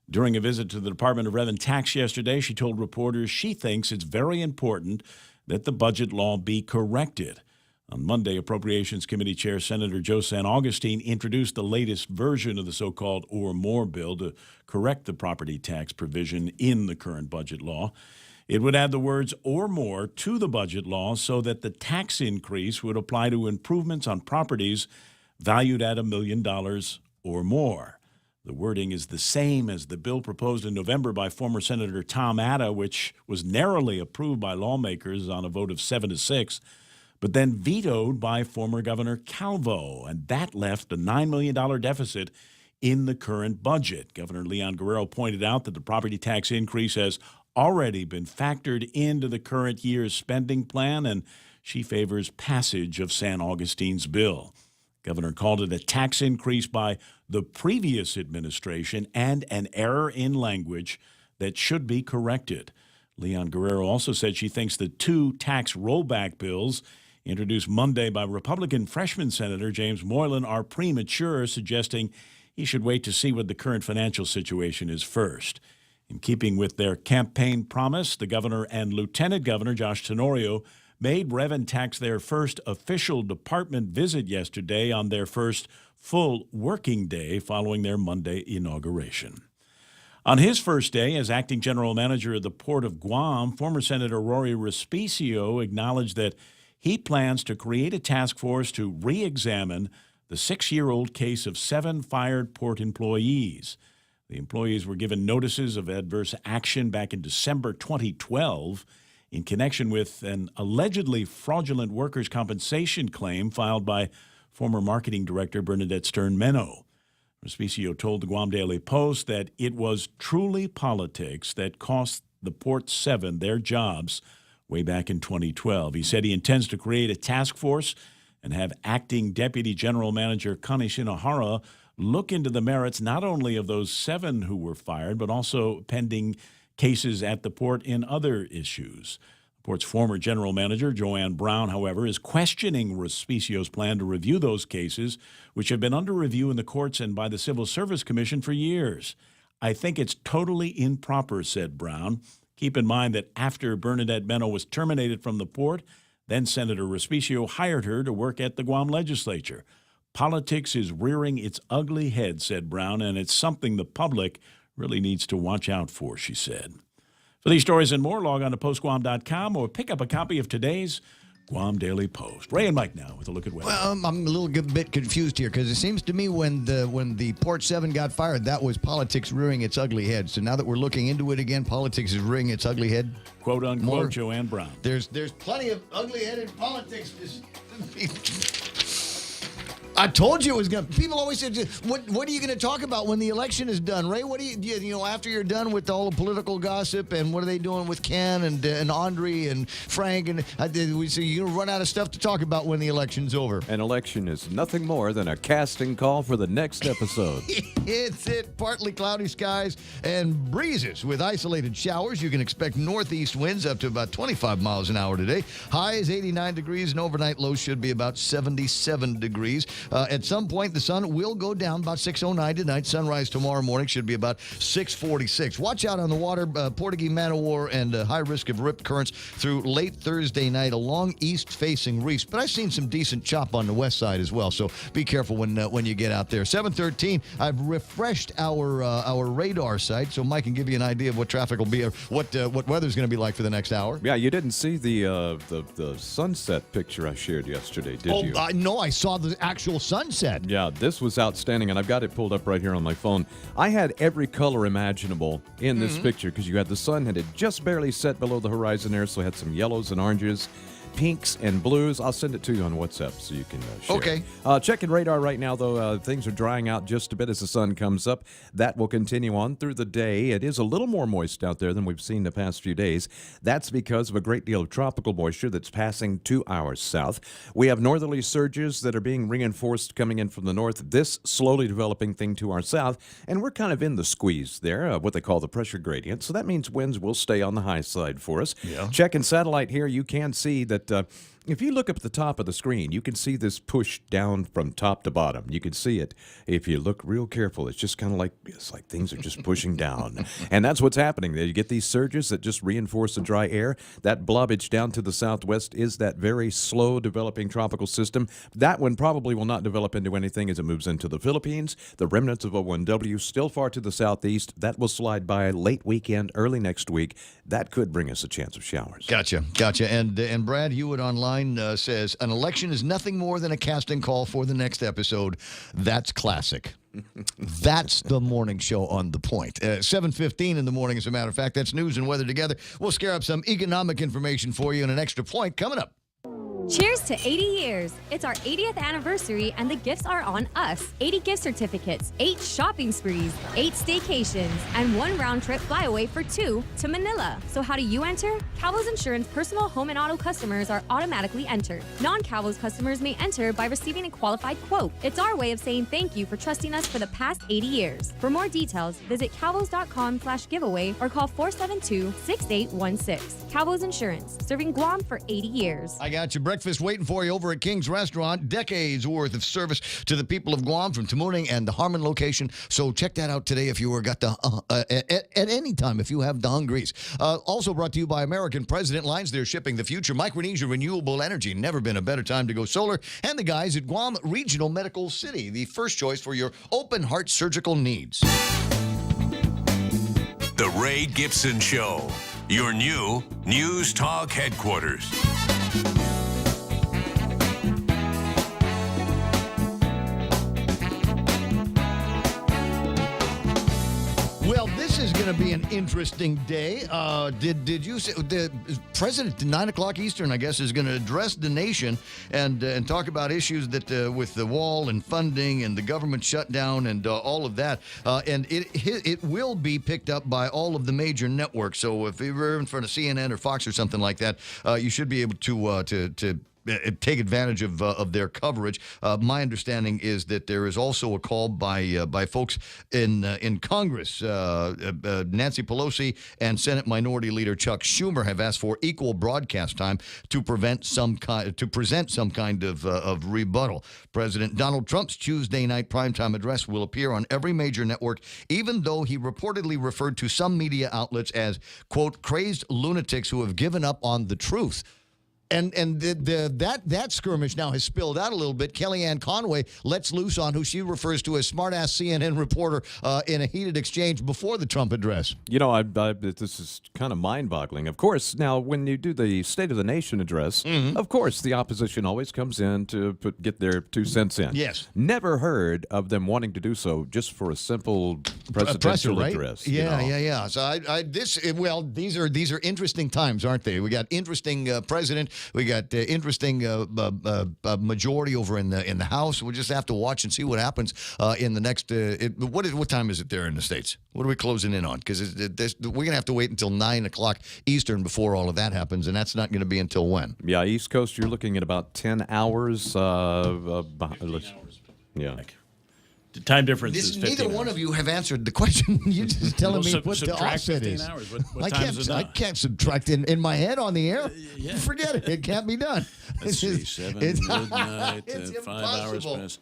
During a visit to the Department of Revenue and Tax yesterday, she told reporters she thinks it's very important that the budget law be corrected. On Monday, Appropriations Committee Chair Senator Joe San Augustine introduced the latest version of the so-called or more bill to correct the property tax provision in the current budget law. It would add the words or more to the budget law so that the tax increase would apply to improvements on properties valued at $1 million or more. The wording is the same as the bill proposed in November by former Senator Tom Atta, which was narrowly approved by lawmakers on a vote of 7-6. But then vetoed by former Governor Calvo, and that left a $9 million deficit in the current budget. Governor Leon Guerrero pointed out that the property tax increase has already been factored into the current year's spending plan, and she favors passage of San Augustine's bill. Governor called it a tax increase by the previous administration and an error in language that should be corrected. Leon Guerrero also said she thinks the two tax rollback bills introduced Monday by Republican freshman Senator James Moylan are premature, suggesting he should wait to see what the current financial situation is first. In keeping with their campaign promise, the governor and Lieutenant Governor Josh Tenorio made Rev and Tax their first official department visit yesterday on their first full working day following their Monday inauguration. On his first day as acting general manager of the Port of Guam, former Senator Rory Respicio acknowledged that he plans to create a task force to re-examine the 6-year-old case of 7 fired port employees. The employees were given notices of adverse action back in December 2012 in connection with an allegedly fraudulent workers' compensation claim filed by former marketing director Bernadette Stern-Meno. Respicio told the Guam Daily Post that it was truly politics that cost the Port 7 their jobs way back in 2012. He said he intends to create a task force and have acting Deputy General Manager Connie Shinohara look into the merits not only of those 7 who were fired, but also pending cases at the port in other issues. The port's former general manager, Joanne Brown, however, is questioning Respicio's plan to review those cases, which have been under review in the courts and by the Civil Service Commission for years. I think it's totally improper, said Brown. Keep in mind that after Bernadette Meno was terminated from the port, then Senator Respicio hired her to work at the Guam legislature. Politics is rearing its ugly head, said Brown, and it's something the public really needs to watch out for, she said. For these stories and more, log on to postguam.com or pick up a copy of today's Guam Daily Post. Ray and Mike now with a look at weather. Well, I'm a little bit confused here because it seems to me when the Port 7 got fired, that was politics rearing its ugly head. So now that we're looking into it again, politics is rearing its ugly head. Quote unquote, more. Joanne Brown. There's plenty of ugly-headed politics. I told you it was going to. People always said, what are you going to talk about when the election is done, Ray? What do you after you're done with all the political gossip and what are they doing with Ken and Andre and Frank? And we say you're going to run out of stuff to talk about when the election's over. An election is nothing more than a casting call for the next episode. It's partly cloudy skies and breezes with isolated showers. You can expect northeast winds up to about 25 miles an hour today. High is 89 degrees and overnight low should be about 77 degrees. At some point, the sun will go down about 6:09 tonight. Sunrise tomorrow morning should be about 6:46. Watch out on the water, Portuguese Man-O-War, and high risk of rip currents through late Thursday night along east-facing reefs. But I've seen some decent chop on the west side as well, so be careful when you get out there. 7:13. I've refreshed our radar site, so Mike can give you an idea of what traffic will be, or what weather's going to be like for the next hour. Yeah, you didn't see the sunset picture I shared yesterday, did you? No, I saw the actual sunset. Yeah, this was outstanding, and I've got it pulled up right here on my phone. I had every color imaginable in this picture because you had the sun had just barely set below the horizon there, so I had some yellows and oranges, pinks and blues. I'll send it to you on WhatsApp so you can share. Okay. Checking radar right now, though. Things are drying out just a bit as the sun comes up. That will continue on through the day. It is a little more moist out there than we've seen the past few days. That's because of a great deal of tropical moisture that's passing to our south. We have northerly surges that are being reinforced coming in from the north. This slowly developing thing to our south, and we're kind of in the squeeze there, what they call the pressure gradient. So that means winds will stay on the high side for us. Yeah. Checking satellite here, you can see that if you look up at the top of the screen, you can see this push down from top to bottom. You can see it if you look real careful. It's just kind of like things are just pushing down. And that's what's happening. You get these surges that just reinforce the dry air. That blobage down to the southwest is that very slow developing tropical system. That one probably will not develop into anything as it moves into the Philippines. The remnants of O1W still far to the southeast. That will slide by late weekend, early next week. That could bring us a chance of showers. Gotcha. And Brad Hewitt online says, an election is nothing more than a casting call for the next episode. That's classic. That's the morning show on The Point. 7:15 in the morning, as a matter of fact. That's news and weather together. We'll scare up some economic information for you and an extra point coming up. Cheers to 80 years. It's our 80th anniversary and the gifts are on us. 80 gift certificates, 8 shopping sprees, 8 staycations, and 1 round-trip flyaway for 2 to Manila. So how do you enter? Calvo's Insurance personal home and auto customers are automatically entered. Non-Calvo's customers may enter by receiving a qualified quote. It's our way of saying thank you for trusting us for the past 80 years. For more details, visit calvos.com/giveaway or call 472-6816. Calvo's Insurance, serving Guam for 80 years. I got your breakfast waiting for you over at King's Restaurant. Decades worth of service to the people of Guam from Tamuning and the Harmon location. So check that out today if you got the at any time if you have the hungries. Also brought to you by American President Lines. They're shipping the future. Micronesia Renewable Energy. Never been a better time to go solar. And the guys at Guam Regional Medical City, the first choice for your open heart surgical needs. The Ray Gibson Show, your new News Talk headquarters. Well, this is going to be an interesting day. Did you see the president at 9 o'clock Eastern, I guess, is going to address the nation and talk about issues that with the wall and funding and the government shutdown and all of that. And it will be picked up by all of the major networks. So if you're in front of CNN or Fox or something like that, you should be able to take advantage of their coverage. My understanding is that there is also a call by folks in Congress. Nancy Pelosi and Senate Minority Leader Chuck Schumer have asked for equal broadcast time to present some kind of rebuttal. President Donald Trump's Tuesday night primetime address will appear on every major network, even though he reportedly referred to some media outlets as, quote, crazed lunatics who have given up on the truth. And that skirmish now has spilled out a little bit. Kellyanne Conway lets loose on who she refers to as smart-ass CNN reporter in a heated exchange before the Trump address. You know, this is kind of mind-boggling. Of course, now when you do the State of the Nation address, of course the opposition always comes in to get their 2 cents in. Yes. Never heard of them wanting to do so just for a simple presidential address. Yeah. So these are interesting times, aren't they? We got interesting president. We got interesting majority over in the House. We'll just have to watch and see what happens in the next. What time is it there in the States? What are we closing in on? Because we're going to have to wait until 9 o'clock Eastern before all of that happens, and that's not going to be until when? Yeah, East Coast, you're looking at about 10 hours. 10 hours. Yeah. The time difference is 15 Neither hours. one of you have answered the question. You're just telling We'll me what the subtract offset 15 is. hours. What I time can't. is it I now? can't subtract in my head on the air. Yeah. Forget it. It can't be done. Let's see, 7 midnight, it's 5 hours impossible. past.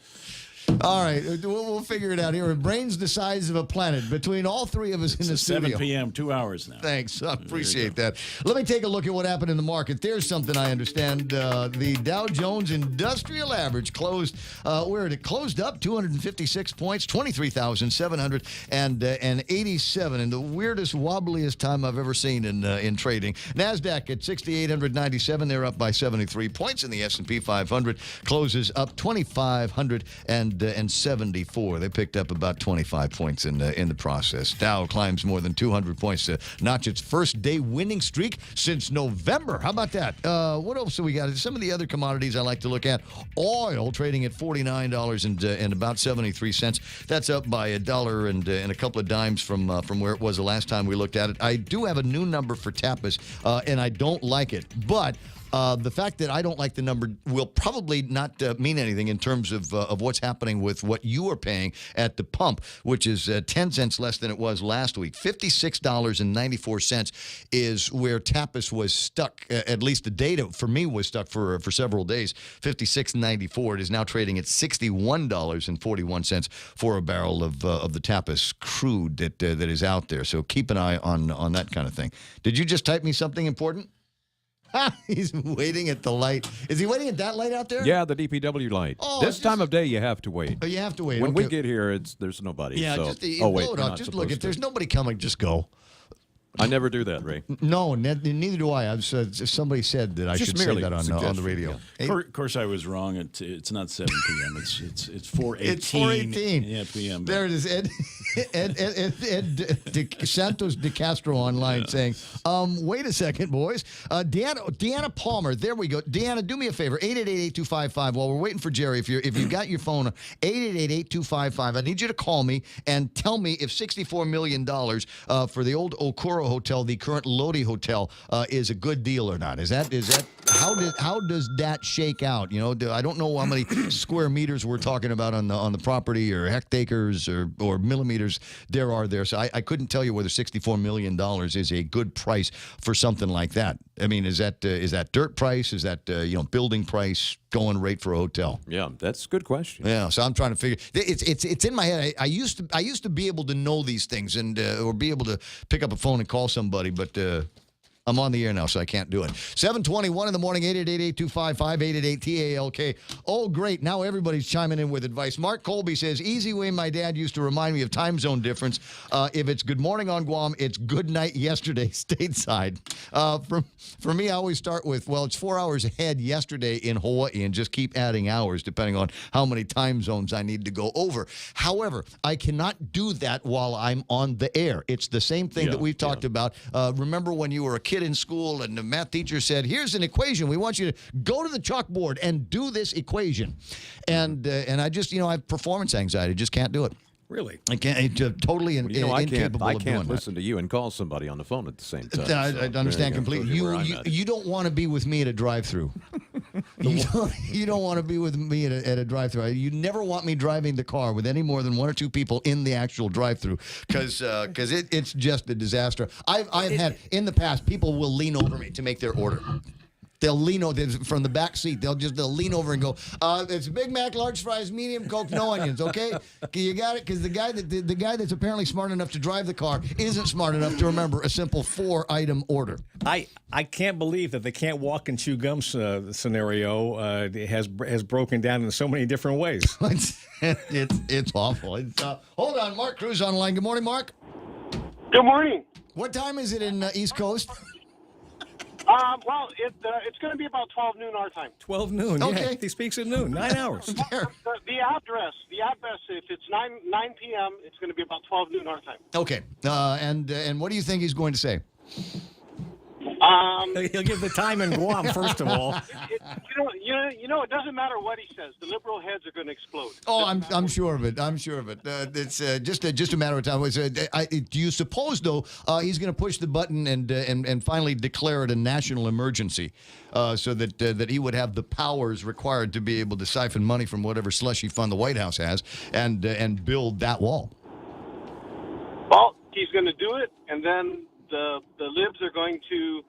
All right, we'll figure it out here. Brain's the size of a planet between all three of us in the It's studio. 7 p.m., 2 hours now. Thanks. I appreciate that. Let me take a look at what happened in the market. There's something I understand. The Dow Jones Industrial Average closed where it closed up 256 points, 23,787, in the weirdest, wobbliest time I've ever seen in trading. Nasdaq at 6,897. They're up by 73 points, and the S&P 500 closes up 2,574. They picked up about 25 points in the process. Dow climbs more than 200 points to notch its first day winning streak since November. How about that? What else do we got? Some of the other commodities I like to look at. Oil trading at $49 and about 73 cents. That's up by $1 and a couple of dimes from where it was the last time we looked at it. I do have a new number for Tapas, and I don't like it, but the fact that I don't like the number will probably not mean anything in terms of what's happening with what you are paying at the pump, which is 10 cents less than it was last week. $56.94 is where Tapas was stuck. At least the data for me was stuck for several days. $56.94. It is now trading at $61.41 for a barrel of the Tapas crude that is out there. So keep an eye on that kind of thing. Did you just type me something important? He's waiting at the light. Is he waiting at that light out there? Yeah, the DPW light. Oh, This time of day, you have to wait. Oh, you have to wait. When okay. we get here, there's nobody. Yeah, so. just oh, wait, blow it we're off. not Just look. supposed If there's to. nobody coming, just go. I never do that, Ray. No, neither do I. Somebody said that I Just should say merely that on the suggestion, radio. yeah. Of course, I was wrong. It's not 7 p.m. It's 4:18. It's 4:18. Yeah, p.m. There it is. Ed Santos de Castro online saying, wait a second, boys. Deanna Palmer, there we go. Deanna, do me a favor, 888-8255. While we're waiting for Jerry, if you got your phone, 888-8255. I need you to call me and tell me if $64 million for the old Okoro Hotel, the current Lodi Hotel, is a good deal or not. Is that how does that shake out? You know, I don't know how many square meters we're talking about on the property, or hectares or millimeters there are there. So I couldn't tell you whether $64 million is a good price for something like that. I mean, is that dirt price? Is that building price, going rate for a hotel? Yeah, that's a good question. Yeah, so I'm trying to figure. It's in my head. I used to be able to know these things and or be able to pick up a phone and call somebody, but I'm on the air now, so I can't do it. 7:21 in the morning, 888-825-588-TALK. Oh, great. Now everybody's chiming in with advice. Mark Colby says, easy way my dad used to remind me of time zone difference. If it's good morning on Guam, it's good night yesterday stateside. For me, I always start with, well, it's 4 hours ahead yesterday in Hawaii, and just keep adding hours depending on how many time zones I need to go over. However, I cannot do that while I'm on the air. It's the same thing that we've talked about. Remember when you were a kid in school and the math teacher said, here's an equation. We want you to go to the chalkboard and do this equation. And I just, I have performance anxiety. Just can't do it. Really? I can't. Totally incapable I of doing can't that. listen to you and call somebody on the phone at the same time. I understand completely. You don't want to be with me at a drive-through. You don't want to be with me at a drive-through. You never want me driving the car with any more than one or two people in the actual drive-through, because it's just a disaster. I've had in the past, people will lean over me to make their order. They'll lean over from the back seat. They'll lean over and go, "It's a Big Mac, large fries, medium Coke, no onions." Okay, you got it? Because the guy that's apparently smart enough to drive the car isn't smart enough to remember a simple 4-item order. I can't believe that the can't walk and chew gum scenario has broken down in so many different ways. It's awful. Hold on, Mark Cruz online. Good morning, Mark. Good morning. What time is it in East Coast? Well, it's going to be about 12 noon our time. 12 noon. Okay. Yeah, he speaks at noon. 9 hours. The address, if it's 9 p.m., it's going to be about 12 noon our time. Okay. And what do you think he's going to say? He'll give the time in Guam, first of all. You know, it doesn't matter what he says. The liberal heads are going to explode. Oh, I'm sure of it. I'm sure of it. It's just a matter of time. Do you suppose though he's going to push the button and finally declare it a national emergency, so that he would have the powers required to be able to siphon money from whatever slushy fund the White House has and build that wall? Well, he's going to do it, and then the libs are going to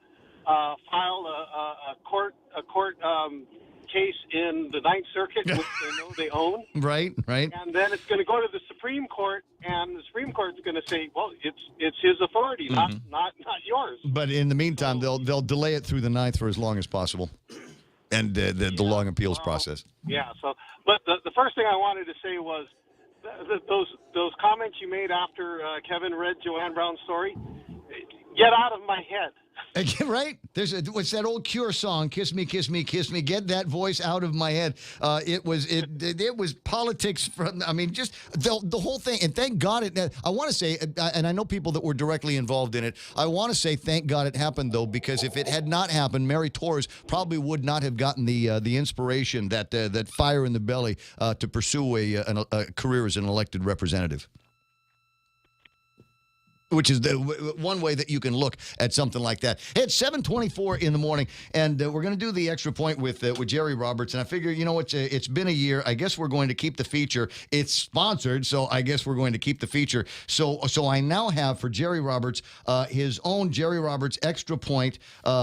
file a court case in the Ninth Circuit, which they know they own. Right. And then it's going to go to the Supreme Court, and the Supreme Court's going to say, well, it's his authority, not yours. But in the meantime, they'll delay it through the 9th for as long as possible, and the long appeals process. Yeah. So, but the first thing I wanted to say was those comments you made after Kevin read Joanne Brown's story. Get out of my head. Right? What's that old Cure song? Kiss me, kiss me, kiss me. Get that voice out of my head. It was politics from. I mean, just the whole thing. And thank God I want to say, and I know people that were directly involved in it. I want to say thank God it happened though, because if it had not happened, Mary Torres probably would not have gotten the inspiration, that fire in the belly to pursue a career as an elected representative. Which is the one way that you can look at something like that. Hey, it's 7:24 in the morning, and we're going to do the extra point with Jerry Roberts. And I figure, it's been a year. I guess we're going to keep the feature. It's sponsored, so I guess we're going to keep the feature. So I now have for Jerry Roberts his own Jerry Roberts extra point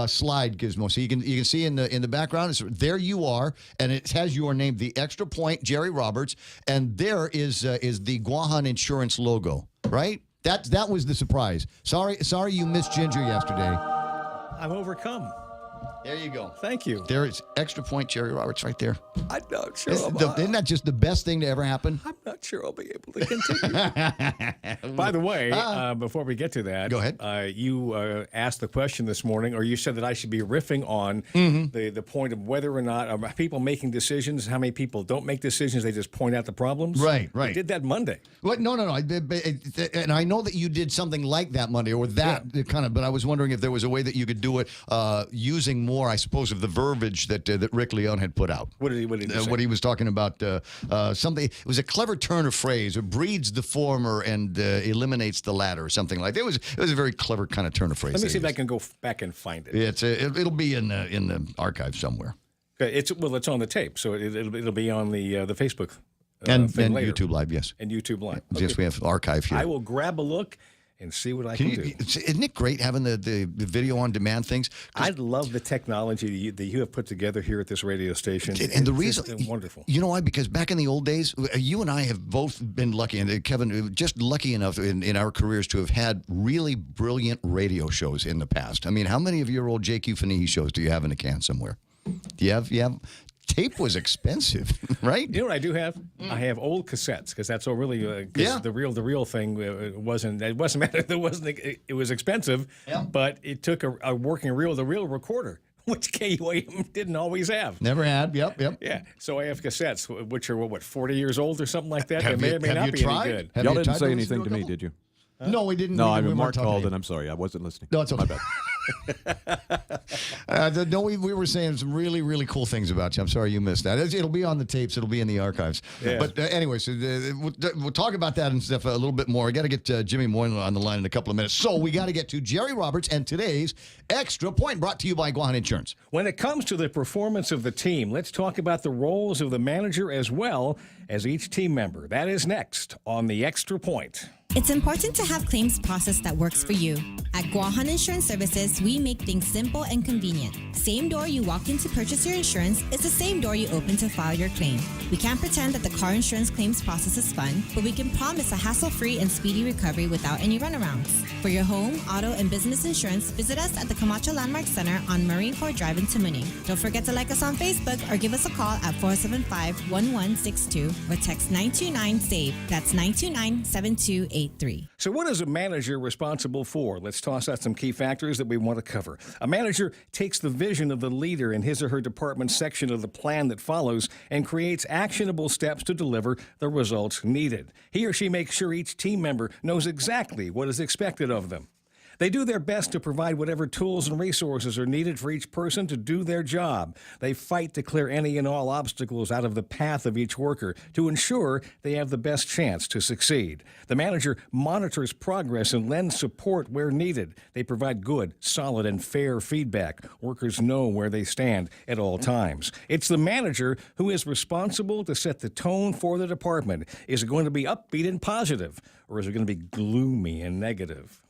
slide gizmo. So you can see in the background, there you are, and it has your name, the extra point Jerry Roberts, and there is the Guahan Insurance logo, right? That was the surprise. Sorry you missed Ginger yesterday. I'm overcome. There you go. Thank you. There is extra point Jerry Roberts right there. I'm not sure. Isn't that just the best thing to ever happen? I'm not sure I'll be able to continue. By the way, before we get to that, go ahead. You asked the question this morning, or you said that I should be riffing on the point of whether or not are people making decisions. How many people don't make decisions? They just point out the problems. Right. I did that Monday. What? No. And I know that you did something like that Monday, or that kind of. But I was wondering if there was a way that you could do it using more, I suppose, of the verbiage that Rick Leon had put out. What did he say? What he was talking about, something. It was a clever turn of phrase. It breeds the former and eliminates the latter, or something like that. It was a very clever kind of turn of phrase. Let me see if I can go back and find it. It'll be in the archive somewhere. Okay, it's on the tape, so it'll be on the Facebook and later. YouTube Live, yes. And YouTube Live. Okay. Yes, we have archive here. I will grab a look and see what I can do. Isn't it great having the video on demand things? I love the technology that you have put together here at this radio station. And the reason, it's wonderful. You know why? Because back in the old days, you and I have both been lucky, and Kevin, just lucky enough in our careers to have had really brilliant radio shows in the past. I mean, how many of your old J.Q. Fanihi shows do you have in a can somewhere? Do you have? Tape was expensive, right? You know what I do have? I have old cassettes, because that's all really the real thing wasn't it was expensive, but it took a working the real recorder, which KUAM didn't always have. Never had. Yep. Yeah. So I have cassettes, which are 40 years old or something like that. They may or may not be any good. Y'all didn't say anything to me, did you? No, we didn't. No, we Mark called, and I'm sorry, I wasn't listening. No, it's okay. My bad. We were saying some really, really cool things about you. I'm sorry you missed that. It'll be on the tapes. It'll be in the archives. Yeah. But anyway, so we'll talk about that and stuff a little bit more. I got to get Jimmy Moylan on the line in a couple of minutes. So we got to get to Jerry Roberts and today's Extra Point, brought to you by Guahan Insurance. When it comes to the performance of the team, let's talk about the roles of the manager as well as each team member. That is next on the Extra Point. It's important to have claims process that works for you. At Guahan Insurance Services, we make things simple and convenient. Same door you walk in to purchase your insurance is the same door you open to file your claim. We can't pretend that the car insurance claims process is fun, but we can promise a hassle-free and speedy recovery without any runarounds. For your home, auto, and business insurance, visit us at the Camacho Landmark Center on Marine Corps Drive in Tamuning. Don't forget to like us on Facebook or give us a call at 475-1162 or text 929-SAVE. That's 929-7283. So what is a manager responsible for? Let's toss out some key factors that we want to cover. A manager takes the vision of the leader in his or her department section of the plan that follows and creates actionable steps to deliver the results needed. He or she makes sure each team member knows exactly what is expected of them. They do their best to provide whatever tools and resources are needed for each person to do their job. They fight to clear any and all obstacles out of the path of each worker to ensure they have the best chance to succeed. The manager monitors progress and lends support where needed. They provide good, solid, and fair feedback. Workers know where they stand at all times. It's the manager who is responsible to set the tone for the department. Is it going to be upbeat and positive, or is it going to be gloomy and negative?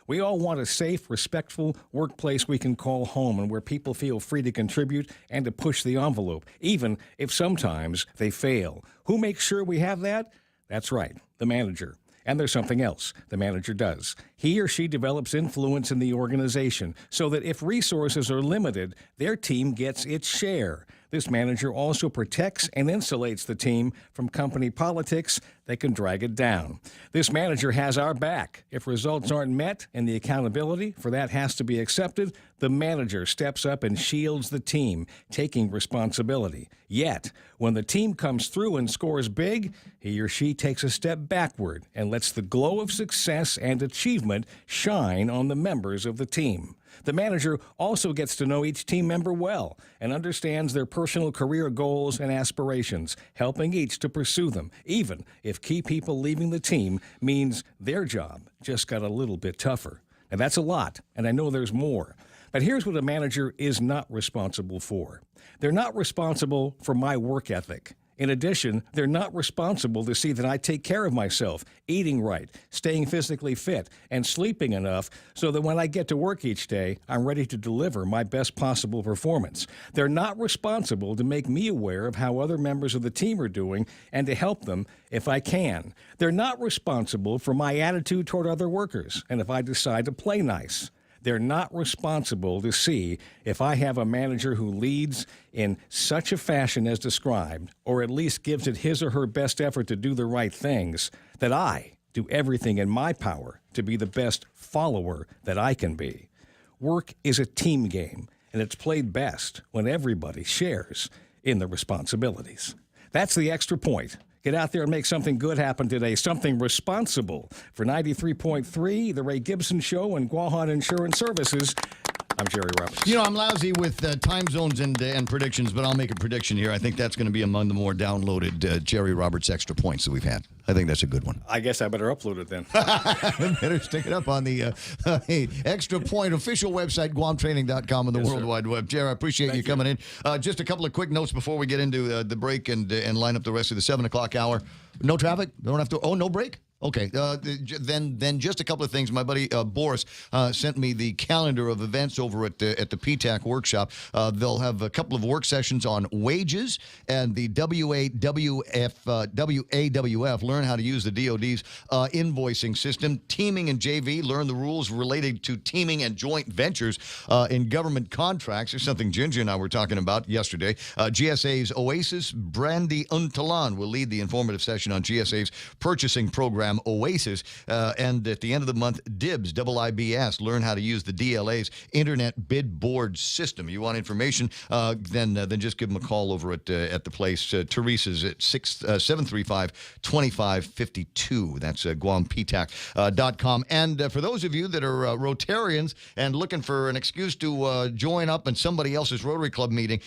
We all want a safe, respectful workplace we can call home and where people feel free to contribute and to push the envelope, even if sometimes they fail. Who makes sure we have that? That's right, the manager. And there's something else the manager does. He or she develops influence in the organization so that if resources are limited, their team gets its share. This manager also protects and insulates the team from company politics that can drag it down. This manager has our back. If results aren't met and the accountability for that has to be accepted, the manager steps up and shields the team, taking responsibility. Yet, when the team comes through and scores big, he or she takes a step backward and lets the glow of success and achievement shine on the members of the team. The manager also gets to know each team member well and understands their personal career goals and aspirations, helping each to pursue them, even if key people leaving the team means their job just got a little bit tougher. And that's a lot, and I know there's more. But here's what a manager is not responsible for. They're not responsible for my work ethic. In addition, they're not responsible to see that I take care of myself, eating right, staying physically fit, and sleeping enough so that when I get to work each day, I'm ready to deliver my best possible performance. They're not responsible to make me aware of how other members of the team are doing and to help them if I can. They're not responsible for my attitude toward other workers and if I decide to play nice. They're not responsible to see if I have a manager who leads in such a fashion as described, or at least gives it his or her best effort to do the right things, that I do everything in my power to be the best follower that I can be. Work is a team game, and it's played best when everybody shares in the responsibilities. That's the Extra Point. Get out there and make something good happen today, something responsible. For 93.3, The Ray Gibson Show and Guahan Insurance Services, I'm Jerry Roberts. You know, I'm lousy with time zones and predictions, but I'll make a prediction here. I think that's going to be among the more downloaded Jerry Roberts Extra Points that we've had. I think that's a good one. I guess I better upload it then. Better stick it up on the Extra Point official website, GuamTraining.com, and the World Wide Web. Jerry, I appreciate you coming in. Just a couple of quick notes before we get into the break and line up the rest of the 7 o'clock hour. No traffic? Don't have to. Oh, no break? Okay, then just a couple of things. My buddy Boris sent me the calendar of events over at the PTAC workshop. They'll have a couple of work sessions on wages and the WAWF, learn how to use the DOD's invoicing system. Teaming and JV, learn the rules related to teaming and joint ventures in government contracts. There's something Ginger and I were talking about yesterday. GSA's Oasis, Brandy Untalan will lead the informative session on GSA's purchasing program, Oasis, and at the end of the month, DIBS, IIBS, learn how to use the DLA's Internet Bid Board system. You want information, then just give them a call over at the place. Teresa's at 735-2552. That's GuamPTAC.com. And for those of you that are Rotarians and looking for an excuse to join up in somebody else's Rotary Club meeting,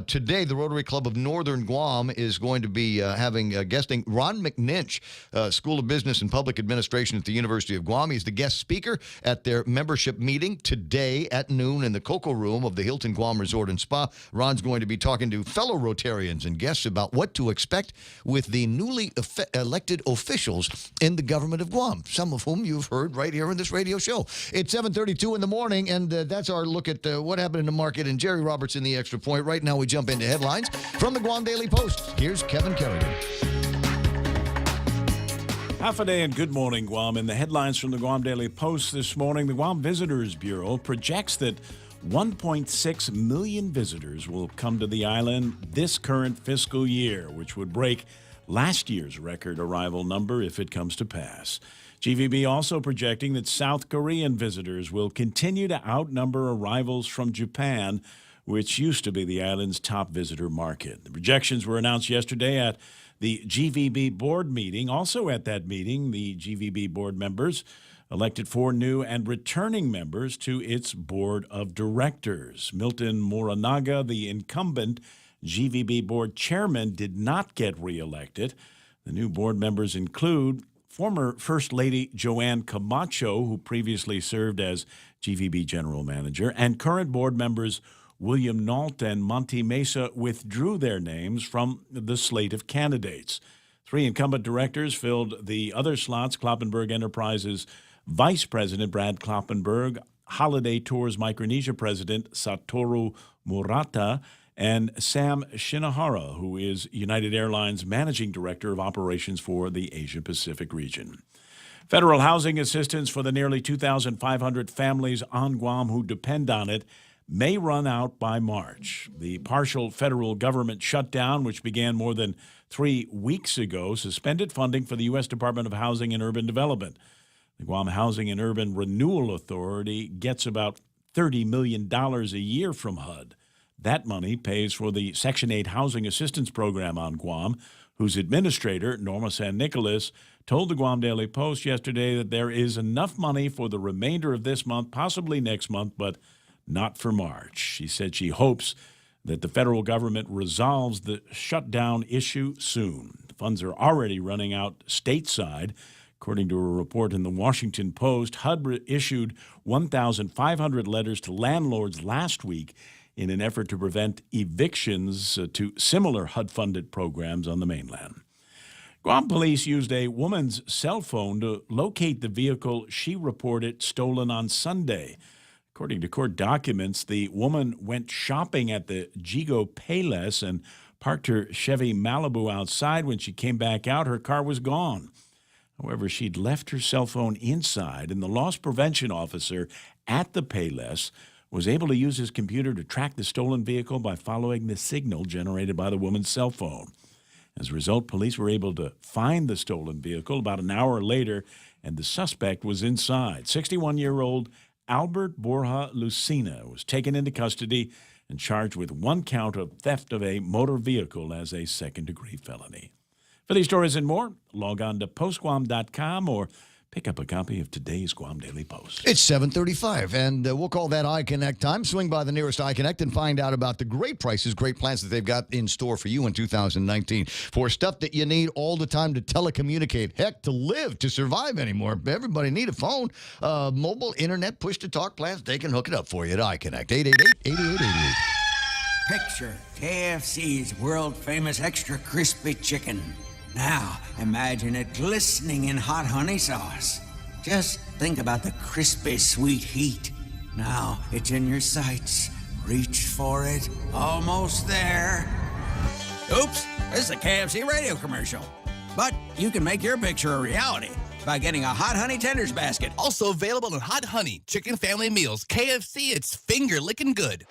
today the Rotary Club of Northern Guam is going to be having guesting Ron McNinch, School of Business and Public Administration at the University of Guam. He's the guest speaker at their membership meeting today at noon in the Coco Room of the Hilton Guam Resort and Spa. Ron's going to be talking to fellow Rotarians and guests about what to expect with the newly elected officials in the government of Guam, some of whom you've heard right here in this radio show. It's 7:32 in the morning, and that's our look at what happened in the market. And Jerry Roberts in the Extra Point. Right now we jump into headlines from the Guam Daily Post. Here's Kevin Kerrigan. Half a day and good morning, Guam. In the headlines from the Guam Daily Post this morning, the Guam Visitors Bureau projects that 1.6 million visitors will come to the island this current fiscal year, which would break last year's record arrival number if it comes to pass. GVB also projecting that South Korean visitors will continue to outnumber arrivals from Japan, which used to be the island's top visitor market. The projections were announced yesterday at the GVB board meeting. Also at that meeting, the GVB board members elected 4 new and returning members to its board of directors. Milton Moranaga, the incumbent GVB board chairman, did not get reelected. The new board members include former First Lady Joanne Camacho, who previously served as GVB general manager, and current board members William Nault and Monty Mesa withdrew their names from the slate of candidates. 3 incumbent directors filled the other slots: Kloppenberg Enterprises Vice President Brad Kloppenberg, Holiday Tours Micronesia President Satoru Murata, and Sam Shinohara, who is United Airlines Managing Director of Operations for the Asia-Pacific region. Federal housing assistance for the nearly 2,500 families on Guam who depend on it may run out by March. The partial federal government shutdown, which began more than 3 weeks ago, suspended funding for the U.S. Department of Housing and Urban Development. The Guam Housing and Urban Renewal Authority gets about $30 million a year from HUD. That money pays for the Section 8 housing assistance program on Guam, whose administrator, Norma San Nicolas, told the Guam Daily Post yesterday that there is enough money for the remainder of this month, possibly next month, but not for March. She said she hopes that the federal government resolves the shutdown issue soon. The funds are already running out stateside. According to a report in the Washington Post, HUD issued 1,500 letters to landlords last week in an effort to prevent evictions to similar HUD-funded programs on the mainland. Guam police used a woman's cell phone to locate the vehicle she reported stolen on Sunday. According to court documents, the woman went shopping at the Jigo Payless and parked her Chevy Malibu outside. When she came back out, her car was gone. However, she'd left her cell phone inside, and the loss prevention officer at the Payless was able to use his computer to track the stolen vehicle by following the signal generated by the woman's cell phone. As a result, police were able to find the stolen vehicle about an hour later, and the suspect was inside. 61-year-old Albert Borja Lucena was taken into custody and charged with 1 count of theft of a motor vehicle as a second-degree felony. For these stories and more, log on to postguam.com or pick up a copy of today's Guam Daily Post. It's 7:35, and we'll call that iConnect time. Swing by the nearest iConnect and find out about the great prices, great plans that they've got in store for you in 2019 for stuff that you need all the time to telecommunicate. Heck, to live, to survive anymore. Everybody need a phone. Mobile, internet, push-to-talk plans. They can hook it up for you at iConnect. 888-8888. Picture KFC's world-famous extra crispy chicken. Now, imagine it glistening in hot honey sauce. Just think about the crispy, sweet heat. Now, it's in your sights. Reach for it. Almost there. Oops, this is a KFC radio commercial. But you can make your picture a reality by getting a Hot Honey Tenders basket. Also available in Hot Honey Chicken Family Meals. KFC, it's finger-licking good.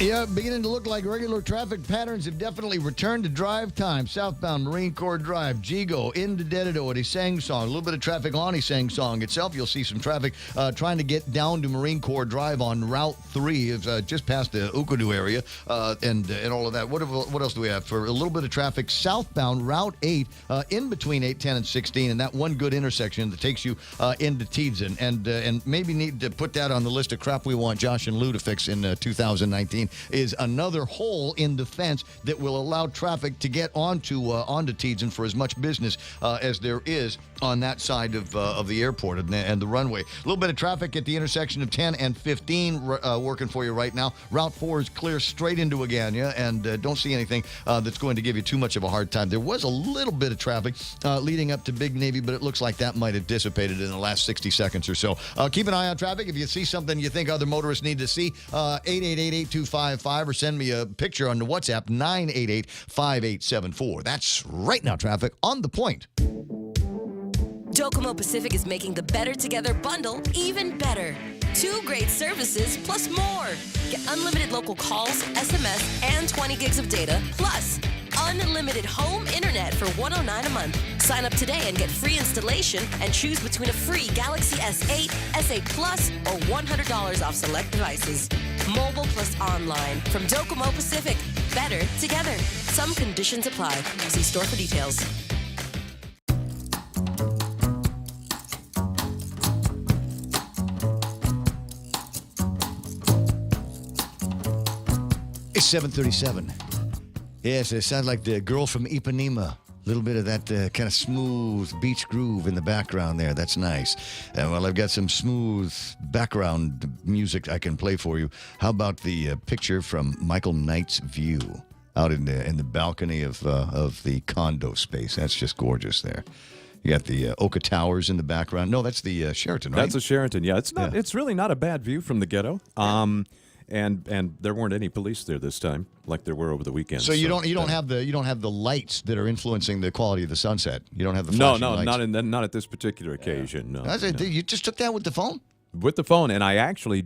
Yeah, beginning to look like regular traffic patterns have definitely returned to drive time. Southbound Marine Corps Drive, Jigo, into Dededo at Isangsong. A little bit of traffic on Isangsong itself. You'll see some traffic trying to get down to Marine Corps Drive on Route 3, just past the Ukadu area and all of that. What else do we have? For a little bit of traffic, southbound Route 8, in between 8, 10, and 16, and that one good intersection that takes you into Teedson. And maybe need to put that on the list of crap we want Josh and Lou to fix in 2019. Is another hole in the fence that will allow traffic to get onto Teedson for as much business as there is on that side of the airport and the runway. A little bit of traffic at the intersection of 10 and 15 working for you right now. Route 4 is clear straight into Agania, and don't see anything that's going to give you too much of a hard time. There was a little bit of traffic leading up to Big Navy, but it looks like that might have dissipated in the last 60 seconds or so. Keep an eye on traffic. If you see something you think other motorists need to see, 888-8255, or send me a picture on the WhatsApp, 988-5874. That's right now traffic on the point. Docomo Pacific is making the Better Together bundle even better. 2 great services plus more. Get unlimited local calls, SMS, and 20 gigs of data, plus unlimited home internet for $109 a month. Sign up today and get free installation and choose between a free Galaxy S8, S8 Plus, or $100 off select devices. Mobile plus online from Docomo Pacific. Better together. Some conditions apply. See store for details. It's 7:37. Yes, it sounds like the girl from Ipanema. A little bit of that kind of smooth beach groove in the background there. That's nice. And well, I've got some smooth background music I can play for you. How about the picture from Michael Knight's view out in the balcony of the condo space? That's just gorgeous there. You got the Oka Towers in the background. No, that's the Sheraton, right? That's a Sheraton. Yeah, it's not. Yeah. It's really not a bad view from the ghetto. And there weren't any police there this time, like there were over the weekend. So you don't have the lights that are influencing the quality of the sunset. You don't have the flashing lights. not at this particular occasion. No, You just took that with the phone? With the phone, and I actually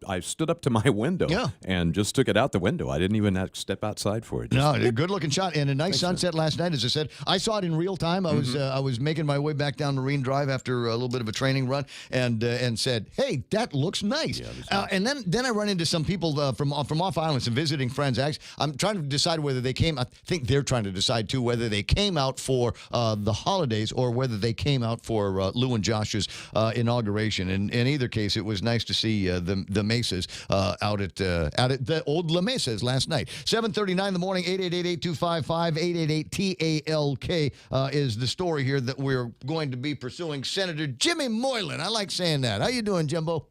I stood up to my window and just took it out the window. I didn't even have to step outside for it. No, a good-looking shot and a nice sunset last night. As I said, I saw it in real time. I was making my way back down Marine Drive after a little bit of a training run and said, "Hey, that looks nice." Yeah, and then I run into some people from off island, some visiting friends. I'm trying to decide whether they came. I think they're trying to decide too whether they came out for the holidays or whether they came out for Lou and Josh's inauguration. And in either case, it was nice to see the Mesas out at the old La Mesas last night. 7:39 in the morning, 888-825-888-TALK is the story here that we're going to be pursuing. Senator Jimmy Moylan. I like saying that. How you doing, Jimbo?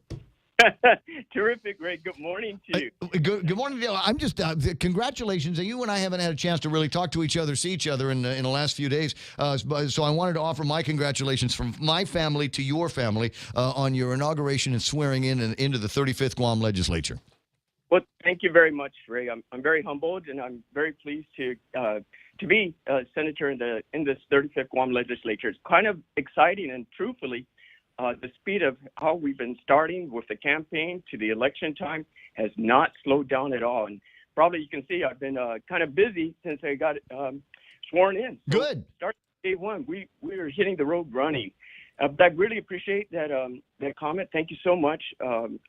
Terrific, Ray. Good morning to you. Good morning, Dale. I'm just congratulations. You and I haven't had a chance to really talk to each other, see each other in the last few days. So I wanted to offer my congratulations from my family to your family on your inauguration and swearing in and into the 35th Guam Legislature. Well, thank you very much, Ray. I'm very humbled, and I'm very pleased to be a senator in this 35th Guam Legislature. It's kind of exciting, and truthfully, the speed of how we've been starting with the campaign to the election time has not slowed down at all. And probably you can see I've been kind of busy since I got sworn in. So good. Starting day one, we are hitting the road running. But I really appreciate that comment. Thank you so much.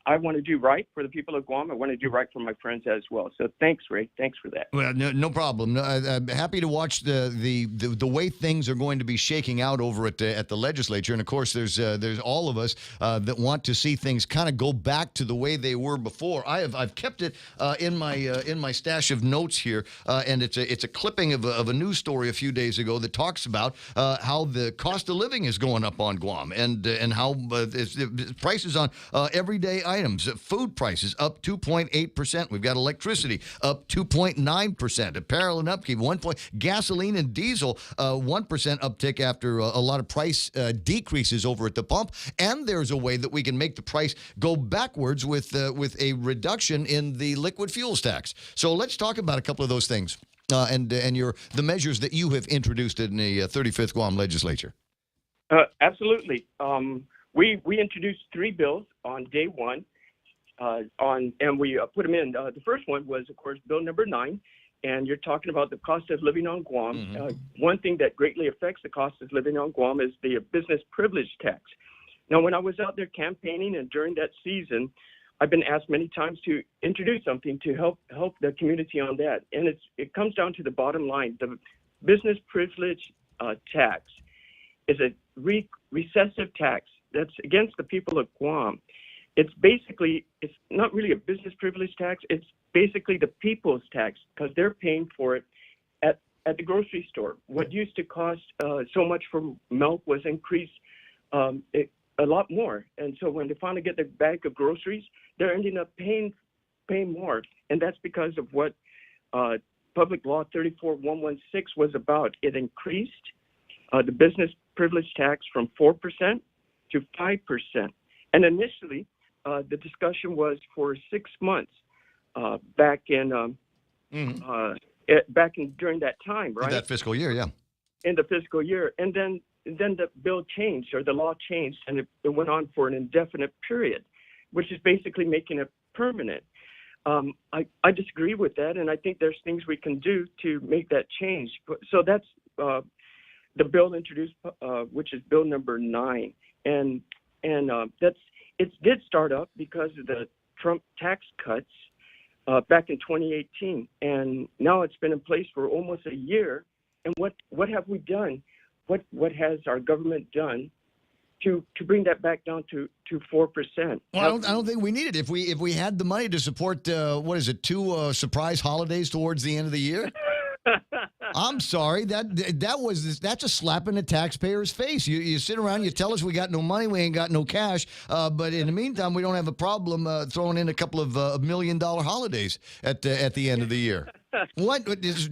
I want to do right for the people of Guam. I want to do right for my friends as well. So thanks, Ray. Thanks for that. Well, no problem. I'm happy to watch the way things are going to be shaking out over at the legislature. And of course, there's all of us that want to see things kind of go back to the way they were before. I've kept it in my stash of notes here, and it's a clipping of a news story a few days ago that talks about how the cost of living is going up on Guam and how prices on everyday items, food prices up 2.8%. We've got electricity up 2.9%. Apparel and upkeep, gasoline and diesel 1% uptick after a lot of price decreases over at the pump. And there's a way that we can make the price go backwards with a reduction in the liquid fuels tax. So let's talk about a couple of those things and the measures that you have introduced in the 35th Guam Legislature. Absolutely. We introduced 3 bills on day one, and we put them in. The first one was, of course, Bill number 9, and you're talking about the cost of living on Guam. Mm-hmm. One thing that greatly affects the cost of living on Guam is the business privilege tax. Now, when I was out there campaigning and during that season, I've been asked many times to introduce something to help the community on that, and it comes down to the bottom line. The business privilege tax is a recessive tax that's against the people of Guam. It's not really a business privilege tax. It's basically the people's tax because they're paying for it at the grocery store. What used to cost so much for milk was increased a lot more. And so when they finally get their bag of groceries, they're ending up paying more. And that's because of what Public Law 34116 was about. It increased the business privilege tax from 4% to 5%. And initially, the discussion was for 6 months back in during that time, right? In that fiscal year, yeah. In the fiscal year. And then the bill changed, or the law changed, and it went on for an indefinite period, which is basically making it permanent. I disagree with that, and I think there's things we can do to make that change. So that's the bill introduced, which is Bill number 9, and it did start up because of the Trump tax cuts back in 2018, and now it's been in place for almost a year. And what have we done? What has our government done to bring that back down to 4%. Well, I don't think we need it. If we had the money to support two surprise holidays towards the end of the year. I'm sorry, that's a slap in the taxpayer's face. You sit around, you tell us we got no money, we ain't got no cash, but in the meantime, we don't have a problem throwing in a couple of $1 million holidays at the end of the year.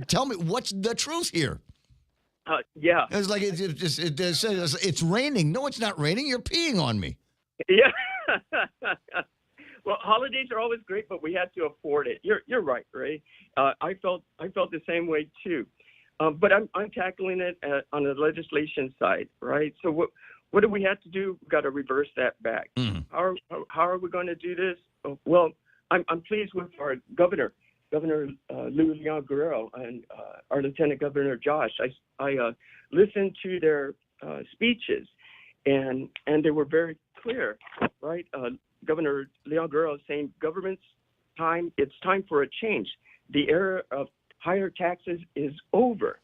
Tell me, what's the truth here? Yeah. It's like it says it's raining. No, it's not raining. You're peeing on me. Yeah. Well, holidays are always great, but we had to afford it. You're right, Ray. I felt the same way too. But I'm tackling it on the legislation side, right? So what do we have to do? We've got to reverse that back. Mm-hmm. How are we going to do this? Well, I'm pleased with our Governor Lou Leon Guerrero, and our Lieutenant Governor Josh. I listened to their speeches, and they were very clear, right? Governor Leon Guerrero is saying it's time for a change. The era of higher taxes is over.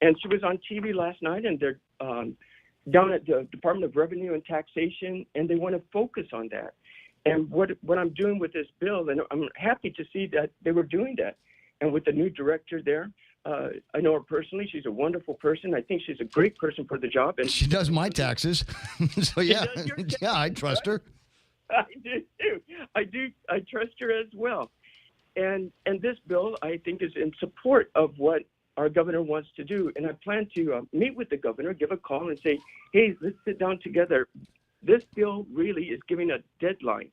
And she was on TV last night, and they're down at the Department of Revenue and Taxation, and they want to focus on that. And what I'm doing with this bill, and I'm happy to see that they were doing that. And with the new director there, I know her personally. She's a wonderful person. I think she's a great person for the job. And she does my taxes. So yeah, yeah, I trust her. I do too. I trust her as well. And this bill, I think, is in support of what our governor wants to do. And I plan to meet with the governor, give a call, and say, hey, let's sit down together. This bill really is giving a deadline.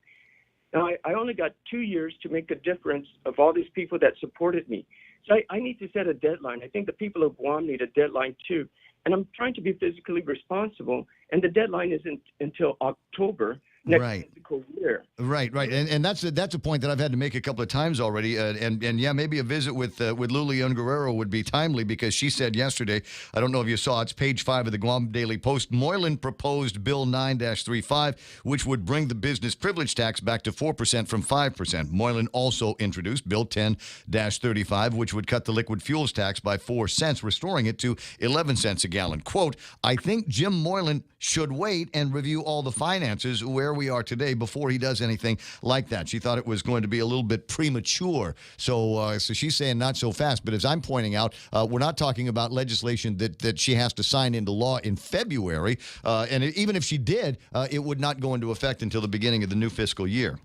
Now, I only got 2 years to make a difference of all these people that supported me. So I need to set a deadline. I think the people of Guam need a deadline too. And I'm trying to be fiscally responsible. And the deadline isn't until October next fiscal year. Right. And that's a point that I've had to make a couple of times already. And yeah, maybe a visit with Lou Leon Guerrero would be timely, because she said yesterday, I don't know if you saw, it's page 5 of the Guam Daily Post, Moylan proposed Bill 9-35, which would bring the business privilege tax back to 4% from 5%. Moylan also introduced Bill 10-35, which would cut the liquid fuels tax by 4 cents, restoring it to 11 cents a gallon. Quote, I think Jim Moylan should wait and review all the finances where we are today before he does anything like that. She thought it was going to be a little bit premature. So she's saying not so fast. But as I'm pointing out, we're not talking about legislation that she has to sign into law in February. And even if she did, it would not go into effect until the beginning of the new fiscal year.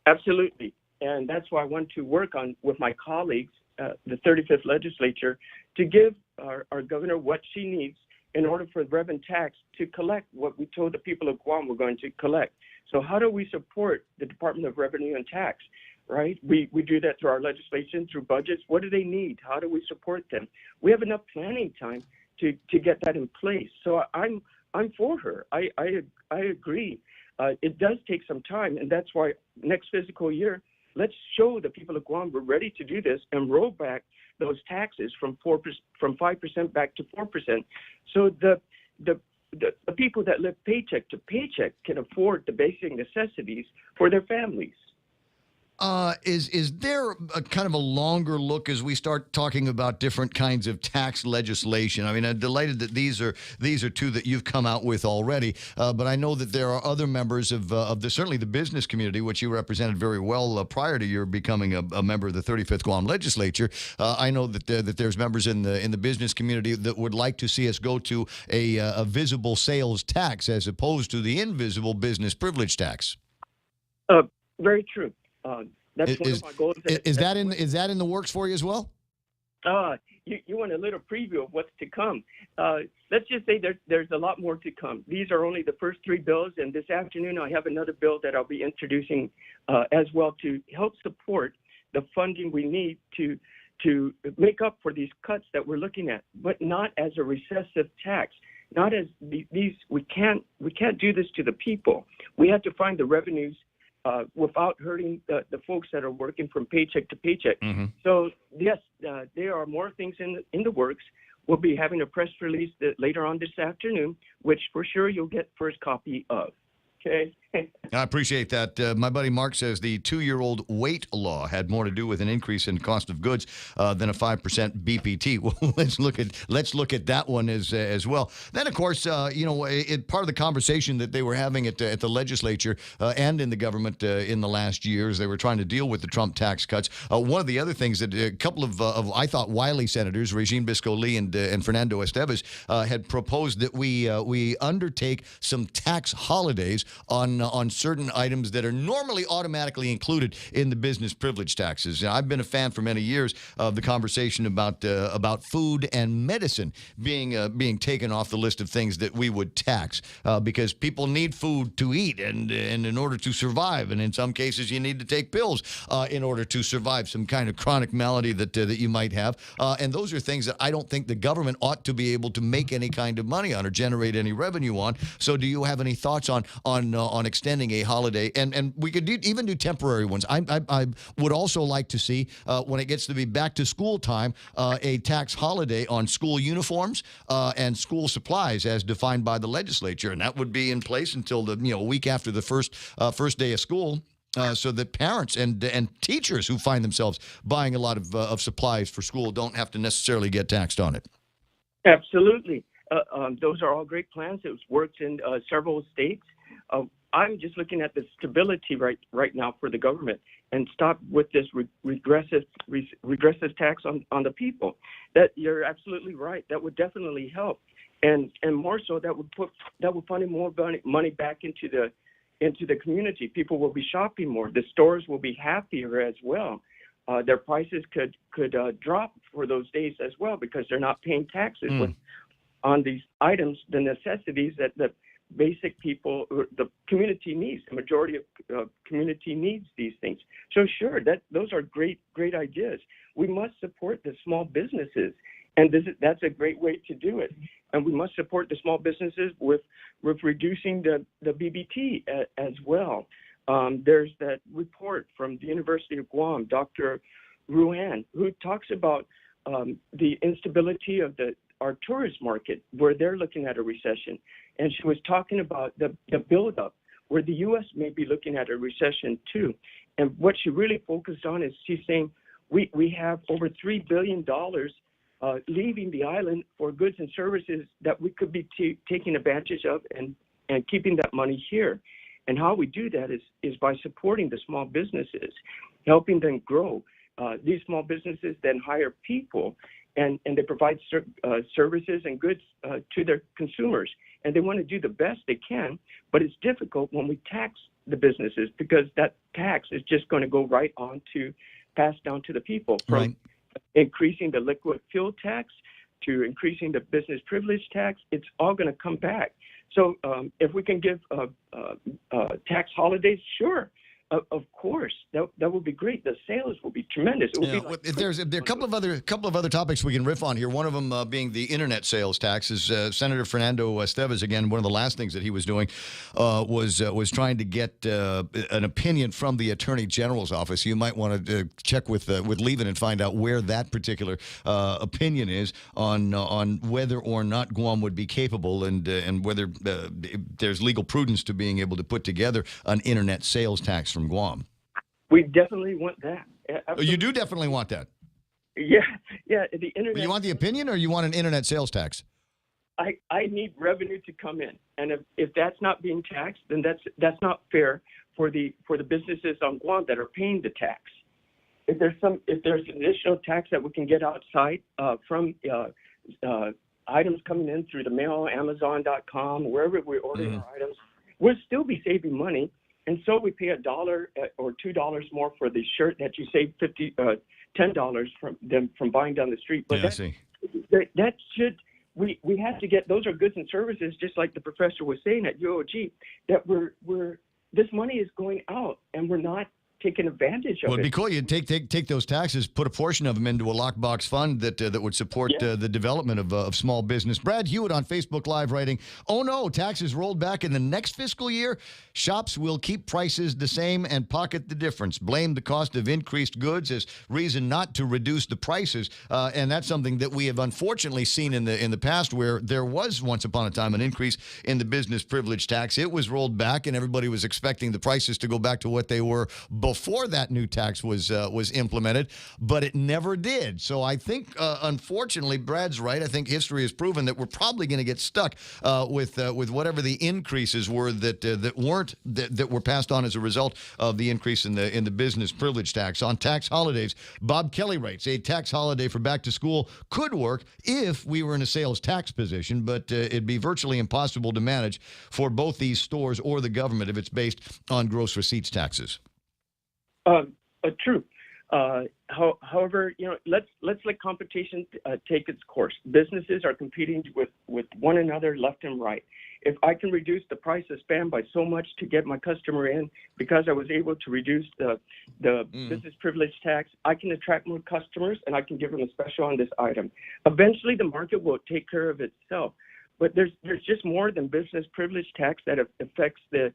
Absolutely. And that's why I want to work with my colleagues, the 35th legislature, to give our governor what she needs in order for the revenue tax to collect what we told the people of Guam we're going to collect. So how do we support the Department of Revenue and Tax, right? We do that through our legislation, through budgets. What do they need? How do we support them? We have enough planning time to get that in place. So I'm for her. I agree. It does take some time, and that's why next fiscal year, let's show the people of Guam we're ready to do this and roll back those taxes from 5% back to 4%, so the people that live paycheck to paycheck can afford the basic necessities for their families. Is there a kind of a longer look as we start talking about different kinds of tax legislation? I mean, I'm delighted that these are two that you've come out with already, but I know that there are other members of certainly the business community, which you represented very well prior to your becoming a member of the 35th Guam Legislature. I know that there's members in the business community that would like to see us go to a visible sales tax as opposed to the invisible business privilege tax. Very true. That's one of my goals. Is that in the works for you as well? You want a little preview of what's to come. Let's just say there's a lot more to come. These are only the first 3 bills, and this afternoon I have another bill that I'll be introducing as well to help support the funding we need to make up for these cuts that we're looking at, but not as a recessive tax. Not as these. We can't do this to the people. We have to find the revenues without hurting the folks that are working from paycheck to paycheck. Mm-hmm. So, yes, there are more things in the works. We'll be having a press release later on this afternoon, which for sure you'll get first copy of. Okay? I appreciate that. My buddy Mark says the 2-year-old weight law had more to do with an increase in cost of goods than a 5% BPT. Well, let's look at that one as well. Then, of course, part of the conversation that they were having at the legislature and in the government in the last years, they were trying to deal with the Trump tax cuts. One of the other things that a couple of I thought wily senators, Regine Bisco-Lee and Fernando Esteves, had proposed that we undertake some tax holidays on certain items that are normally automatically included in the business privilege taxes. Now, I've been a fan for many years of the conversation about food and medicine being taken off the list of things that we would tax because people need food to eat and in order to survive, and in some cases you need to take pills in order to survive some kind of chronic malady that you might have, and those are things that I don't think the government ought to be able to make any kind of money on or generate any revenue on. So, do you have any thoughts on extending a holiday, and we could even do temporary ones? I would also like to see when it gets to be back to school time a tax holiday on school uniforms and school supplies as defined by the legislature, and that would be in place until the week after the first day of school. So that parents and teachers who find themselves buying a lot of supplies for school don't have to necessarily get taxed on it. Absolutely. Those are all great plans. It works in several states. I'm just looking at the stability right now for the government and stop with this regressive tax on the people. That you're absolutely right. That would definitely help, and more so that would find more money back into the community. People will be shopping more. The stores will be happier as well. Their prices could drop for those days as well because they're not paying taxes on these items, the necessities that the basic people, the community needs. The majority of community needs these things. So sure, those are great ideas. We must support the small businesses, and that's a great way to do it. And we must support the small businesses with reducing the BBT as well. There's that report from the University of Guam, Dr. Ruan, who talks about the instability of our tourist market, where they're looking at a recession. And she was talking about the buildup, where the U.S. may be looking at a recession too. And what she really focused on is she's saying we have over $3 billion leaving the island for goods and services that we could be taking advantage of and keeping that money here. And how we do that is by supporting the small businesses, helping them grow. These small businesses then hire people, and they provide services and goods to their consumers. And they want to do the best they can, but it's difficult when we tax the businesses because that tax is just going to go right on to pass down to the people. From increasing the liquid fuel tax to increasing the business privilege tax, it's all going to come back. So if we can give tax holidays, sure. Of course, that would be great. The sales will be tremendous. It will be there are a couple of other topics we can riff on here. One of them being the internet sales taxes. Senator Fernando Esteves, again, one of the last things that he was doing was trying to get an opinion from the Attorney General's office. You might want to check with Levin and find out where that particular opinion is on whether or not Guam would be capable and whether there's legal prudence to being able to put together an internet sales tax from Guam. We definitely want that. Absolutely. You do definitely want that? Yeah. The internet. But you want the opinion, or you want an internet sales tax? I need revenue to come in, and if that's not being taxed, then that's not fair for the businesses on Guam that are paying the tax. If there's additional tax that we can get outside from items coming in through the mail, Amazon.com, wherever we're ordering our items, we'll still be saving money. And so we pay $1 or $2 more for the shirt that you save $10 from buying down the street. But that should we have to get. Those are goods and services, just like the professor was saying at UOG, that this money is going out, and we're not taken advantage of Well, it'd it. be cool. You'd take those taxes, put a portion of them into a lockbox fund that would support the development of small business. Brad Hewitt on Facebook Live writing, "Oh no, taxes rolled back in the next fiscal year. Shops will keep prices the same and pocket the difference. Blame the cost of increased goods as reason not to reduce the prices." And that's something that we have unfortunately seen in the past, where there was once upon a time an increase in the business privilege tax. It was rolled back, and everybody was expecting the prices to go back to what they were before that new tax was implemented, but it never did. So I think, unfortunately, Brad's right. I think history has proven that we're probably going to get stuck with whatever the increases were that were passed on as a result of the increase in the business privilege tax. On tax holidays, Bob Kelly writes, a tax holiday for back to school could work if we were in a sales tax position, but it'd be virtually impossible to manage for both these stores or the government if it's based on gross receipts taxes. True. However, let's let competition take its course. Businesses are competing with one another left and right. If I can reduce the price of Spam by so much to get my customer in because I was able to reduce the business privilege tax, I can attract more customers and I can give them a special on this item. Eventually, the market will take care of itself. But there's just more than business privilege tax that affects the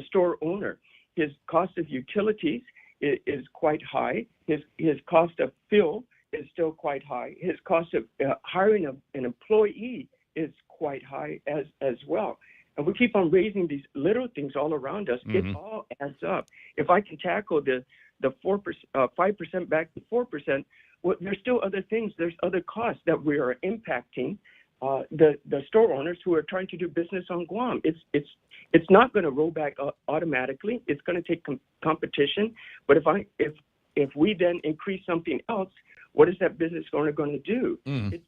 store owner. His cost of utilities is quite high. His cost of fuel is still quite high. His cost of hiring an employee is quite high as well. And we keep on raising these little things all around us. It all adds up. If I can tackle the 5% back to 4%, well, there's still other things. There's other costs that we are impacting the store owners who are trying to do business on Guam. It's not going to roll back automatically. It's going to take competition. But if we then increase something else, what is that business owner going to do?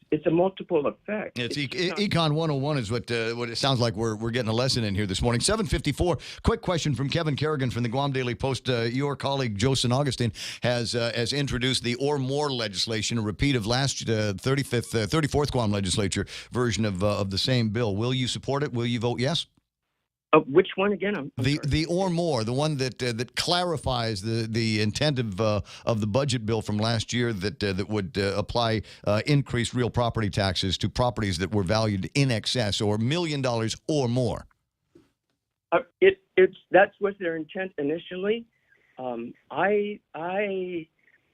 It's a multiple effect. It's Econ 101 is what it sounds like we're getting a lesson in here this morning. 7:54. Quick question from Kevin Kerrigan from the Guam Daily Post. Your colleague, Joe San Augustine, has introduced the or more legislation, a repeat of last 34th Guam legislature version of the same bill. Will you support it? Will you vote yes? Which one again? The or more, the one that clarifies the intent of the budget bill from last year that would apply increased real property taxes to properties that were valued in excess or $1 million or more. That's was their intent initially. I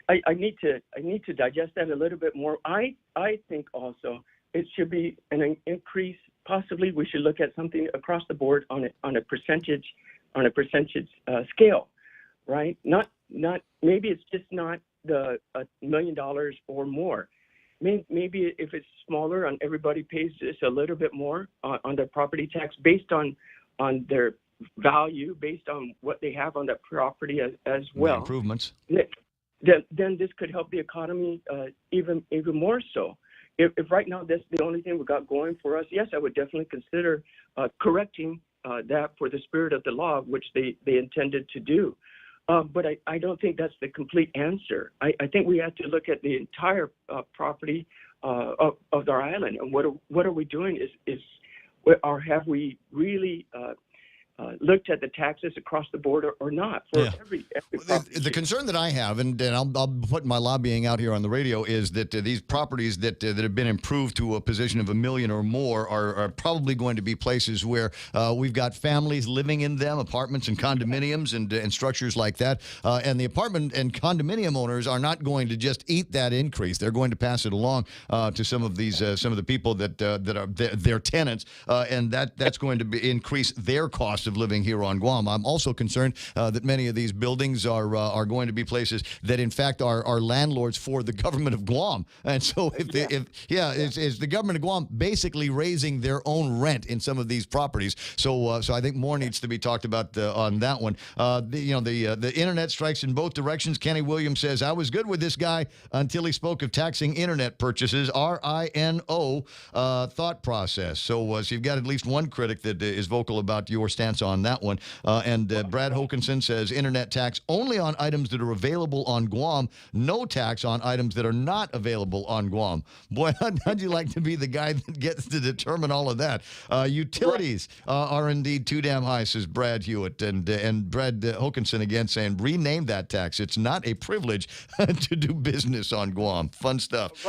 need to digest that a little bit more. I think also it should be an increase. Possibly we should look at something across the board on a percentage scale, right? Not maybe it's just not the $1 million or more. Maybe if it's smaller and everybody pays just a little bit more on their property tax based on their value, based on what they have on that property as well. The improvements. Then this could help the economy even more so. If right now that's the only thing we got going for us, yes, I would definitely consider correcting that for the spirit of the law, which they intended to do. But I don't think that's the complete answer. I think we have to look at the entire property of our island, and what are we doing? Or have we really looked at the taxes across the board or not for every the concern that I have, and I'll put my lobbying out here on the radio, is that these properties that have been improved to a position of $1 million or more are probably going to be places where we've got families living in them, apartments and condominiums and structures like that. And the apartment and condominium owners are not going to just eat that increase. They're going to pass it along to some of the people that are their tenants, and that's going to increase their cost of living here on Guam. I'm also concerned that many of these buildings are going to be places that, in fact, are landlords for the government of Guam. And so, it's the government of Guam basically raising their own rent in some of these properties. So I think more needs to be talked about on that one. The internet strikes in both directions. Kenny Williams says, I was good with this guy until he spoke of taxing internet purchases, RINO thought process. So you've got at least one critic that is vocal about your stance on on that one. And Brad Hokinson says internet tax only on items that are available on Guam, no tax on items that are not available on Guam. Boy, how'd you like to be the guy that gets to determine all of that? Utilities are indeed too damn high, says Brad Hewitt. And Brad Hokinson again saying, rename that tax. It's not a privilege to do business on Guam. Fun stuff.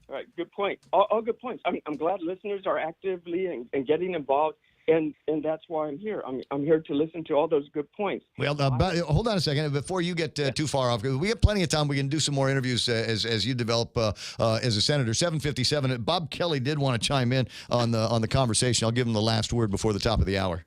All right, good point. All good points. I'm glad listeners are actively and getting involved. And that's why I'm here. I'm here to listen to all those good points. Well, hold on a second. Before you get too far off, we have plenty of time. We can do some more interviews as you develop as a senator. 7:57. Bob Kelly did want to chime in on the conversation. I'll give him the last word before the top of the hour.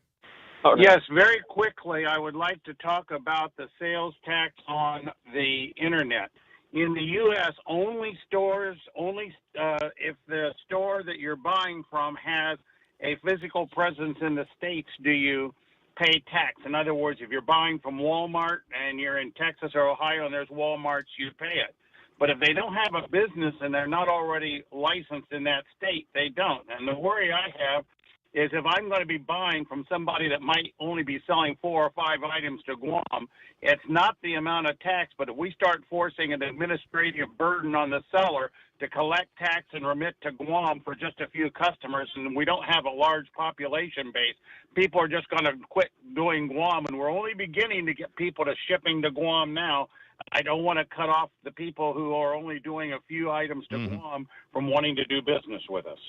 Right. Yes, very quickly, I would like to talk about the sales tax on the internet. In the U.S., only if the store that you're buying from has a physical presence in the states do you pay tax. In other words, if you're buying from Walmart and you're in Texas or Ohio and there's Walmarts, you pay it. But if they don't have a business and they're not already licensed in that state, they don't. And the worry I have is if I'm going to be buying from somebody that might only be selling 4 or 5 items to Guam, it's not the amount of tax, but if we start forcing an administrative burden on the seller to collect tax and remit to Guam for just a few customers, and we don't have a large population base, people are just going to quit doing Guam, and we're only beginning to get people to shipping to Guam now. I don't want to cut off the people who are only doing a few items to Guam from wanting to do business with us.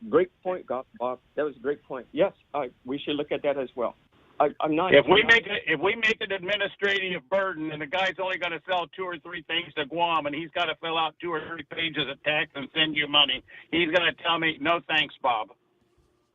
Great point, Bob. That was a great point. Yes, we should look at that as well. I'm not. If we make an administrative burden, and the guy's only going to sell 2 or 3 things to Guam, and he's got to fill out 2 or 3 pages of tax and send you money, he's going to tell me, "No thanks, Bob."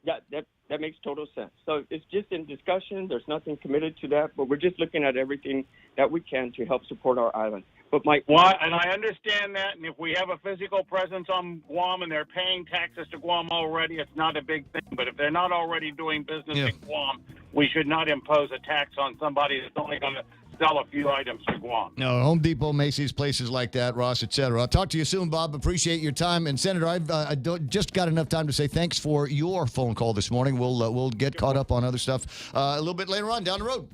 Yeah, that makes total sense. So it's just in discussion. There's nothing committed to that, but we're just looking at everything that we can to help support our island. But and I understand that, and if we have a physical presence on Guam and they're paying taxes to Guam already, it's not a big thing. But if they're not already doing business in Guam, we should not impose a tax on somebody that's only going to sell a few items to Guam. No, Home Depot, Macy's, places like that, Ross, et cetera. I'll talk to you soon, Bob. Appreciate your time. And Senator, I've just got enough time to say thanks for your phone call this morning. We'll get caught up on other stuff a little bit later on down the road.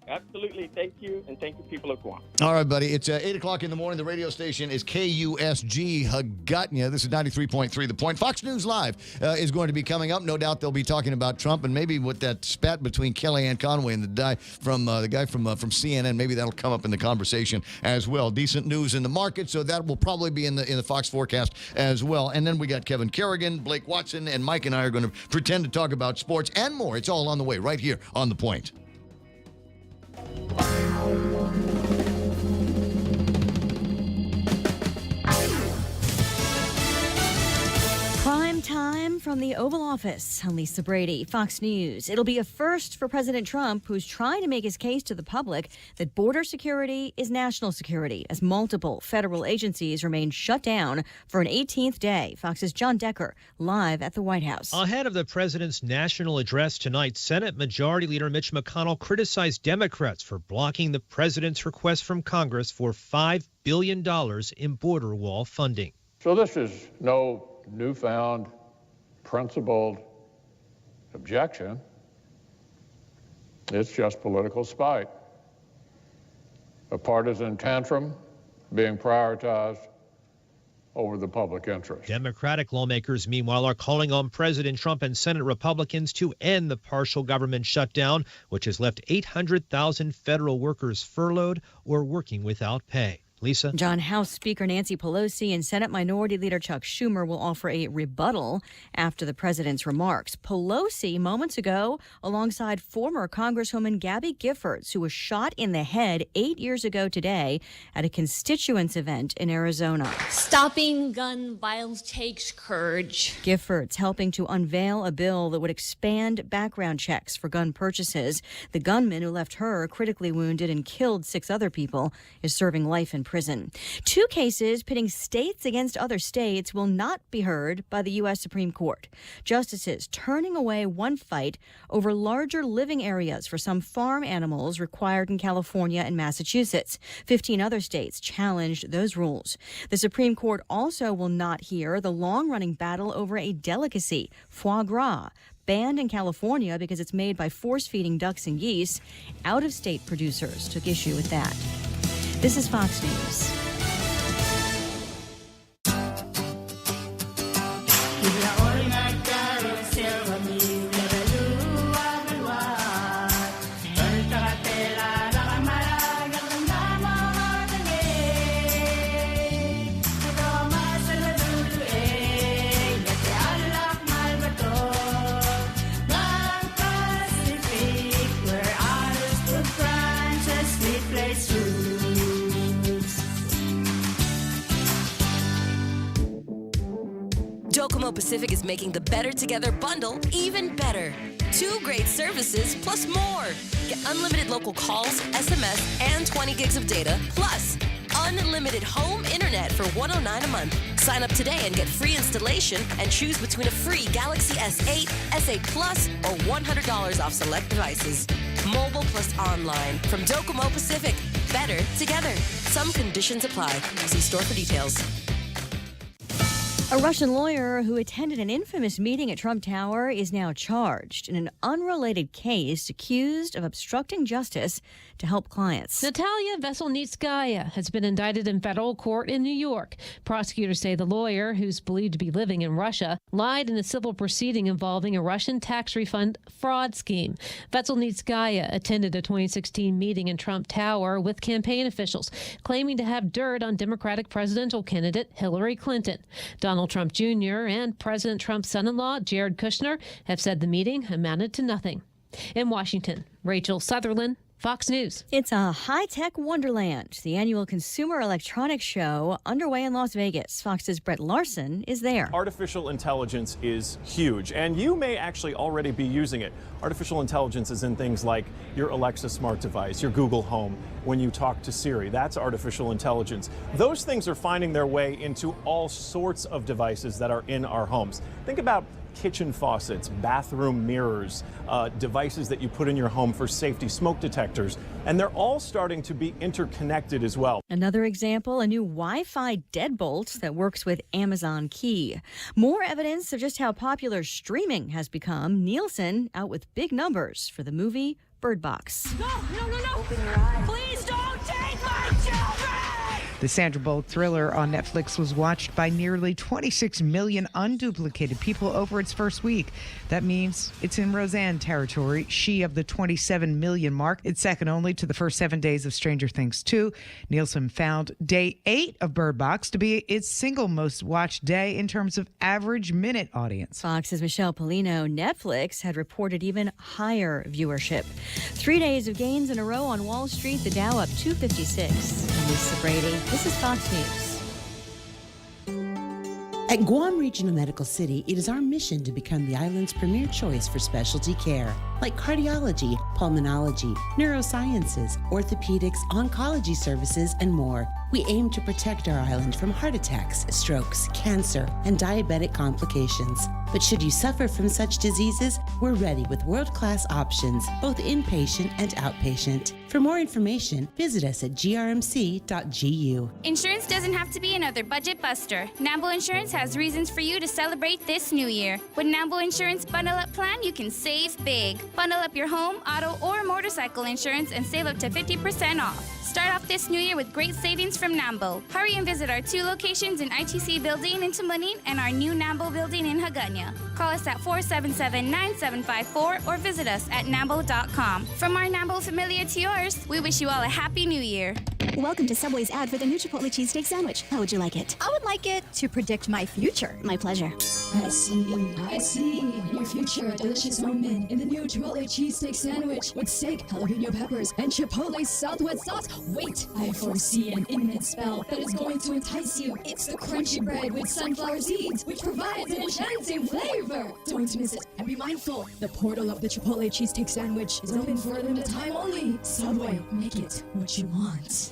Absolutely. Thank you, and thank you, people of Guam. All right, buddy. It's 8 o'clock in the morning. The radio station is KUSG Hagutnya. This is 93.3 The Point. Fox News Live is going to be coming up. No doubt they'll be talking about Trump, and maybe with that spat between Kellyanne Conway and the guy from CNN, maybe that'll come up in the conversation as well. Decent news in the market, so that will probably be in the Fox forecast as well. And then we got Kevin Kerrigan, Blake Watson, and Mike and I are going to pretend to talk about sports and more. It's all on the way right here on The Point. Prime time from the Oval Office. I'm Lisa Brady, Fox News. It'll be a first for President Trump, who's trying to make his case to the public that border security is national security, as multiple federal agencies remain shut down for an 18th day. Fox's John Decker, live at the White House. Ahead of the president's national address tonight, Senate Majority Leader Mitch McConnell criticized Democrats for blocking the president's request from Congress for $5 billion in border wall funding. So this is no newfound principled objection. It's just political spite, a partisan tantrum being prioritized over the public interest. Democratic lawmakers, meanwhile, are calling on President Trump and Senate Republicans to end the partial government shutdown, which has left 800,000 federal workers furloughed or working without pay. Lisa? John, House Speaker Nancy Pelosi and Senate Minority Leader Chuck Schumer will offer a rebuttal after the president's remarks. Pelosi, moments ago, alongside former Congresswoman Gabby Giffords, who was shot in the head 8 years ago today at a constituents event in Arizona. Stopping gun violence takes courage. Giffords helping to unveil a bill that would expand background checks for gun purchases. The gunman who left her critically wounded and killed 6 other people is serving life in prison. 2 cases pitting states against other states will not be heard by the U.S. Supreme Court. Justices turning away one fight over larger living areas for some farm animals required in California and Massachusetts. 15 other states challenged those rules. The Supreme Court also will not hear the long-running battle over a delicacy, foie gras. banned in California because it's made by force-feeding ducks and geese. Out-of-state producers took issue with that. This is Fox News. Docomo Pacific is making the Better Together bundle even better. 2 great services plus more. Get unlimited local calls, SMS, and 20 gigs of data, plus unlimited home internet for $109 a month. Sign up today and get free installation and choose between a free Galaxy S8, S8 Plus, or $100 off select devices. Mobile plus online from Docomo Pacific. Better together. Some conditions apply. See store for details. A Russian lawyer who attended an infamous meeting at Trump Tower is now charged in an unrelated case, accused of obstructing justice to help clients. Natalia Veselnitskaya has been indicted in federal court in New York. Prosecutors say the lawyer, who's believed to be living in Russia, lied in a civil proceeding involving a Russian tax refund fraud scheme. Veselnitskaya attended a 2016 meeting in Trump Tower with campaign officials, claiming to have dirt on Democratic presidential candidate Hillary Clinton. Donald Trump Jr. and President Trump's son-in-law, Jared Kushner, have said the meeting amounted to nothing. In Washington, Rachel Sutherland, Fox News. It's a high-tech wonderland, the annual Consumer Electronics Show underway in Las Vegas. Fox's Brett Larson is there. Artificial intelligence is huge, and you may actually already be using it. Artificial intelligence is in things like your Alexa smart device, your Google Home, when you talk to Siri. That's artificial intelligence. Those things are finding their way into all sorts of devices that are in our homes. Think about kitchen faucets, bathroom mirrors, devices that you put in your home for safety, smoke detectors, and they're all starting to be interconnected as well. Another example, a new Wi-Fi deadbolt that works with Amazon Key. More evidence of just how popular streaming has become. Nielsen out with big numbers for the movie Bird Box. No. Open your eyes. Please don't take my children! The Sandra Bullock thriller on Netflix was watched by nearly 26 million unduplicated people over its first week. That means it's in Roseanne territory, she of the 27 million mark. It's second only to the first 7 days of Stranger Things 2. Nielsen found day 8 of Bird Box to be its single most watched day in terms of average minute audience. Fox's Michelle Polino. Netflix had reported even higher viewership. 3 days of gains in a row on Wall Street, the Dow up 256. I'm Lisa Brady. This is Fox News. At Guam Regional Medical City, it is our mission to become the island's premier choice for specialty care, like cardiology, pulmonology, neurosciences, orthopedics, oncology services, and more. We aim to protect our island from heart attacks, strokes, cancer, and diabetic complications. But should you suffer from such diseases, we're ready with world-class options, both inpatient and outpatient. For more information, visit us at grmc.gu. Insurance doesn't have to be another budget buster. Nambo Insurance has reasons for you to celebrate this new year. With Nambo Insurance Bundle Up Plan, you can save big. Bundle up your home, auto, or motorcycle insurance and save up to 50% off. Start off this new year with great savings from Nambo. Hurry and visit our 2 locations in ITC Building in Tumalin and our new Nambo Building in Hagåtña. Call us at 477-9754 or visit us at nambo.com. From our Nambo familia to yours, we wish you all a happy new year. Welcome to Subway's ad for the new Chipotle cheesesteak sandwich. How would you like it? I would like it to predict my future. My pleasure. I see. Your future, delicious moment in the new Chipotle cheesesteak sandwich with steak, jalapeno peppers, and Chipotle Southwest sauce. Wait, I foresee an imminent spell that is going to entice you. It's the crunchy bread with sunflower seeds, which provides an enchanting flavor. Don't miss it, and be mindful, the portal of the Chipotle cheesesteak sandwich is open for a limited time only. Subway, make it what you want.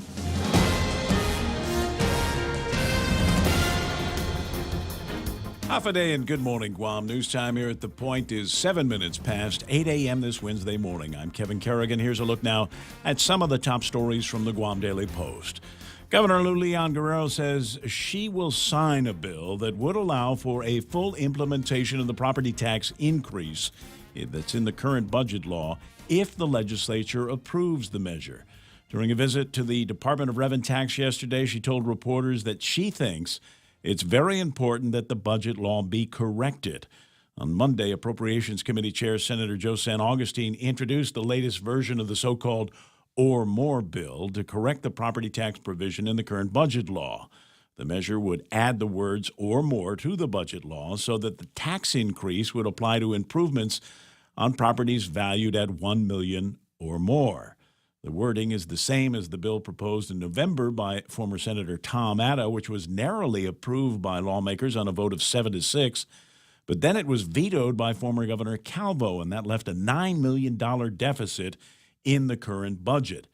Half a day and good morning, Guam. News time here at The Point is 7 minutes past 8 a.m. this Wednesday morning. I'm Kevin Kerrigan. Here's a look now at some of the top stories from the Guam Daily Post. Governor Leon Guerrero says she will sign a bill that would allow for a full implementation of the property tax increase that's in the current budget law if the legislature approves the measure. During a visit to the Department of Rev and Tax yesterday, she told reporters that she thinks it's very important that the budget law be corrected. On Monday, Appropriations Committee Chair Senator Joe San Augustine introduced the latest version of the so-called or more bill to correct the property tax provision in the current budget law. The measure would add the words or more to the budget law so that the tax increase would apply to improvements on properties valued at $1 million or more. The wording is the same as the bill proposed in November by former Senator Tom Atta, which was narrowly approved by lawmakers on a vote of 7-6. But then it was vetoed by former Governor Calvo, and that left a $9 million deficit in the current budget.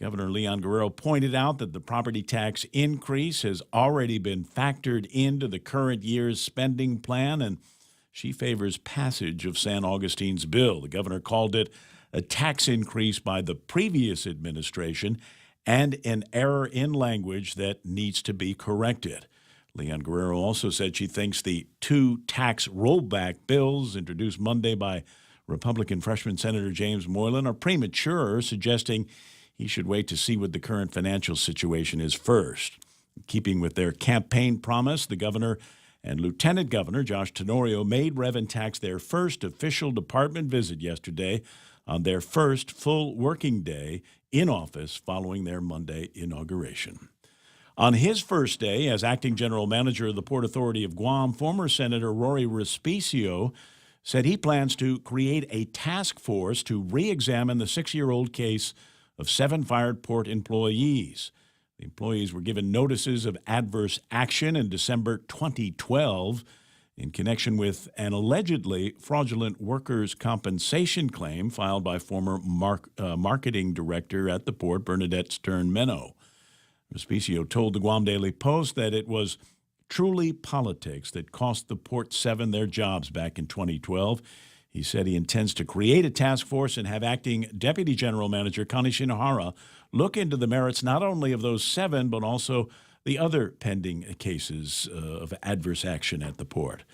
Governor Leon Guerrero pointed out that the property tax increase has already been factored into the current year's spending plan, and she favors passage of San Augustine's bill. The governor called it a tax increase by the previous administration and an error in language that needs to be corrected. Leon Guerrero also said she thinks the two tax rollback bills introduced Monday by Republican freshman Senator James Moylan are premature, suggesting he should wait to see what the current financial situation is first. In keeping with their campaign promise, the governor and Lieutenant Governor Josh Tenorio made Rev and Tax their first official department visit yesterday on their first full working day in office following their Monday inauguration. On his first day as acting general manager of the Port Authority of Guam, former Senator Rory Respicio said he plans to create a task force to re-examine the 6-year-old case of 7 fired port employees. The employees were given notices of adverse action in December 2012 in connection with an allegedly fraudulent workers' compensation claim filed by former marketing director at the port, Bernadette Stern-Meno. Respicio told the Guam Daily Post that it was truly politics that cost the Port 7 their jobs back in 2012. He said he intends to create a task force and have acting Deputy General Manager Connie Shinohara look into the merits not only of those 7, but also the other pending cases of adverse action at the port.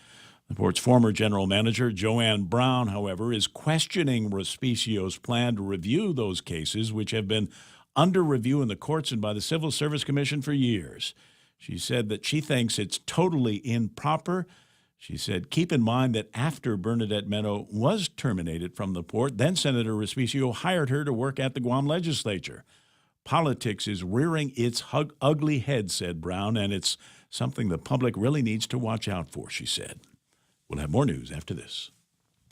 The port's former general manager, Joanne Brown, however, is questioning Respicio's plan to review those cases, which have been under review in the courts and by the Civil Service Commission for years. She said that she thinks it's totally improper. She said, keep in mind that after Bernadette Meno was terminated from the port, then Senator Respicio hired her to work at the Guam legislature. Politics is rearing its ugly head, said Brown, and it's something the public really needs to watch out for, she said. We'll have more news after this.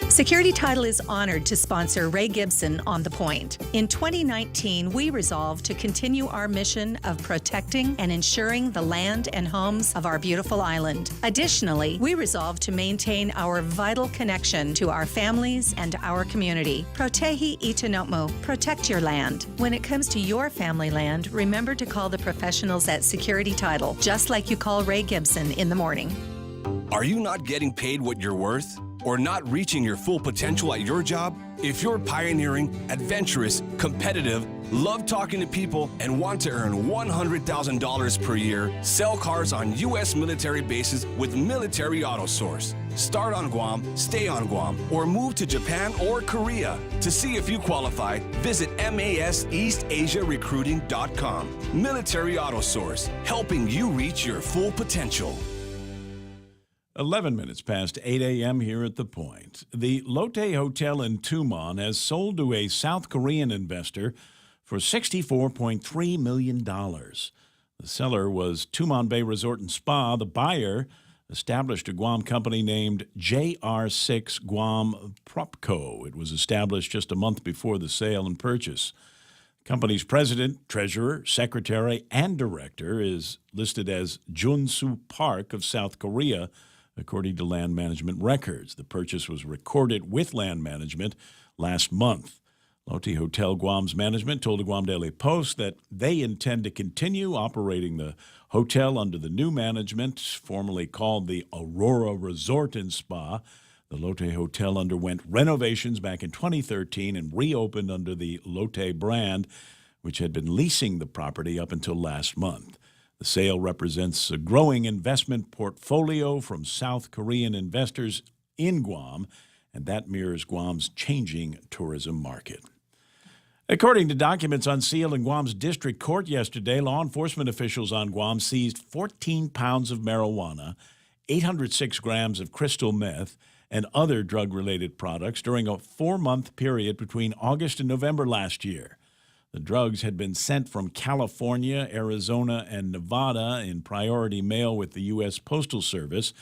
Security Title is honored to sponsor Ray Gibson on The Point. In 2019, we resolved to continue our mission of protecting and ensuring the land and homes of our beautiful island. Additionally, we resolved to maintain our vital connection to our families and our community. Protehi Itanotmo, protect your land. When it comes to your family land, remember to call the professionals at Security Title, just like you call Ray Gibson in the morning. Are you not getting paid what you're worth? Or not reaching your full potential at your job? If you're pioneering, adventurous, competitive, love talking to people, and want to earn $100,000 per year, sell cars on U.S. military bases with Military Auto Source. Start on Guam, stay on Guam, or move to Japan or Korea. To see if you qualify, visit maseastasiarecruiting.com. Military Auto Source, helping you reach your full potential. 11 minutes past 8 a.m. here at The Point. The Lotte Hotel in Tumon has sold to a South Korean investor for $64.3 million. The seller was Tumon Bay Resort and Spa. The buyer established a Guam company named JR6 Guam Propco. It was established just a month before the sale and purchase. The company's president, treasurer, secretary, and director is listed as Junsu Park of South Korea, according to land management records. The purchase was recorded with land management last month. Lotte Hotel Guam's management told the Guam Daily Post that they intend to continue operating the hotel under the new management, formerly called the Aurora Resort and Spa. The Lotte Hotel underwent renovations back in 2013 and reopened under the Lotte brand which had been leasing the property up until last month. The sale represents a growing investment portfolio from South Korean investors in Guam, and that mirrors Guam's changing tourism market. According to documents unsealed in Guam's district court yesterday, law enforcement officials on Guam seized 14 pounds of marijuana, 806 grams of crystal meth, and other drug-related products during a 4-month period between August and November last year. The drugs had been sent from California, Arizona, and Nevada in priority mail with the U.S. Postal Service,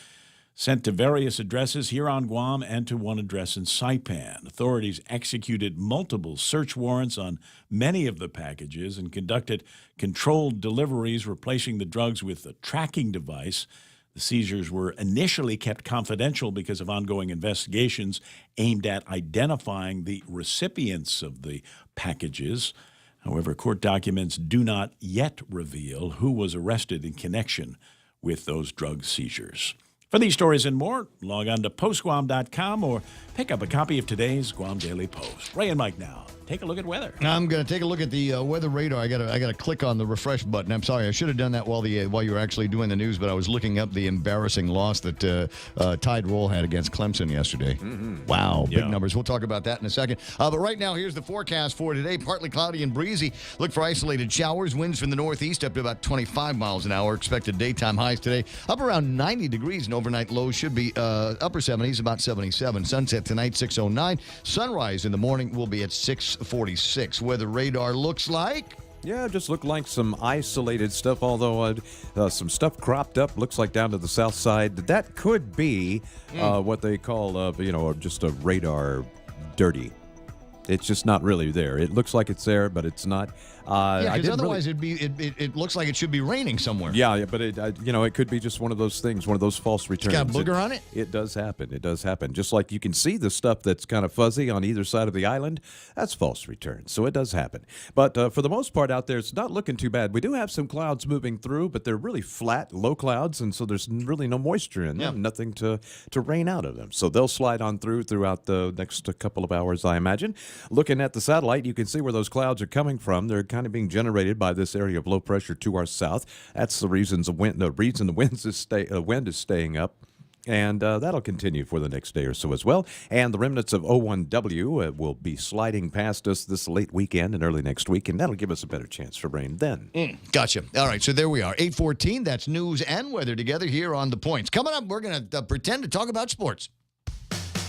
sent to various addresses here on Guam and to one address in Saipan. Authorities executed multiple search warrants on many of the packages and conducted controlled deliveries, replacing the drugs with a tracking device. The seizures were initially kept confidential because of ongoing investigations aimed at identifying the recipients of the packages. However, court documents do not yet reveal who was arrested in connection with those drug seizures. For these stories and more, log on to postguam.com or pick up a copy of today's Guam Daily Post. Ray and Mike now. Take a look at weather. I'm going to take a look at the weather radar. I got to click on the refresh button. I'm sorry, I should have done that while you were actually doing the news, but I was looking up the embarrassing loss that Tide Roll had against Clemson yesterday. Mm-hmm. Wow, big numbers. We'll talk about that in a second. But right now, here's the forecast for today. Partly cloudy and breezy. Look for isolated showers. Winds from the northeast up to about 25 miles an hour. Expected daytime highs today up around 90 degrees, and overnight lows should be upper 70s, about 77. Sunset tonight, 6:09. Sunrise in the morning will be at 6:46. Weather radar looks like. Yeah, just looked like some isolated stuff, although some stuff cropped up, looks like down to the south side. That could be what they call, just a radar dirty. It's just not really there. It looks like it's there, but it's not. Yeah, because otherwise it looks like it should be raining somewhere. Yeah, but it could be just one of those things, one of those false returns. It's got a booger on it? It does happen. It does happen. Just like you can see the stuff that's kind of fuzzy on either side of the island, that's false returns. So it does happen. But for the most part out there, it's not looking too bad. We do have some clouds moving through, but they're really flat, low clouds, and so there's really no moisture in them, nothing to rain out of them. So they'll slide on throughout the next couple of hours, I imagine. Looking at the satellite, you can see where those clouds are coming from. They're kind of being generated by this area of low pressure to our south. That's the reason the wind is staying up. And that'll continue for the next day or so as well. And the remnants of O1W will be sliding past us this late weekend and early next week, and that'll give us a better chance for rain then. Gotcha. All right, so there we are. 8:14, that's news and weather together here on The Points. Coming up, we're going to pretend to talk about sports.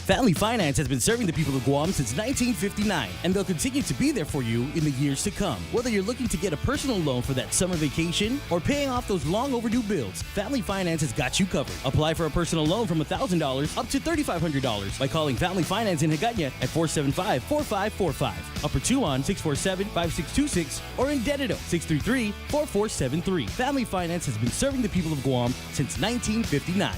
Family Finance has been serving the people of Guam since 1959, and they'll continue to be there for you in the years to come. Whether you're looking to get a personal loan for that summer vacation or paying off those long overdue bills, Family Finance has got you covered. Apply for a personal loan from $1,000 up to $3,500 by calling Family Finance in Hagåtña at 475-4545, Upper Tuon 647-5626, or in Dededo 633-4473. Family Finance has been serving the people of Guam since 1959.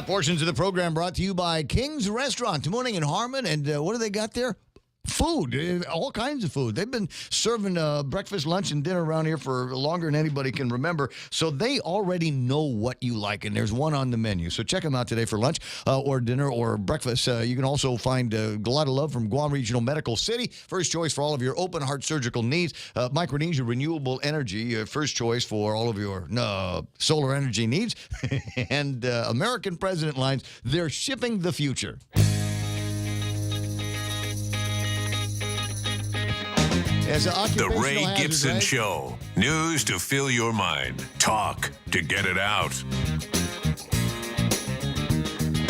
Portions of the program brought to you by King's Restaurant. Morning in Harmon. And what do they got there? Food, all kinds of food. They've been serving breakfast, lunch, and dinner around here for longer than anybody can remember. So they already know what you like, and there's one on the menu. So check them out today for lunch or dinner or breakfast. You can also find a lot of love from Guam Regional Medical City. First choice for all of your open heart surgical needs. Micronesia Renewable Energy, first choice for all of your solar energy needs. And American President Lines, they're shipping the future. The Ray Gibson Show. News to fill your mind. Talk to get it out.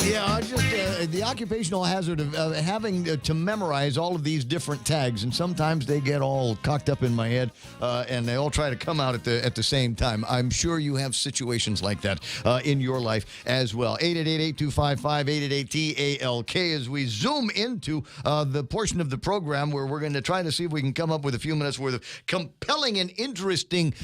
Yeah, just the occupational hazard of having to memorize all of these different tags, and sometimes they get all cocked up in my head, and they all try to come out at the same time. I'm sure you have situations like that in your life as well. 888-8255-888-TALK as we zoom into the portion of the program where we're going to try to see if we can come up with a few minutes worth of compelling and interesting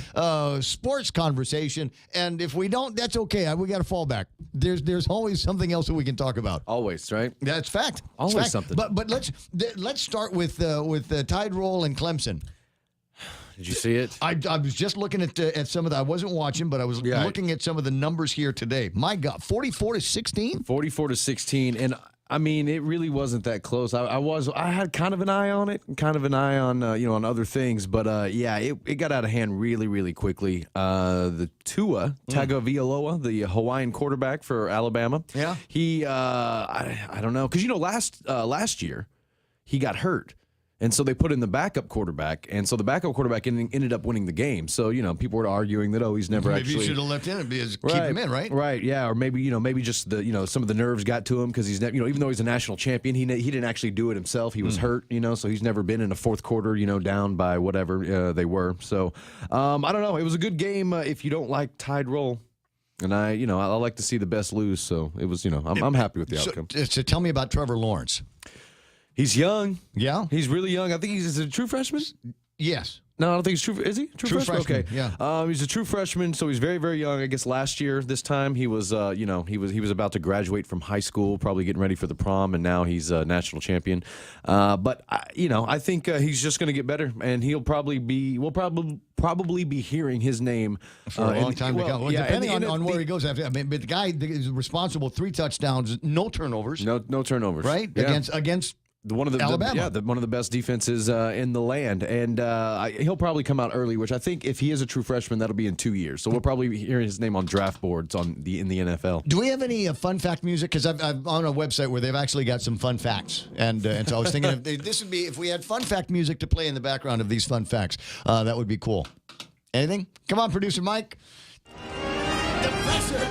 sports conversation. And if we don't, that's okay. We got to fall back. There's always something else that we can talk about. Always, right? That's fact. Always fact. something. But let's start with Tide Roll and Clemson. Did you see it? I was just looking at some of the. I wasn't watching, but I was looking at some of the numbers here today. My God, 44-16. 44-16, and I mean, it really wasn't that close. I had kind of an eye on it, kind of an eye on on other things, but yeah, it got out of hand really, really quickly. The Tua Tagovailoa, the Hawaiian quarterback for Alabama, he I don't know, because last year he got hurt. And so they put in the backup quarterback, and so the backup quarterback ended up winning the game. So, people were arguing that, he's never maybe actually... Maybe you should have left in and keep him in, right? Right, yeah, or maybe, maybe just some of the nerves got to him because he's, even though he's a national champion, he didn't actually do it himself. He was hurt, so he's never been in a fourth quarter, down by whatever they were. So, I don't know. It was a good game if you don't like tied roll. And I like to see the best lose, so it was, I'm happy with the outcome. So tell me about Trevor Lawrence. He's young. Yeah? He's really young. I think he's a true freshman? Yes. No, I don't think he's true. Is he? True freshman? Okay. Yeah. He's a true freshman, so he's very, very young. I guess last year, this time, he was, he was about to graduate from high school, probably getting ready for the prom, and now he's a national champion. But I think he's just going to get better, and we'll probably be hearing his name for a long time to come. Well, depending on where he goes after. I mean, but the guy is responsible 3 touchdowns, no turnovers. No turnovers. Right? Yeah. Against one of the Alabama. One of the best defenses in the land, and he'll probably come out early. Which I think, if he is a true freshman, that'll be in 2 years. So we'll probably be hearing his name on draft boards in the NFL. Do we have any fun fact music? Because I'm on a website where they've actually got some fun facts, and so I was thinking this would be, if we had fun fact music to play in the background of these fun facts, that would be cool. Anything? Come on, producer Mike. The pressure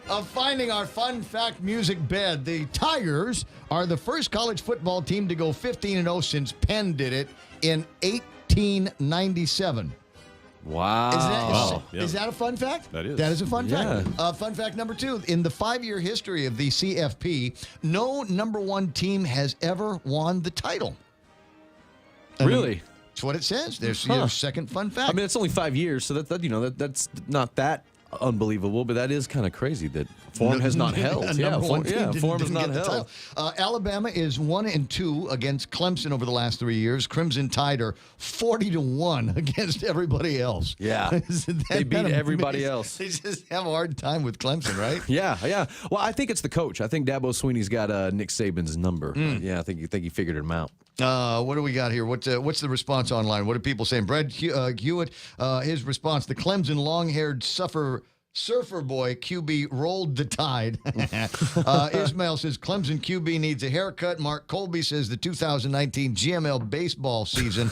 of finding our fun fact music bed. The Tigers are the first college football team to go 15-0 since Penn did it in 1897. Wow. Is that a fun fact? That is. That is a fun fact. Fun fact number 2. In the 5-year history of the CFP, no number 1 team has ever won the title. Really? That's what it says. There's your second fun fact. I mean, it's only 5 years, so that's not that unbelievable, but that is kind of crazy that form has not held. Form has not held. Alabama is 1-2 against Clemson over the last 3 years. Crimson Tide are 40-1 against everybody else. Yeah, they beat everybody else. They just have a hard time with Clemson, right? Yeah. Well, I think it's the coach. I think Dabo Swinney's got Nick Saban's number. Yeah, I think he figured him out. What do we got here? What's the response online? What are people saying? Brad Hewitt, his response: the Clemson long-haired surfer boy QB rolled the tide. Ismail says Clemson QB needs a haircut. Mark Colby says the 2019 GML baseball season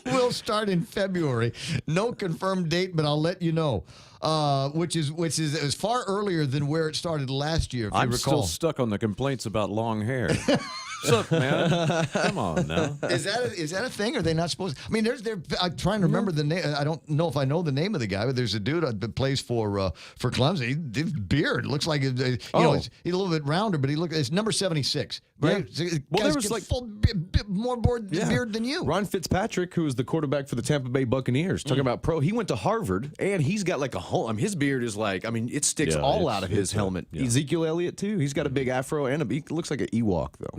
will start in February. No confirmed date, but I'll let you know. Which is as far earlier than where it started last year. If you recall. Still stuck on the complaints about long hair. Look, man, come on now. Is that a thing? Are they not supposed? I mean, I'm trying to remember the name. I don't know if I know the name of the guy, but there's a dude that plays for Clemson. His beard looks like he's a little bit rounder, but it's number 76. Right? Yeah. Well, there was more beard than you. Ron Fitzpatrick, who was the quarterback for the Tampa Bay Buccaneers, talking about pro. He went to Harvard, and he's got like a whole. His beard is it sticks all out of his helmet. Ezekiel Elliott too. He's got a big afro, and he looks like an Ewok though.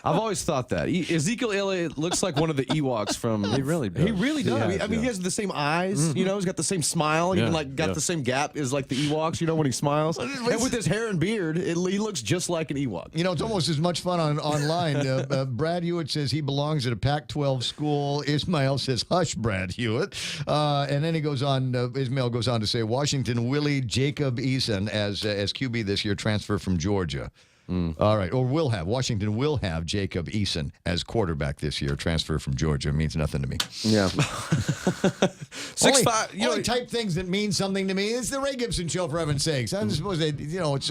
I've always thought that Ezekiel Elliott looks like one of the Ewoks from. He really does. He really does. He has the same eyes. Mm-hmm. He's got the same smile. Even got the same gap as like the Ewoks. When he smiles, and with his hair and beard, he looks just like an Ewok. It's almost as much fun online. Brad Hewitt says he belongs at a Pac-12 school. Ismail says, "Hush, Brad Hewitt," and then he goes on. Ismail goes on to say, Washington Willie Jacob Eason as QB this year, transfer from Georgia. All right, Washington will have Jacob Eason as quarterback this year, transfer from Georgia. It means nothing to me. Yeah. 6'5". Only type things that mean something to me. It's the Ray Gibson Show, for heaven's sakes. I suppose it's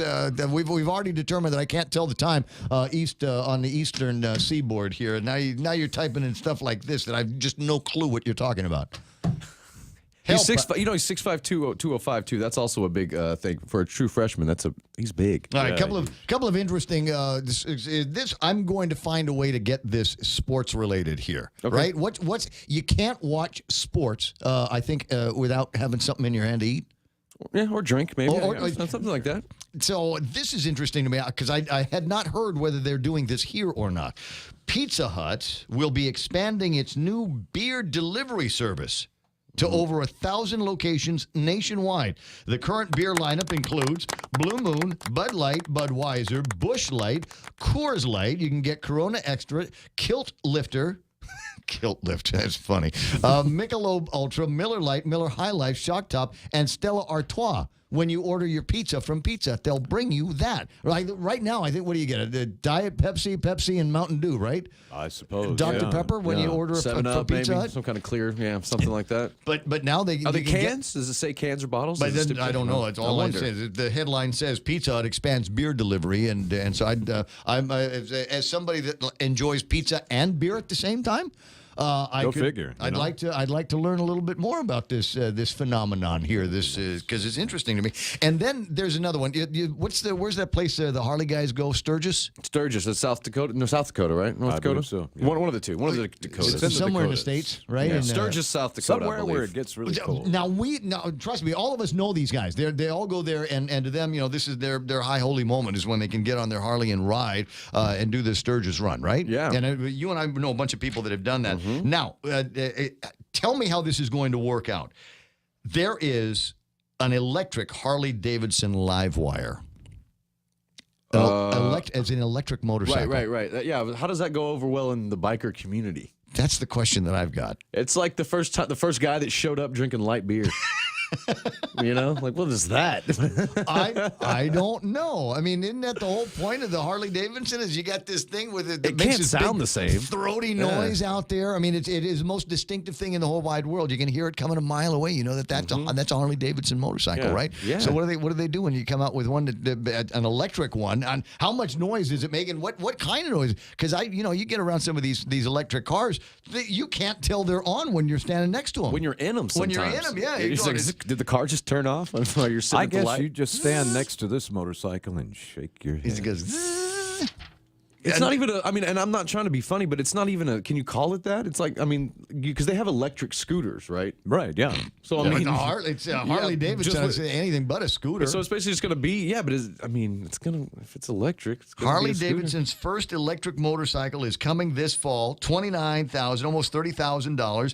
we've already determined that I can't tell the time on the eastern seaboard here. Now you're typing in stuff like this that I've just no clue what you're talking about. He's 6'5", he's 6'5", 205 too. That's also a big thing for a true freshman. He's big. All right, couple of interesting. This I'm going to find a way to get this sports related here. Okay. Right? What's you can't watch sports. I think without having something in your hand to eat. Yeah, or drink maybe. Or something like that. So this is interesting to me because I had not heard whether they're doing this here or not. Pizza Hut will be expanding its new beer delivery service. to over 1,000 locations nationwide. The current beer lineup includes Blue Moon, Bud Light, Budweiser, Busch Light, Coors Light. You can get Corona Extra, Kilt Lifter. Kilt Lift, that's funny. Michelob Ultra, Miller Lite, Miller High Life, Shock Top, and Stella Artois. When you order your pizza from Pizza Hut, they'll bring you that. Right now, I think, what do you get? A Diet Pepsi, and Mountain Dew, right? I suppose. Dr. Pepper, when you order from Pizza Hut? Some kind of clear, something like that. But now they Are they cans? Does it say cans or bottles? But then, I don't know. It's all it says. The headline says Pizza Hut expands beer delivery, and so I'm as somebody that enjoys pizza and beer at the same time. Figure. I'd like to learn a little bit more about this phenomenon here. This is because it's interesting to me. And then there's another one. Where's that place the Harley guys go? Sturgis. It's South Dakota. No, South Dakota, right? North I Dakota. believe so. Yeah. One of the two. One of the Dakotas. It's somewhere in the States, right? Yeah. In, Sturgis, South Dakota. Somewhere where it gets really cold. Now trust me, all of us know these guys. They all go there, and to them, this is their high holy moment is when they can get on their Harley and ride and do the Sturgis run, right? Yeah. And you and I know a bunch of people that have done that. Now. Tell me how this is going to work out. There is an electric Harley Davidson live wire. As an electric motorcycle. Right. Yeah, how does that go over well in the biker community? That's the question that I've got. It's like the first guy that showed up drinking light beer. Like, what is that? I don't know. I mean, isn't that the whole point of the Harley Davidson? Is you got this thing with it that it makes can't this sound big the same throaty noise out there. I mean, it is the most distinctive thing in the whole wide world. You can hear it coming a mile away. You know that's a Harley Davidson motorcycle, right? Yeah. So what do they do when you come out with one an electric one? And how much noise is it making? What kind of noise? Because you get around some of these electric cars, you can't tell they're on when you're standing next to them. When you're in them, sometimes. When you're in them, yeah. You're just like, did the car just turn off while you're sitting I at the guess light? you just stand next to this motorcycle and shake your head. It goes. It's not even and I'm not trying to be funny, but it's not even can you call it that? It's like, because they have electric scooters, right? Right, yeah. So, it's Harley Davidson, it's anything but a scooter. So it's basically just going to be, but if it's electric, it's gonna Harley be a scooter. Davidson's first electric motorcycle is coming this fall, $29,000, almost $30,000.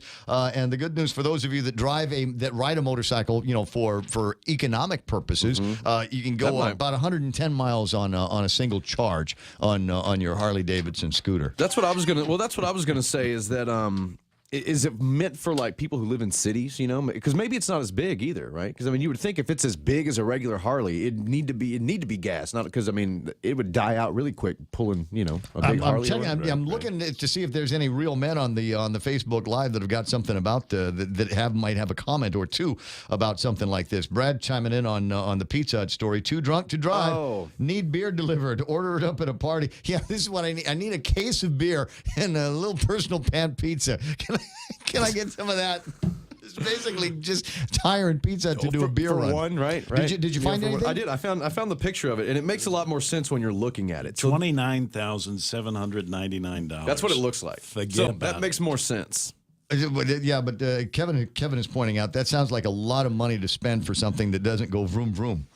And the good news for those of you that ride a motorcycle, for economic purposes, you can go about 110 miles on a single charge on your Harley Davidson scooter. That's what I was gonna say is that is it meant for like people who live in cities, because maybe it's not as big either, right? Because you would think if it's as big as a regular Harley, it'd need to be gas, not because it would die out really quick pulling a big Harley. I'm looking to see if there's any real men on the Facebook Live that have got something about might have a comment or two about something like this. Brad chiming in on the Pizza Hut story. Too drunk to drive. Oh. Need beer delivered. Order it up at a party. Yeah, this is what I need. I need a case of beer and a little personal pan pizza. Can I get some of that? It's basically just hiring Pizza to do a beer run. One, right? Did you find anything? I did. I found the picture of it, and it makes a lot more sense when you're looking at it. $29,799. That's what it looks like. That makes more sense. Yeah, but Kevin is pointing out that sounds like a lot of money to spend for something that doesn't go vroom vroom.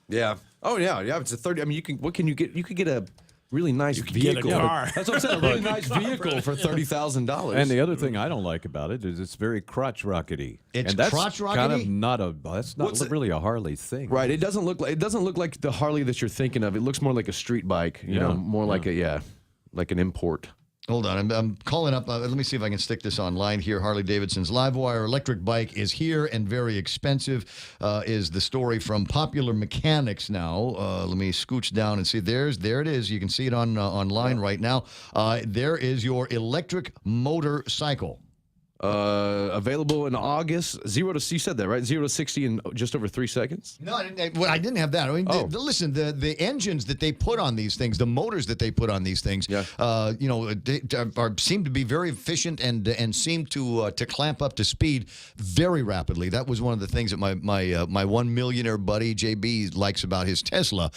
Yeah. Oh yeah. It's a 30. What can you get? You could get a really nice vehicle. Get a car. That's what I'm saying. A really nice vehicle for $30,000. And the other thing I don't like about it is it's very crotch rockety. It's and that's crotch rockety? kind of not really a Harley thing. Right. It doesn't look like the Harley that you're thinking of. It looks more like a street bike. More like like an import. Hold on, I'm calling up. Let me see if I can stick this online here. Harley Davidson's Livewire electric bike is here and very expensive, is the story from Popular Mechanics now. Let me scooch down and see. There it is. You can see it online right now. There is your electric motorcycle. Available in August. You said that, right? 0 to 60 in just over 3 seconds? No, I didn't have that. I mean, listen, the engines that they put on these things, the motors that they put on these things, they seem to be very efficient and seem to clamp up to speed very rapidly. That was one of the things that my one millionaire buddy JB likes about his Tesla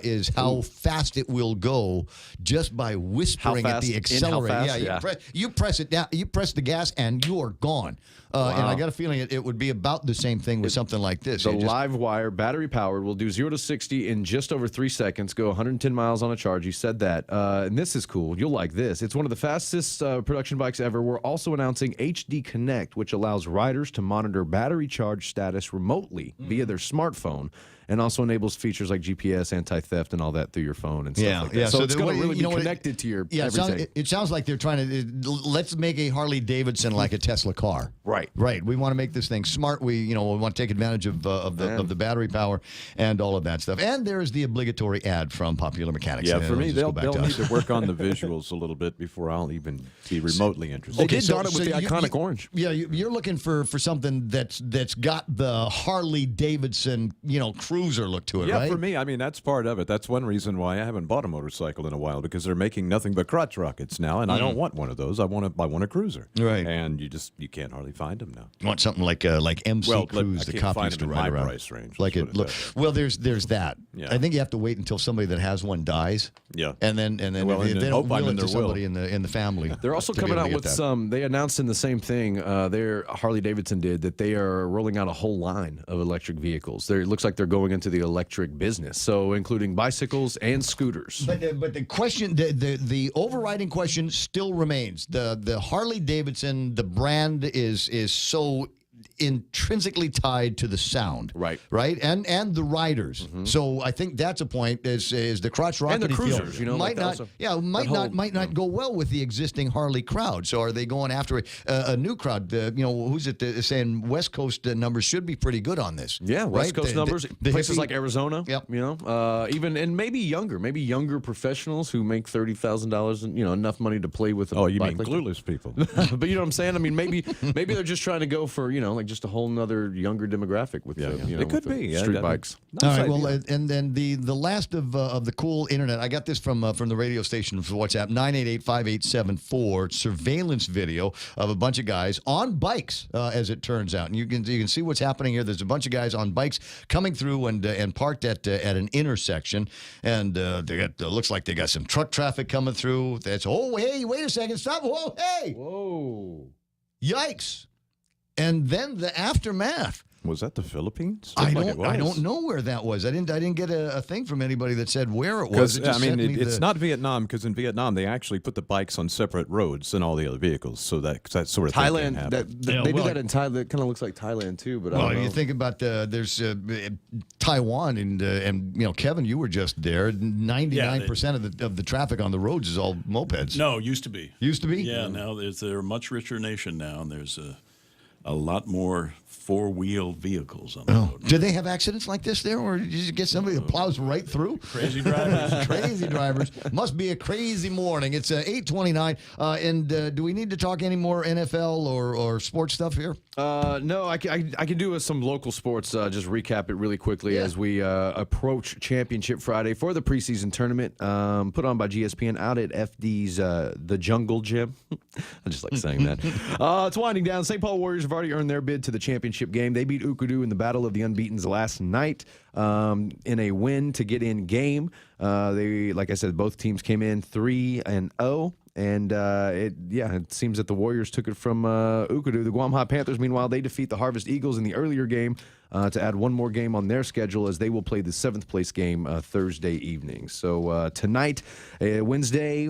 is how fast it will go just by whispering at the accelerator. You press it down, you press the gas, and you are gone. And I got a feeling it would be about the same thing with something like this. The live wire, battery powered, will do 0 to 60 in just over 3 seconds, go 110 miles on a charge. You said that. And this is cool. You'll like this. It's one of the fastest production bikes ever. We're also announcing HD Connect, which allows riders to monitor battery charge status remotely via their smartphone, and also enables features like GPS, anti-theft, and all that through your phone and stuff like that. So it's going to really be connected to your everything. It sounds like they're trying to let's make a Harley Davidson like a Tesla car. Right. We want to make this thing smart. We want to take advantage of the battery power and all of that stuff. And there's the obligatory ad from Popular Mechanics. Yeah, for me, they'll need to work on the visuals a little bit before I'll even be remotely interested. They did dawn it with the iconic orange. Yeah, you're looking for something that's got the Harley Davidson, cruiser look to it, right? Yeah, for me, I mean, that's part of it. That's one reason why I haven't bought a motorcycle in a while, because they're making nothing but crotch rockets now, and I don't want one of those. I want a cruiser. Right. And you can't hardly find them now. You want something like MC Cruise, the cop used to ride around. Price range. Well, there's that. Yeah. I think you have to wait until somebody that has one dies. Yeah. And then they don't will it to somebody in the family. They're also coming out with some. They announced in the same thing. Harley Davidson did that. They are rolling out a whole line of electric vehicles. It looks like they're going into the electric business, so including bicycles and scooters. But the question, the overriding question still remains. The Harley Davidson, the brand is so intrinsically tied to the sound, right, and the riders. So I think that's a point. Is the crotch rocket and the cruisers, might not go well with the existing Harley crowd. So are they going after a new crowd? Who's it saying West Coast numbers should be pretty good on this? Yeah, West Coast numbers. Places like Arizona. Yep. Even and maybe younger professionals who make $30,000 and enough money to play with. You mean clueless people? But you know what I'm saying? I mean, maybe they're just trying to go for like just a whole nother younger demographic with it could be street bikes. All right. Well, and then the last of the cool internet. I got this from the radio station for WhatsApp 988-5874 surveillance video of a bunch of guys on bikes, as it turns out, and you can see what's happening here. There's a bunch of guys on bikes coming through and parked at an intersection, and looks like they got some truck traffic coming through. Hey, wait a second, stop! Whoa, hey, whoa, yikes! And then the aftermath. Was that the Philippines? I don't know where that was. I didn't get a thing from anybody that said where it was. It's not Vietnam, because in Vietnam they actually put the bikes on separate roads than all the other vehicles, so that sort of thing can happen. They do that in Thailand. It kind of looks like Thailand too, but I don't know. You think about there's Taiwan and Kevin, you were just there. 99% of the traffic on the roads is all mopeds. No, used to be. Used to be. Yeah, now they're a much richer nation now, and there's a lot more four-wheeled vehicles on the road. Do they have accidents like this there, or did you get somebody that plows right through? Crazy drivers. Crazy drivers. Must be a crazy morning. It's 8:29. And do we need to talk any more NFL or sports stuff here? No, I can do some local sports. Just recap it really quickly as we approach Championship Friday for the preseason tournament, put on by GSPN out at FD's The Jungle Gym. I just like saying that. It's winding down. St. Paul Warriors have already earned their bid to the championship game. They beat Ukudu in the Battle of the Unbeatens last night in a win to get in game. Like I said, both teams came in 3-0. And it seems that the Warriors took it from Ukudu. The Guam High Panthers, meanwhile, they defeat the Harvest Eagles in the earlier game to add one more game on their schedule, as they will play the 7th place game Thursday evening. So tonight, Wednesday,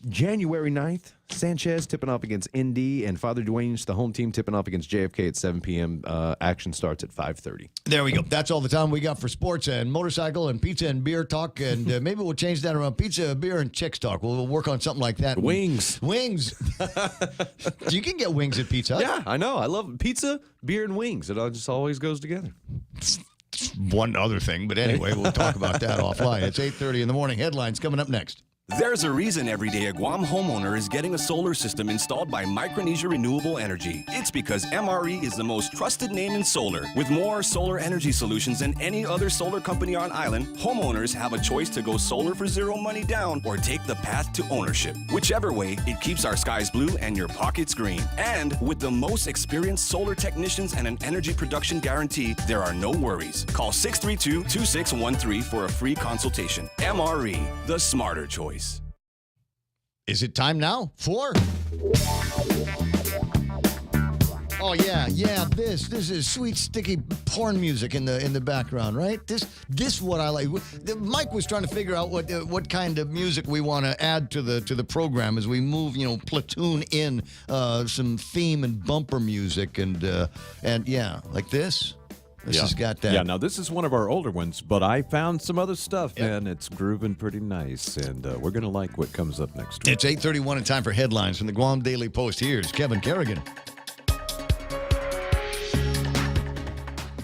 January 9th, Sanchez tipping off against Indy, and Father Duane's, the home team, tipping off against JFK at 7 p.m. Action starts at 5:30. There we go. That's all the time we got for sports and motorcycle and pizza and beer talk, and maybe we'll change that around pizza, beer, and chicks talk. We'll work on something like that. Wings. You can get wings at Pizza Hut. Yeah, I know. I love pizza, beer, and wings. It all just always goes together. One other thing, but anyway, we'll talk about that offline. It's 8:30 in the morning. Headlines coming up next. There's a reason every day a Guam homeowner is getting a solar system installed by Micronesia Renewable Energy. It's because MRE is the most trusted name in solar. With more solar energy solutions than any other solar company on island, homeowners have a choice to go solar for zero money down or take the path to ownership. Whichever way, it keeps our skies blue and your pockets green. And with the most experienced solar technicians and an energy production guarantee, there are no worries. Call 632-2613 for a free consultation. MRE, the smarter choice. Is it time now for Oh yeah. This is sweet, sticky porn music in the background, right? This what I like. Mike was trying to figure out what kind of music we want to add to the program as we move, platoon in some theme and bumper music and yeah, like this. This has got that. Yeah, now this is one of our older ones, but I found some other stuff, man. It's grooving pretty nice, and we're going to like what comes up next week. It's 8:31 and time for headlines from the Guam Daily Post. Here's Kevin Kerrigan.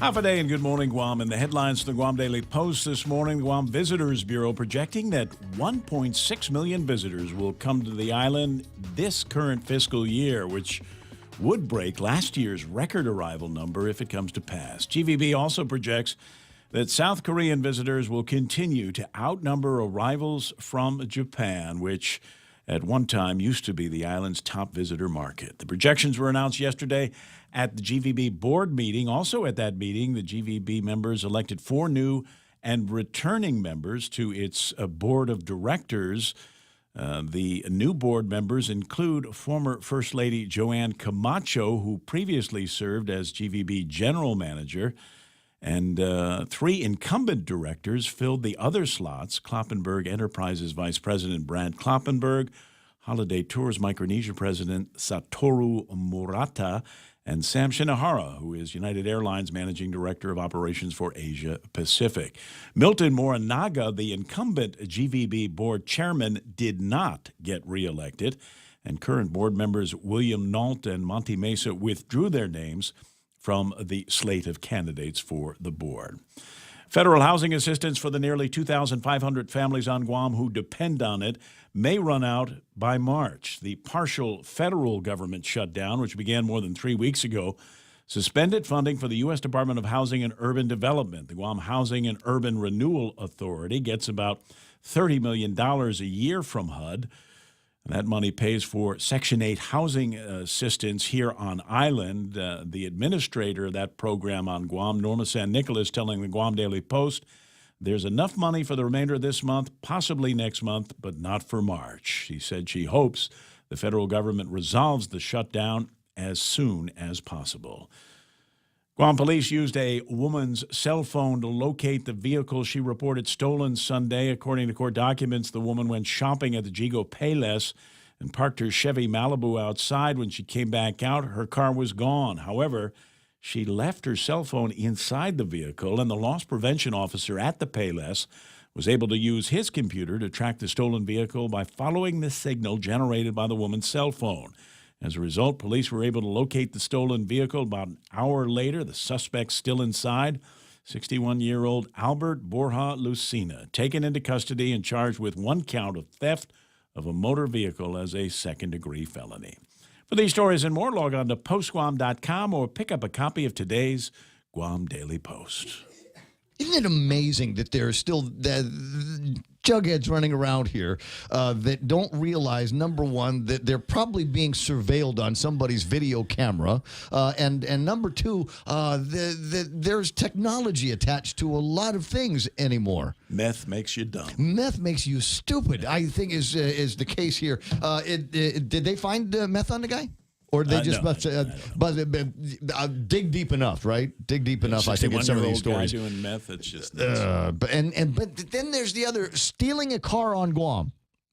Half a day and good morning, Guam. In the headlines from the Guam Daily Post this morning, the Guam Visitors Bureau projecting that 1.6 million visitors will come to the island this current fiscal year, which would break last year's record arrival number if it comes to pass. GVB also projects that South Korean visitors will continue to outnumber arrivals from Japan, which at one time used to be the island's top visitor market. The projections were announced yesterday at the GVB board meeting. Also at that meeting, the GVB members elected 4 new and returning members to its board of directors. The new board members include former First Lady Joanne Camacho, who previously served as GVB general manager, and 3 incumbent directors filled the other slots. Kloppenberg Enterprises Vice President Brad Kloppenberg, Holiday Tours Micronesia President Satoru Murata, and Sam Shinohara, who is United Airlines Managing Director of Operations for Asia Pacific. Milton Morinaga, the incumbent GVB board chairman, did not get reelected, and current board members William Nault and Monty Mesa withdrew their names from the slate of candidates for the board. Federal housing assistance for the nearly 2,500 families on Guam who depend on it may run out by March. The partial federal government shutdown, which began more than 3 weeks ago, suspended funding for the U.S. Department of Housing and Urban Development. The Guam Housing and Urban Renewal Authority gets about $30 million a year from HUD. And that money pays for Section 8 housing assistance here on island. The administrator of that program on Guam, Norma San Nicolas, telling the Guam Daily Post, there's enough money for the remainder of this month, possibly next month, but not for March. She said she hopes the federal government resolves the shutdown as soon as possible. Guam police used a woman's cell phone to locate the vehicle she reported stolen Sunday. According to court documents, the woman went shopping at the Jigo Payless and parked her Chevy Malibu outside. When she came back out, her car was gone. However, she left her cell phone inside the vehicle, and the loss prevention officer at the Payless was able to use his computer to track the stolen vehicle by following the signal generated by the woman's cell phone. As a result, police were able to locate the stolen vehicle. About an hour later, the suspect still inside, 61-year-old Albert Borja Lucena, taken into custody and charged with 1 count of theft of a motor vehicle as a second-degree felony. For these stories and more, log on to postguam.com or pick up a copy of today's Guam Daily Post. Isn't it amazing that there are still jugheads running around here that don't realize, number one, that they're probably being surveilled on somebody's video camera, and number two, there's technology attached to a lot of things anymore. Meth makes you dumb. Meth makes you stupid, I think is the case here. Did they find meth on the guy? Or they just dig deep enough, right? Dig deep enough, I think, in some of these stories. Guy doing meth, it's just but then there's the other, stealing a car on Guam.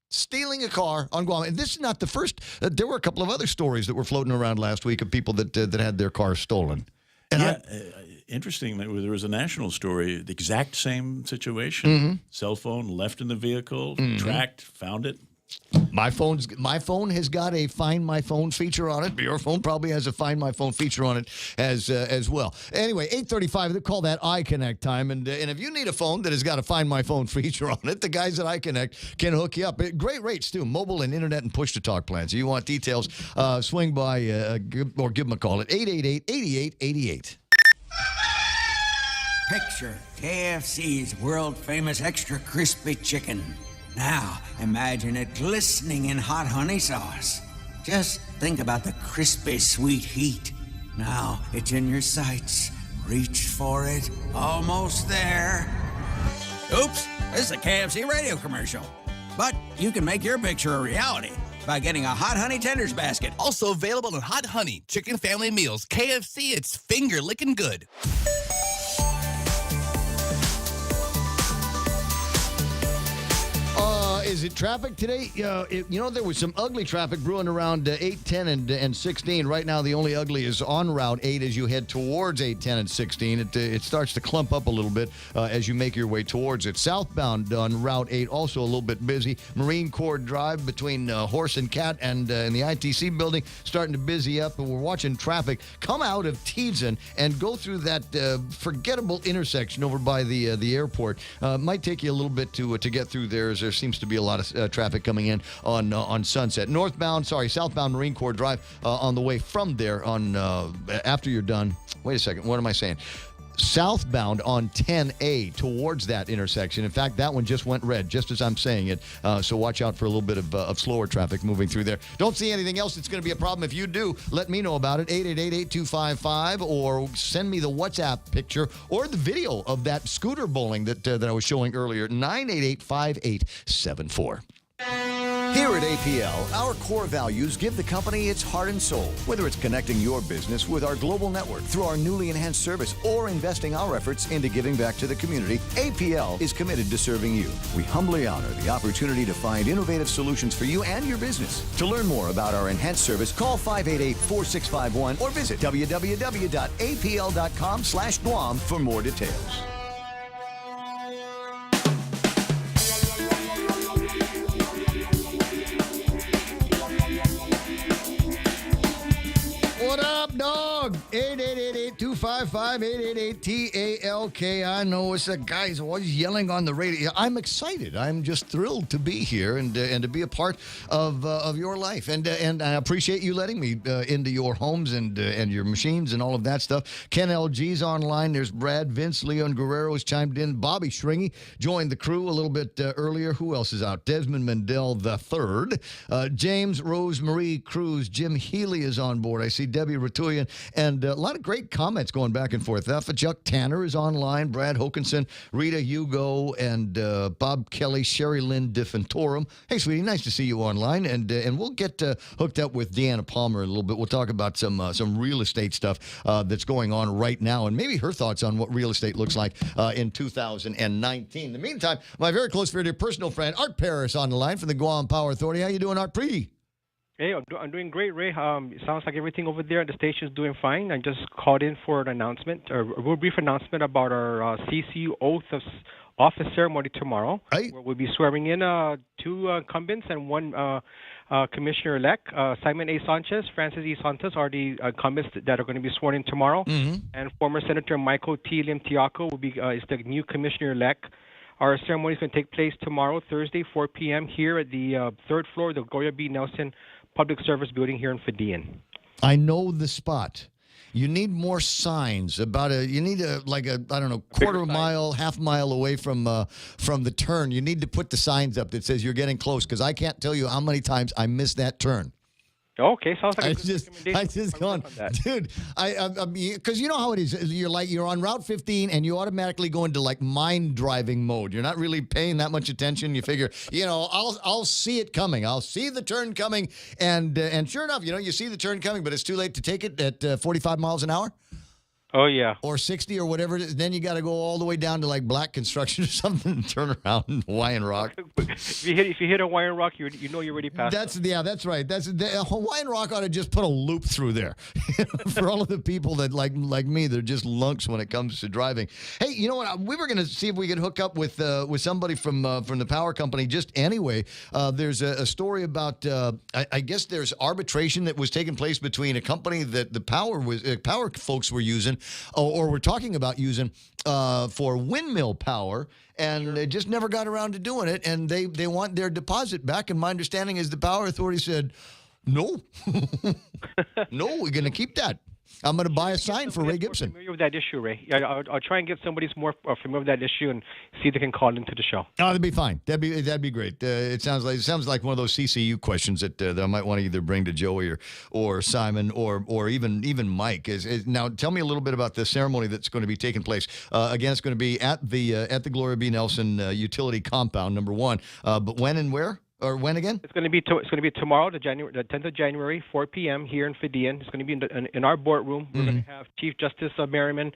Stealing a car on Guam. And this is not the first. There were a couple of other stories that were floating around last week of people that had their cars stolen. And interesting. There was a national story, the exact same situation. Mm-hmm. Cell phone left in the vehicle, tracked, found it. My phone has got a Find My Phone feature on it. Your phone probably has a Find My Phone feature on it as well. Anyway, 8:35. They call that iConnect time. And if you need a phone that has got a Find My Phone feature on it, the guys at iConnect can hook you up. Great rates too, mobile and internet and push-to-talk plans. If you want details, swing by or give them a call at 888-8888. Picture KFC's world-famous extra crispy chicken. Now, imagine it glistening in hot honey sauce. Just think about the crispy, sweet heat. Now, it's in your sights. Reach for it. Almost there. Oops, this is a KFC radio commercial. But you can make your picture a reality by getting a Hot Honey Tenders basket. Also available in Hot Honey Chicken Family Meals. KFC, it's finger licking good. Is it traffic today? There was some ugly traffic brewing around 8, 10, and 16. Right now, the only ugly is on Route 8 as you head towards 8, 10, and 16. It starts to clump up a little bit as you make your way towards it. Southbound on Route 8, also a little bit busy. Marine Corps Drive between Horse and Cat and the ITC building starting to busy up. And we're watching traffic come out of Teason and go through that forgettable intersection over by the airport. Might take you a little bit to get through there, as there seems to be a lot of traffic coming in on Sunset. Southbound Marine Corps Drive on the way from there on after you're done. Wait a second. What am I saying? Southbound on 10A towards that intersection. In fact, that one just went red just as I'm saying it. So watch out for a little bit of slower traffic moving through there. Don't see anything else that's going to be a problem. If you do, let me know about it. 888-8255, or send me the WhatsApp picture or the video of that scooter bowling that I was showing earlier. 988-5874. Here at APL, our core values give the company its heart and soul. Whether it's connecting your business with our global network through our newly enhanced service or investing our efforts into giving back to the community, APL is committed to serving you. We humbly honor the opportunity to find innovative solutions for you and your business. To learn more about our enhanced service, call 588-4651 or visit www.apl.com/Guam for more details. What up, dog? 888-8255-888-TALK. I know it's the guys always yelling on the radio. I'm excited. I'm just thrilled to be here and to be a part of your life. And I appreciate you letting me into your homes and your machines and all of that stuff. Ken LG's online. There's Brad, Vince, Leon Guerrero's chimed in. Bobby Shringy joined the crew a little bit earlier. Who else is out? Desmond Mendel III. James Rosemarie Cruz. Jim Healy is on board. I see Debbie Ratulian, and a lot of great comments going back and forth. Chuck Tanner is online, Brad Hokinson, Rita Hugo, and Bob Kelly, Sherry Lynn Diffentorum. Hey, sweetie, nice to see you online, and we'll get hooked up with Deanna Palmer a little bit. We'll talk about some real estate stuff that's going on right now, and maybe her thoughts on what real estate looks like in 2019. In the meantime, my very close, very dear personal friend, Art Paris, on the line from the Guam Power Authority. How you doing, Art P? Hey, I'm doing great, Ray. It sounds like everything over there at the station is doing fine. I just called in for an announcement, a real brief announcement about our CCU oath of office ceremony tomorrow. Right. Where we'll be swearing in 2 incumbents and 1 commissioner-elect. Simon A. Sanchez, Francis E. Santos are the incumbents that are going to be sworn in tomorrow. Mm-hmm. And former Senator Michael T. Lim Tiaco will be is the new commissioner-elect. Our ceremony is going to take place tomorrow, Thursday, 4 p.m. here at the 3rd floor of the Gloria B. Nelson Public Service Building here in Fadian. I know the spot. You need more signs about you need a quarter mile, half mile away from the turn. You need to put the signs up that says you're getting close, because I can't tell you how many times I missed that turn. Okay, sounds like a good recommendation. I just gone, dude. Because you know how it is. You're on Route 15 and you automatically go into mind driving mode. You're not really paying that much attention. You figure, I'll see it coming. I'll see the turn coming, and sure enough, you see the turn coming, but it's too late to take it at 45 miles an hour. Oh, yeah. Or 60 or whatever it is. Then you got to go all the way down to Black Construction or something and turn around in Hawaiian Rock. If you hit Hawaiian Rock, you're already past. That's right. Hawaiian Rock ought to just put a loop through there for all of the people that like me. They're just lunks when it comes to driving. Hey, you know what? We were going to see if we could hook up with somebody from the power company. Just anyway, there's a story about I guess there's arbitration that was taking place between a company that the power folks were using. Or we're talking about using for windmill power, and they just never got around to doing it, and they want their deposit back. And my understanding is the Power Authority said, no, no, we're going to keep that. I'm going to buy a sign for Ray Gibson. Familiar with that issue, Ray? I'll try and get somebody who's more familiar with that issue and see if they can call into the show. Oh, that'd be fine. That'd be great. It sounds like one of those CCU questions that I might want to either bring to Joey or Simon or even Mike. Now, tell me a little bit about the ceremony that's going to be taking place. Again, it's going to be at the Gloria B. Nelson utility compound, number 1. But when and where? Or when again? It's going to be tomorrow, the 10th of January, 4 p.m. here in Fidian. It's going to be in our boardroom. We're going to have Chief Justice Merriman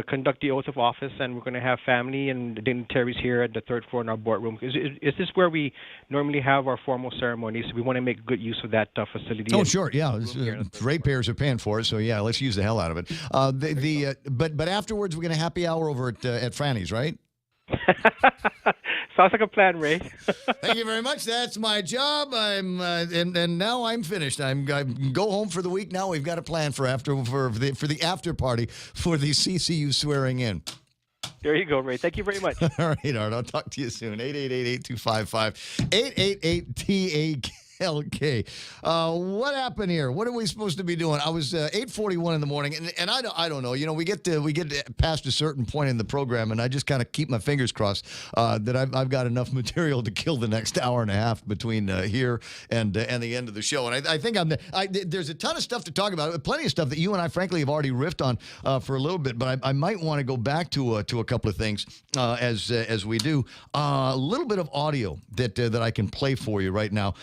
conduct the oath of office, and we're going to have family and dignitaries here at the third floor in our boardroom. Is this where we normally have our formal ceremonies? We want to make good use of that facility. Oh, sure, yeah. Ratepayers are paying for it, so yeah, let's use the hell out of it. But afterwards, we're going to happy hour over at Franny's, right? Sounds like a plan, Ray. Thank you very much. That's my job. And now I'm finished. I go home for the week. Now we've got a plan for the after party for the CCU swearing in. There you go, Ray. Thank you very much. All right, Art. I'll talk to you soon. 888-8255-888-TAK. LK. What happened here? What are we supposed to be doing? I was 8:41 in the morning, and I don't know. You know, we get past a certain point in the program, and I just kind of keep my fingers crossed that I've got enough material to kill the next hour and a half between here and the end of the show. And I think there's a ton of stuff to talk about. Plenty of stuff that you and I, frankly, have already riffed on for a little bit. But I might want to go back to a couple of things as we do. A little bit of audio that I can play for you right now.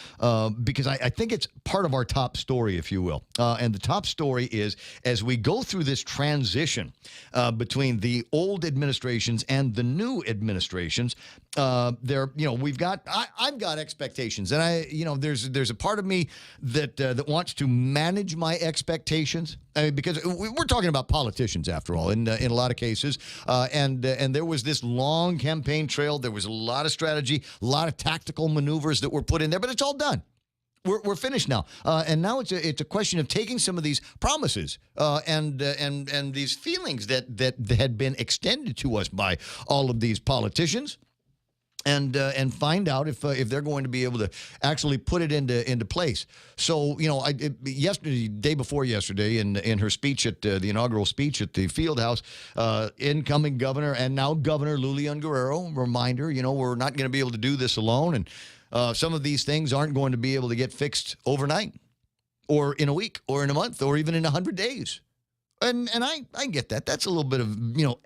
Because I think it's part of our top story, if you will. And the top story is, as we go through this transition between the old administrations and the new administrations, I've got expectations, and there's a part of me that wants to manage my expectations. I mean, because we're talking about politicians after all, in a lot of cases, and there was this long campaign trail. There was a lot of strategy, a lot of tactical maneuvers that were put in there, but it's all done. We're finished now, and now it's a question of taking some of these promises and these feelings that had been extended to us by all of these politicians, and find out if they're going to be able to actually put it into place. So day before yesterday, in her speech at the inaugural speech at the Fieldhouse, incoming governor and now Governor Lulian Guerrero, reminder, we're not going to be able to do this alone, and some of these things aren't going to be able to get fixed overnight or in a week or in a month or even in 100 days. And I get that. That's a little bit of,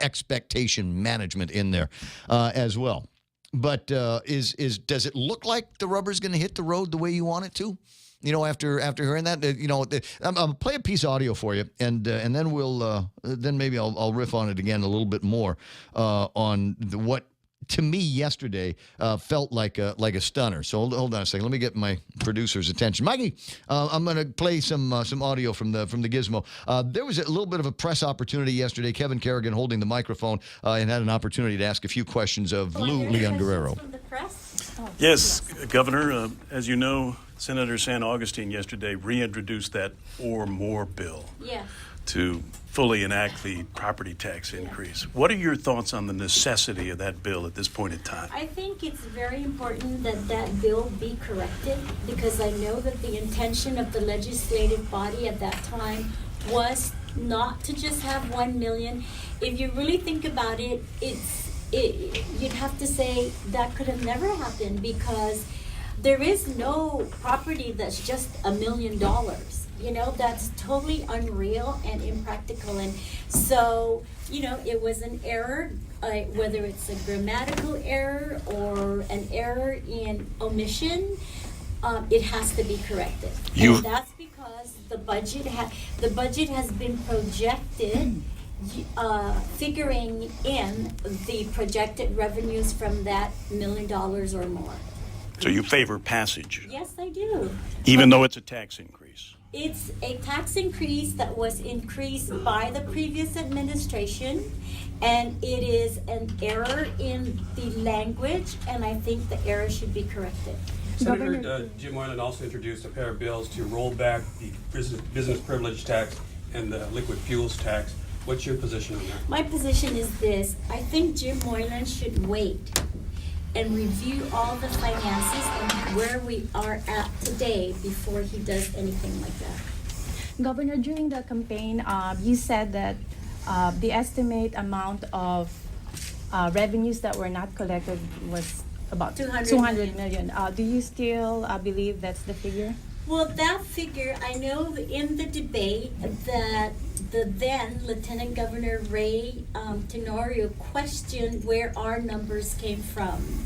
expectation management in there as well. But does it look like the rubber's going to hit the road the way you want it to? After hearing that, I'll play a piece of audio for you, and then then maybe I'll riff on it again a little bit more on what to me yesterday felt like a stunner. So hold on a second. Let me get my producer's attention. Mikey, I'm going to play some audio from the Gizmo. There was a little bit of a press opportunity yesterday. Kevin Kerrigan holding the microphone and had an opportunity to ask a few questions of Lulian Guerrero. From the press? Yes, Governor, as you know, Senator San Augustine yesterday reintroduced that or more bill. Yeah. To fully enact the property tax increase. What are your thoughts on the necessity of that bill at this point in time? I think it's very important that that bill be corrected, because I know that the intention of the legislative body at that time was not to just have 1 million. If you really think about it, you'd have to say that could have never happened, because there is no property that's just $1 million. That's totally unreal and impractical. And so, it was an error, whether it's a grammatical error or an error in omission, it has to be corrected. And that's because the budget has been projected, figuring in the projected revenues from that $1 million or more. So you favor passage? Yes, I do. Even though it's a tax increase? It's a tax increase that was increased by the previous administration, and it is an error in the language, and I think the error should be corrected. Senator Jim Moylan also introduced a pair of bills to roll back the business privilege tax and the liquid fuels tax. What's your position on that? My position is this. I think Jim Moylan should wait and review all the finances and where we are at today before he does anything like that. Governor, during the campaign, you said that the estimate amount of revenues that were not collected was about 200 million. Do you still believe that's the figure? Well, that figure, I know in the debate that the then Lieutenant Governor Ray Tenorio questioned where our numbers came from.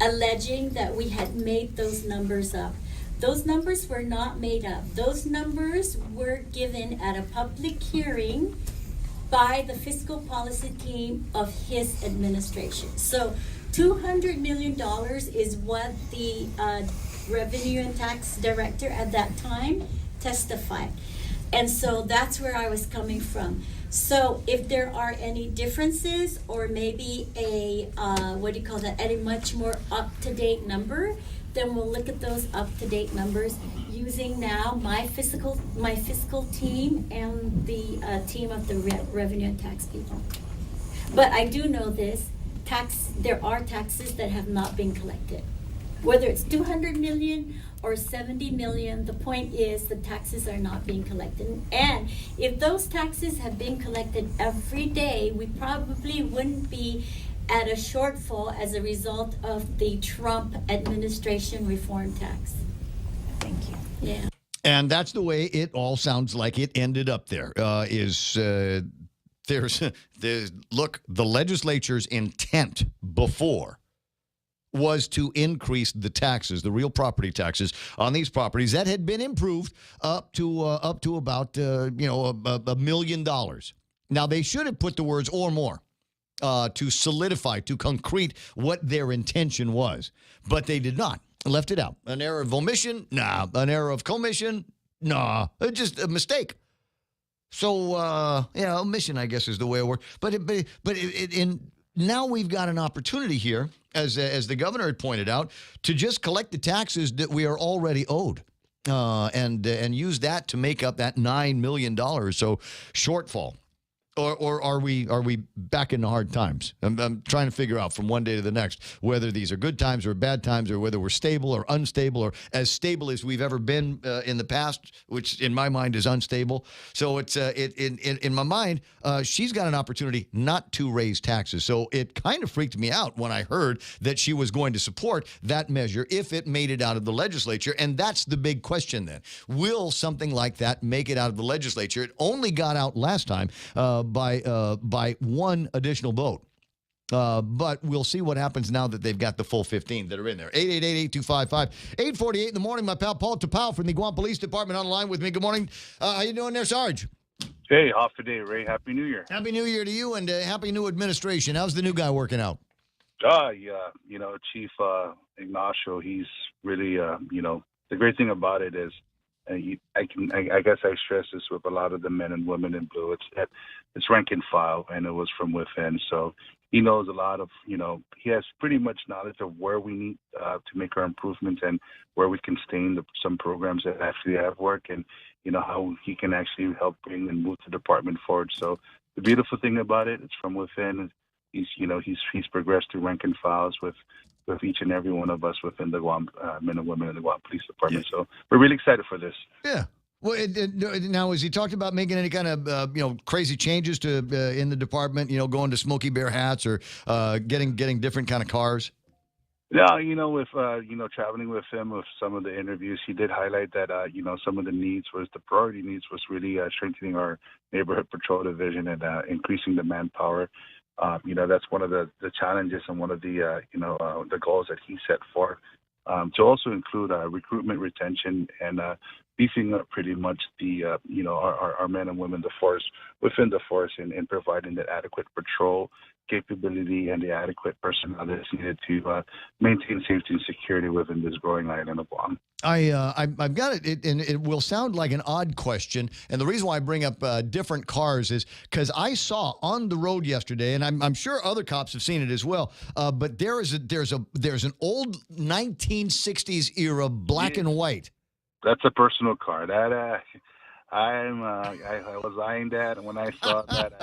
alleging that we had made those numbers up. Those numbers were not made up. Those numbers were given at a public hearing by the fiscal policy team of his administration. So $200 million is what the revenue and tax director at that time testified. And so that's where I was coming from. So if there are any differences or maybe a a much more up-to-date number, then we'll look at those up-to-date numbers using now my fiscal team and the team of the revenue and tax people. But I do know this, there are taxes that have not been collected. Whether it's 200 million or 70 million, the point is the taxes are not being collected. And if those taxes have been collected every day, we probably wouldn't be at a shortfall as a result of the Trump administration reform tax. Thank you. Yeah. And that's the way it all sounds like it ended up there. Look, the legislature's intent before was to increase the taxes, the real property taxes on these properties that had been improved up to about $1 million. Now they should have put the words "or more" to solidify, to concrete what their intention was, but they did not. Left it out. An error of omission? Nah. An error of commission? Nah. Just a mistake. So omission, I guess, is the way it works. But now we've got an opportunity here, as the governor had pointed out, to just collect the taxes that we are already owed, and use that to make up that $9 million so shortfall. Or are we back in the hard times? I'm trying to figure out from one day to the next whether these are good times or bad times, or whether we're stable or unstable, or as stable as we've ever been in the past, which in my mind is unstable. So it's in my mind, she's got an opportunity not to raise taxes. So it kind of freaked me out when I heard that she was going to support that measure if it made it out of the legislature. And that's the big question then. Will something like that make it out of the legislature? It only got out last time by one additional vote. But we'll see what happens now that they've got the full 15 that are in there. 888-8255-848 in the morning. My pal Paul Tapau from the Guam Police Department on the line with me. Good morning. How you doing there, Sarge? Hey, off today, Ray. Happy New Year. Happy New Year to you, and happy new administration. How's the new guy working out? Yeah, Chief Ignacio, he's really, the great thing about it is, I guess I stress this with a lot of the men and women in blue. It's rank and file, and it was from within. So he knows a lot of, he has pretty much knowledge of where we need to make our improvements and where we can sustain some programs that actually have worked, and how he can actually help bring and move the department forward. So the beautiful thing about it, it's from within. He's progressed through rank and files with each and every one of us within the Guam men and women in the Guam Police Department. Yeah. So we're really excited for this. Yeah. Well, now, has he talked about making any kind of crazy changes to in the department? Going to Smokey Bear hats or getting different kind of cars? Yeah, with traveling with him with some of the interviews, he did highlight that some of the priority needs was really strengthening our neighborhood patrol division and increasing the manpower. That's one of the challenges and one of the goals that he set forth, to also include recruitment, retention, and beefing up pretty much the our men and women, the force within the force, and providing that adequate patrol capability and the adequate personnel that's needed to maintain safety and security within this growing island of Guam. I've got it, and it will sound like an odd question, and the reason why I bring up different cars is because I saw on the road yesterday, and I'm sure other cops have seen it as well. But there's an old 1960s era black and white. That's a personal car. That I was eyeing that, and when I saw that,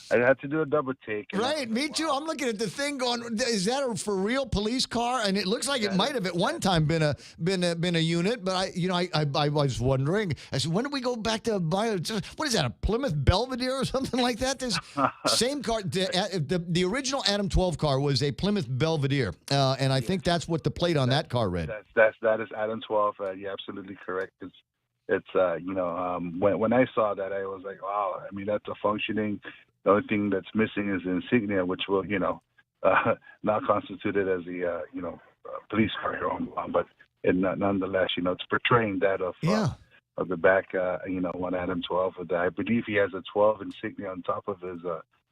I had to do a double take. Right, me too. I'm looking at the thing going, is that a for real police car? And it looks like it might have at one time been a unit, but I was wondering. I said, when did we go back to buy what is that, a Plymouth Belvedere or something like that? This same car, the original Adam 12 car was a Plymouth Belvedere, and I think that's what the plate on that car read. That is Adam 12. You're absolutely correct. It's when I saw that, I was like, wow. I mean, that's a functioning. The only thing that's missing is the insignia, which will, not constituted as the police car here on Guam, but nonetheless, it's portraying that of the back, one Adam 12 with that. I believe he has a 12 insignia on top of his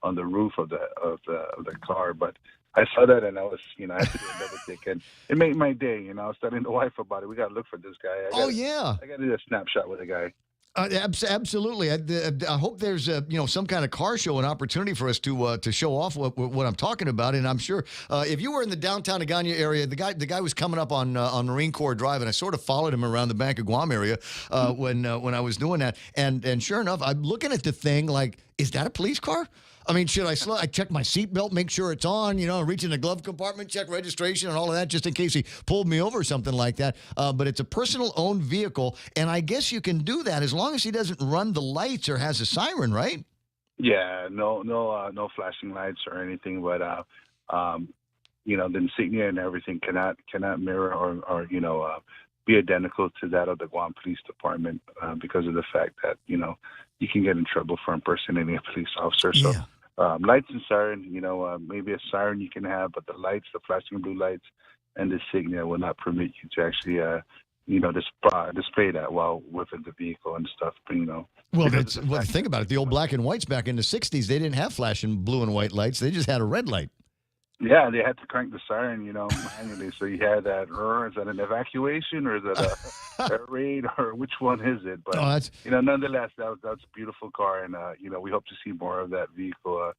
on the roof of the car. But I saw that and I was, I had to do a double take, and it made my day. I was telling the wife about it. We got to look for this guy. I got to do a snapshot with the guy. Absolutely. I hope there's some kind of car show, an opportunity for us to show off what I'm talking about. And I'm sure if you were in the downtown Agana area, the guy was coming up on Marine Corps Drive, and I sort of followed him around the Bank of Guam area when I was doing that. And sure enough, I'm looking at the thing like, is that a police car? I mean, should I check my seatbelt, make sure it's on, reach in the glove compartment, check registration and all of that just in case he pulled me over or something like that. But it's a personal owned vehicle, and I guess you can do that as long as he doesn't run the lights or has a siren, right? Yeah, no flashing lights or anything, but the insignia and everything cannot mirror or be identical to that of the Guam Police Department because of the fact that you can get in trouble for impersonating a police officer. So lights and siren, maybe a siren you can have, but the lights, the flashing blue lights, and the insignia will not permit you to actually display that while within the vehicle and stuff. Well, think about it. The old black and whites back in the 60s, they didn't have flashing blue and white lights. They just had a red light. Yeah, they had to crank the siren, manually. So you had that, is that an evacuation or is that a raid or which one is it? But, nonetheless, that's a beautiful car. And, we hope to see more of that vehicle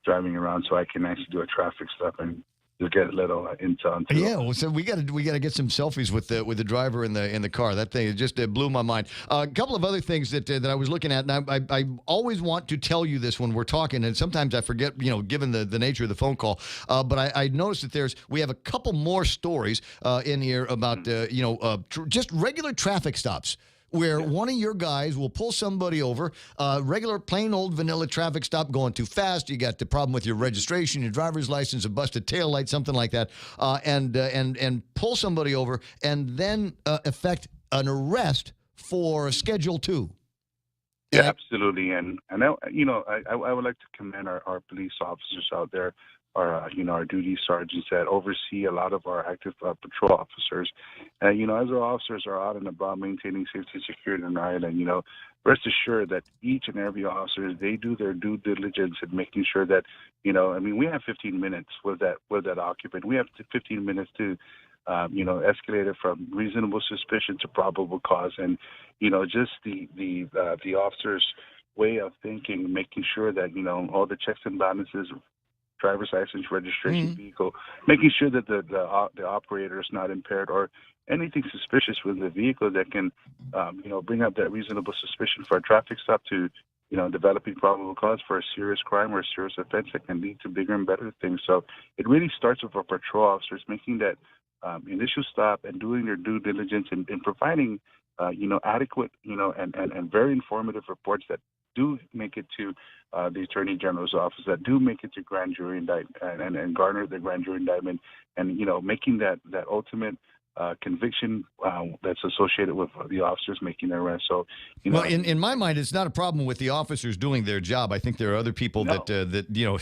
driving around so I can actually do a traffic stop and just get a little intel. Yeah, well, so we got to get some selfies with the driver in the car. That thing just blew my mind. A couple of other things that I was looking at, and I always want to tell you this when we're talking, and sometimes I forget, given the nature of the phone call. But I noticed that we have a couple more stories in here about just regular traffic stops, where one of your guys will pull somebody over, regular plain old vanilla traffic stop, going too fast. You got the problem with your registration, your driver's license, a busted taillight, something like that, and pull somebody over, and then effect an arrest for Schedule 2. Yeah, absolutely. And I would like to commend our police officers out there, our duty sergeants that oversee a lot of our active patrol officers. And, as our officers are out and about maintaining safety and security on our island, rest assured that each and every officer, they do their due diligence in making sure that, we have 15 minutes with that occupant. We have 15 minutes to, escalate it from reasonable suspicion to probable cause. And, just the officer's way of thinking, making sure that, all the checks and balances, driver's license, registration, vehicle, making sure that the operator is not impaired or anything suspicious with the vehicle that can, bring up that reasonable suspicion for a traffic stop to, developing probable cause for a serious crime or a serious offense that can lead to bigger and better things. So it really starts with our patrol officers making that initial stop and doing their due diligence and providing, adequate, and very informative reports that do make it to the Attorney General's office, that do make it to grand jury indictment and garner the grand jury indictment, and making that ultimate conviction that's associated with the officers making their arrest. So, well, in my mind, it's not a problem with the officers doing their job. I think there are other people that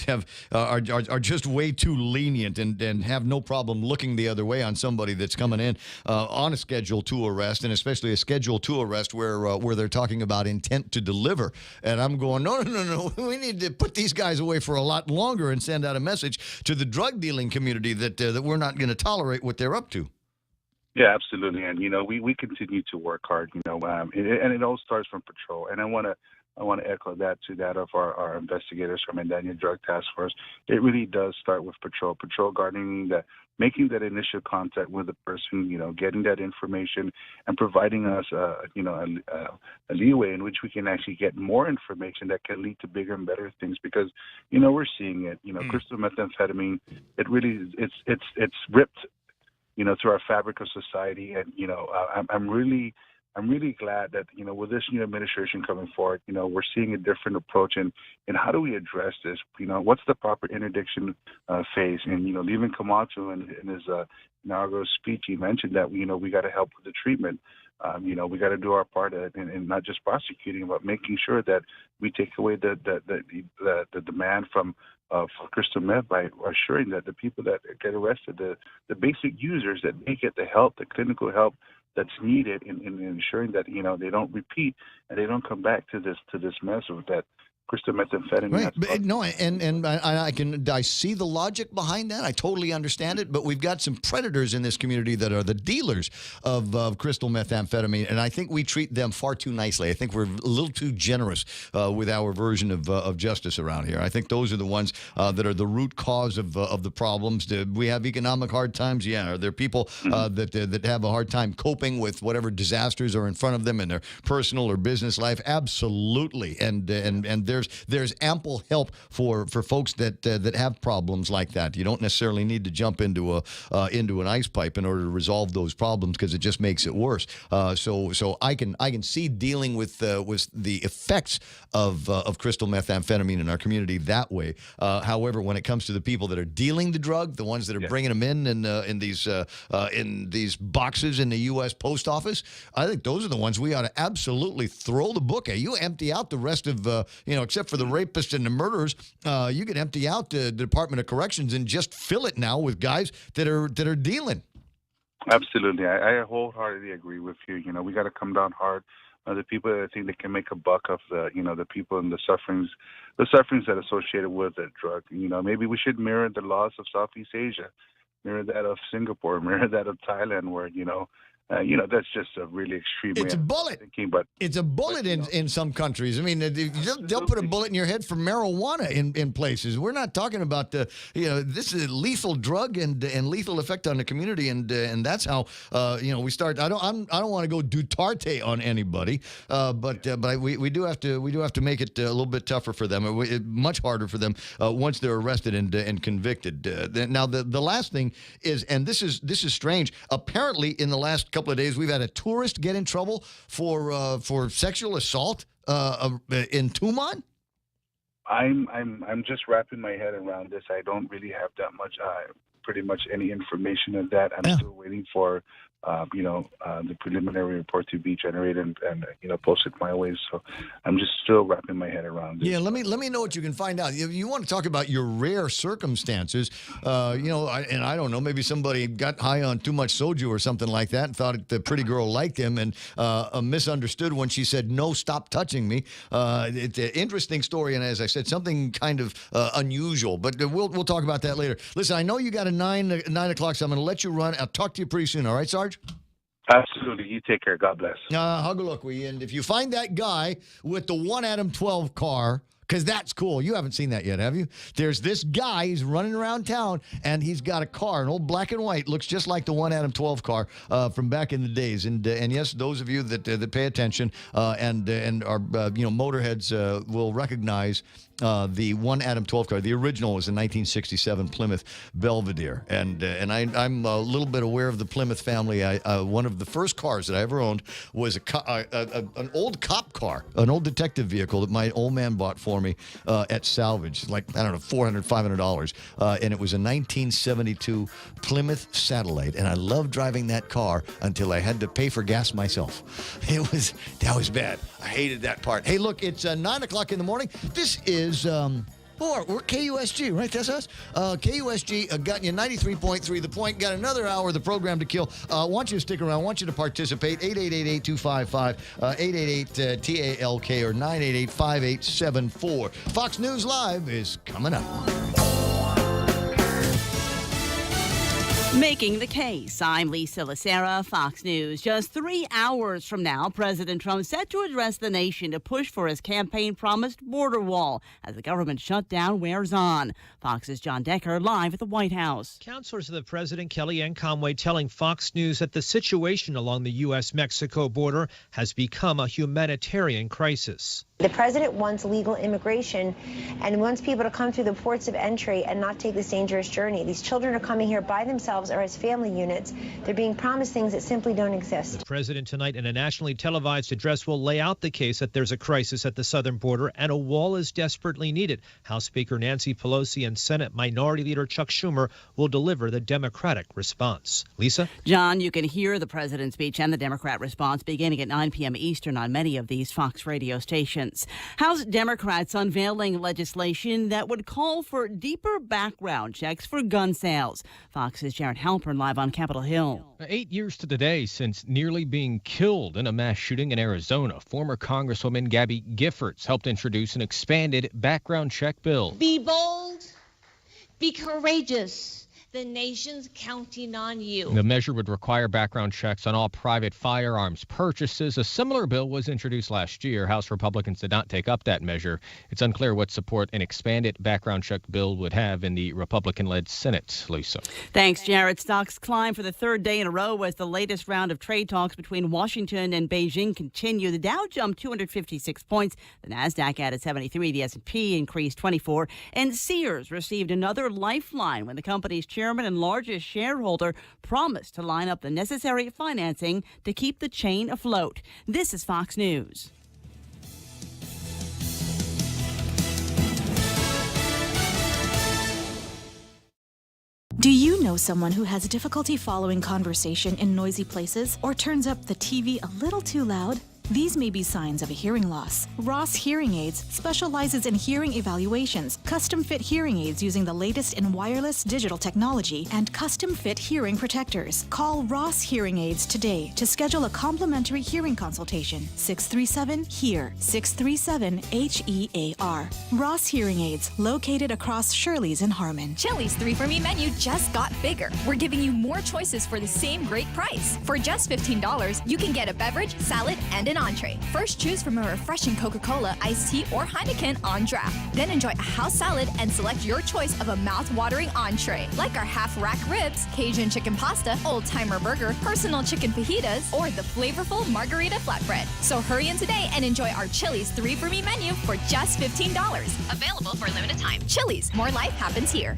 have are just way too lenient and have no problem looking the other way on somebody that's coming in on a Schedule 2 arrest, and especially a Schedule 2 arrest where they're talking about intent to deliver. And I'm going, no, we need to put these guys away for a lot longer and send out a message to the drug dealing community that we're not going to tolerate what they're up to. Yeah, absolutely. And, we continue to work hard, and it all starts from patrol. And I want to echo that to that of our investigators from Indania Drug Task Force. It really does start with patrol gardening, making that initial contact with the person, getting that information and providing us, a leeway in which we can actually get more information that can lead to bigger and better things. Because, we're seeing it, crystal methamphetamine, it really, it's ripped, through our fabric of society. And, I'm really glad that, with this new administration coming forward, we're seeing a different approach in how do we address this? What's the proper interdiction phase? And, Leavin Camacho in his inaugural speech, he mentioned that, we got to help with the treatment. We got to do our part in not just prosecuting, but making sure that we take away the demand from for crystal meth by assuring that the people that get arrested, the basic users, that they get the help, the clinical help that's needed in ensuring that they don't repeat and they don't come back to this mess of that crystal methamphetamine. Right. But, no, and I see the logic behind that. I totally understand it. But we've got some predators in this community that are the dealers of crystal methamphetamine, and I think we treat them far too nicely. I think we're a little too generous with our version of justice around here. I think those are the ones that are the root cause of the problems. Do we have economic hard times? Yeah. Are there people that have a hard time coping with whatever disasters are in front of them in their personal or business life? Absolutely. And there's ample help for folks that have problems like that. You don't necessarily need to jump into an ice pipe in order to resolve those problems, because it just makes it worse. So I can see dealing with the effects of crystal methamphetamine in our community that way. However, when it comes to the people that are dealing the drug, the ones that are bringing them in these boxes in the U.S. Post Office, I think those are the ones we ought to absolutely throw the book at. You empty out the rest of except for the rapists and the murderers, you can empty out the Department of Corrections and just fill it now with guys that are dealing. Absolutely. I wholeheartedly agree with you. We got to come down hard on the people that think they can make a buck of the people and the sufferings that are associated with that drug. Maybe we should mirror the laws of Southeast Asia, mirror that of Singapore, mirror that of Thailand, where, that's just a really extreme way It's a bullet. thinking. But it's a bullet in some countries. I mean, they'll put a bullet in your head for marijuana in places. We're not talking about this is a lethal drug and lethal effect on the community, and that's how we start. I don't want to go Duterte on anybody, but we do have to make it a little bit tougher for them, much harder for them once they're arrested and convicted. Now the last thing is, and this is strange. Apparently, in the last couple of days, we've had a tourist get in trouble for sexual assault in Tumon. I'm just wrapping my head around this. I don't really have that much, pretty much any information of that. I'm still waiting for the preliminary report to be generated and posted my way. So I'm just still wrapping my head around it. Yeah, let me know what you can find out. You want to talk about your rare circumstances, and I don't know, maybe somebody got high on too much soju or something like that and thought the pretty girl liked him and misunderstood when she said, "No, stop touching me." It's an interesting story, and as I said, something kind of unusual, but we'll talk about that later. Listen, I know you got a 9 o'clock, so I'm going to let you run. I'll talk to you pretty soon, all right, Sarge? Absolutely. You take care. God bless. Hagalukwi. And if you find that guy with the 1 Adam 12 car, because that's cool. You haven't seen that yet, have you? There's this guy, he's running around town, and he's got a car, an old black and white, looks just like the 1 Adam 12 car from back in the days. And yes, those of you that pay attention and are motorheads will recognize the 1 Adam 12 car. The original was a 1967 Plymouth Belvedere, and I'm a little bit aware of the Plymouth family. One of the first cars that I ever owned was an old cop car, an old detective vehicle that my old man bought for me at salvage, like, I don't know, $400, $500, and it was a 1972 Plymouth Satellite, and I loved driving that car until I had to pay for gas myself. That was bad. I hated that part. Hey, look, it's 9 o'clock in the morning. This is we're KUSG, right? That's us. KUSG got you 93.3. The Point got another hour of the program to kill. Want you to stick around. Want you to participate. 888-8255, 888-TALK, or 988-5874. Fox News Live is coming up. Making the case. I'm Lisa Lacera, Fox News. Just 3 hours from now, President Trump set to address the nation to push for his campaign-promised border wall as the government shutdown wears on. Fox's John Decker live at the White House. Counselors of the president, Kellyanne Conway, telling Fox News that the situation along the U.S.-Mexico border has become a humanitarian crisis. The president wants legal immigration and wants people to come through the ports of entry and not take this dangerous journey. These children are coming here by themselves or as family units. They're being promised things that simply don't exist. The president tonight in a nationally televised address will lay out the case that there's a crisis at the southern border and a wall is desperately needed. House Speaker Nancy Pelosi and Senate Minority Leader Chuck Schumer will deliver the Democratic response. Lisa? John, you can hear the president's speech and the Democrat response beginning at 9 p.m. Eastern on many of these Fox radio stations. elections. House Democrats unveiling legislation that would call for deeper background checks for gun sales. Fox's Jared Halpern live on Capitol Hill. 8 years to the day since nearly being killed in a mass shooting in Arizona, former Congresswoman Gabby Giffords helped introduce an expanded background check bill. Be bold, be courageous. The nation's counting on you. The measure would require background checks on all private firearms purchases. A similar bill was introduced last year. House Republicans did not take up that measure. It's unclear what support an expanded background check bill would have in the Republican-led Senate. Lisa. Thanks, Jared. Stocks climb for the third day in a row as the latest round of trade talks between Washington and Beijing continue. The Dow jumped 256 points. The Nasdaq added 73. The S&P increased 24. And Sears received another lifeline when the company's chairman and largest shareholder promised to line up the necessary financing to keep the chain afloat. This is Fox News. Do you know someone who has difficulty following conversation in noisy places or turns up the TV a little too loud? These may be signs of a hearing loss. Ross Hearing Aids specializes in hearing evaluations, custom-fit hearing aids using the latest in wireless digital technology, and custom-fit hearing protectors. Call Ross Hearing Aids today to schedule a complimentary hearing consultation. 637-HEAR, 637-HEAR. Ross Hearing Aids, located across Shirley's in Harmon. Chili's 3 for Me menu just got bigger. We're giving you more choices for the same great price. For just $15, you can get a beverage, salad, and an entree. First, choose from a refreshing Coca-Cola, iced tea, or Heineken on draft. Then enjoy a house salad and select your choice of a mouth-watering entree, like our half-rack ribs, Cajun chicken pasta, old-timer burger, personal chicken fajitas, or the flavorful margarita flatbread. So hurry in today and enjoy our Chili's 3 for Me menu for just $15. Available for a limited time. Chili's, more life happens here.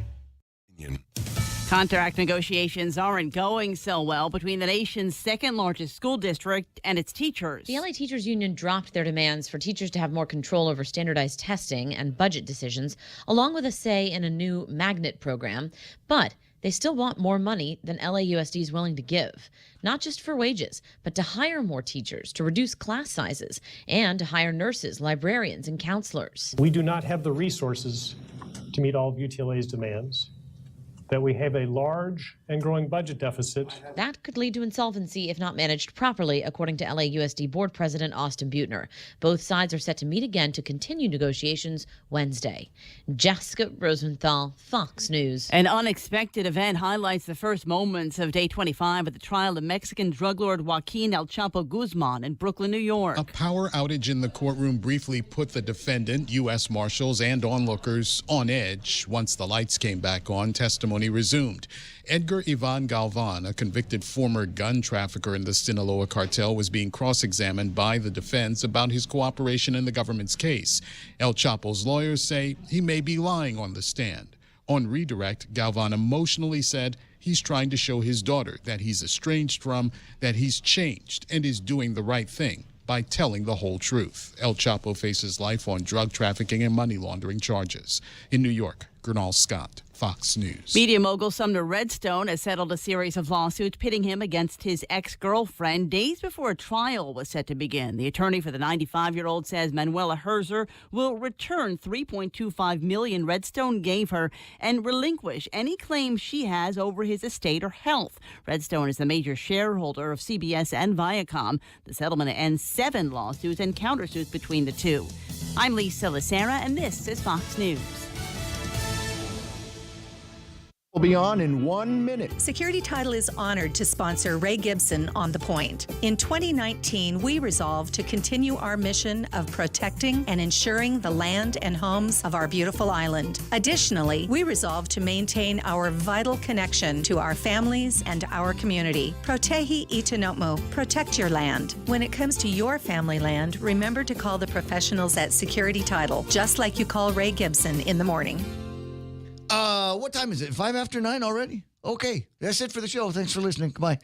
Contract negotiations aren't going so well between the nation's second largest school district and its teachers. The LA Teachers Union dropped their demands for teachers to have more control over standardized testing and budget decisions, along with a say in a new magnet program. But they still want more money than LAUSD is willing to give, not just for wages, but to hire more teachers, to reduce class sizes, and to hire nurses, librarians, and counselors. We do not have the resources to meet all of UTLA's demands, that we have a large and growing budget deficit. That could lead to insolvency if not managed properly, according to LAUSD Board President Austin Butner. Both sides are set to meet again to continue negotiations Wednesday. Jessica Rosenthal, Fox News. An unexpected event highlights the first moments of Day 25 at the trial of Mexican drug lord Joaquin El Chapo Guzman in Brooklyn, New York. A power outage in the courtroom briefly put the defendant, U.S. Marshals, and onlookers on edge. Once the lights came back on, testimony resumed. Edgar Ivan Galvan, a convicted former gun trafficker in the Sinaloa cartel, was being cross-examined by the defense about his cooperation in the government's case. El Chapo's lawyers say he may be lying on the stand. On redirect, Galvan emotionally said he's trying to show his daughter that he's estranged from, that he's changed and is doing the right thing by telling the whole truth. El Chapo faces life on drug trafficking and money laundering charges. In New York, Gernal Scott, Fox News. Media mogul Sumner Redstone has settled a series of lawsuits pitting him against his ex-girlfriend days before a trial was set to begin. The attorney for the 95-year-old says Manuela Herzer will return $3.25 million Redstone gave her and relinquish any claim she has over his estate or health. Redstone is the major shareholder of CBS and Viacom. The settlement ends 7 lawsuits and countersuits between the two. I'm Lisa Lacera, and this is Fox News. Will be on in 1 minute. Security Title is honored to sponsor Ray Gibson on The Point. In 2019, we resolved to continue our mission of protecting and ensuring the land and homes of our beautiful island. Additionally, we resolved to maintain our vital connection to our families and our community. Protehi Itanomo, protect your land. When it comes to your family land, remember to call the professionals at Security Title, just like you call Ray Gibson in the morning. What time is it? 9:05 already? Okay, that's it for the show. Thanks for listening. Goodbye.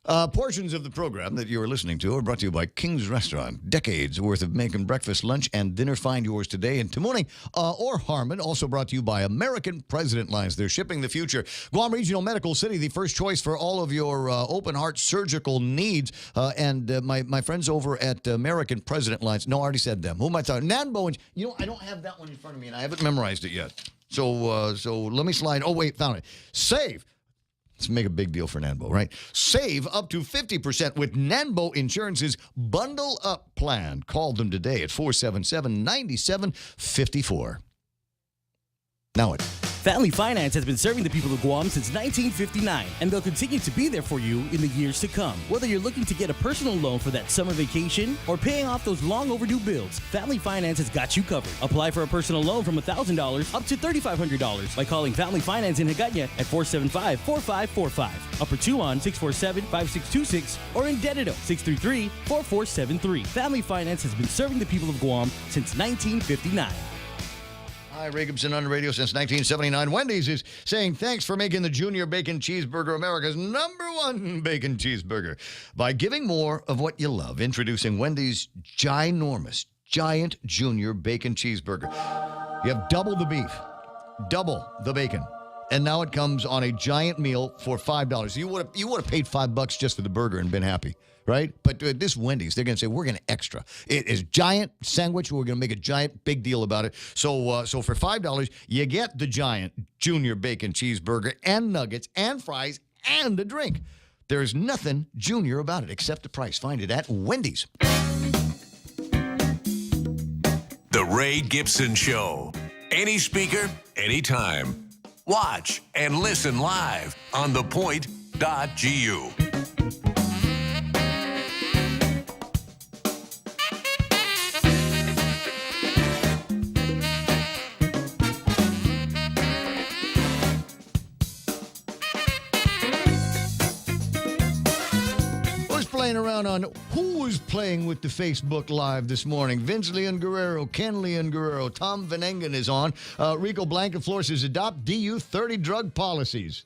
Portions of the program that you are listening to are brought to you by King's Restaurant. Decades worth of making breakfast, lunch, and dinner. Find yours today in Tamuning or Harmon. Also brought to you by American President Lines. They're shipping the future. Guam Regional Medical City, the first choice for all of your open heart surgical needs. And my friends over at American President Lines. No, I already said them. Who am I talking? Nanbo. And, I don't have that one in front of me, and I haven't memorized it yet. So let me slide. Oh, wait, found it. Save. Let's make a big deal for Nanbo, right? Save up to 50% with Nanbo Insurance's Bundle Up plan. Call them today at 477-9754. Now it. Family Finance has been serving the people of Guam since 1959, and they'll continue to be there for you in the years to come. Whether you're looking to get a personal loan for that summer vacation or paying off those long overdue bills, Family Finance has got you covered. Apply for a personal loan from $1,000 up to $3,500 by calling Family Finance in Hagåtña at 475-4545, Upper Tuon 647-5626, or in Dededo 633-4473. Family Finance has been serving the people of Guam since 1959. Hi, Ray Gibson on the radio since 1979. Wendy's is saying thanks for making the Junior Bacon Cheeseburger America's #1 bacon cheeseburger by giving more of what you love. Introducing Wendy's ginormous, giant Junior Bacon Cheeseburger. You have double the beef, double the bacon, and now it comes on a giant meal for $5. You would have paid $5 just for the burger and been happy. Right? But this Wendy's, they're going to say, we're going to extra. It is giant sandwich. We're going to make a giant big deal about it. So for $5, you get the giant Junior Bacon Cheeseburger and nuggets and fries and a drink. There's nothing junior about it except the price. Find it at Wendy's. The Ray Gibson Show. Any speaker, anytime. Watch and listen live on thepoint.gu. Around on who was playing with the Facebook Live this morning. Vince Leon Guerrero, Ken Leon Guerrero, Tom Venengan is on. Rico Blankenflor says adopt DU 30 drug policies.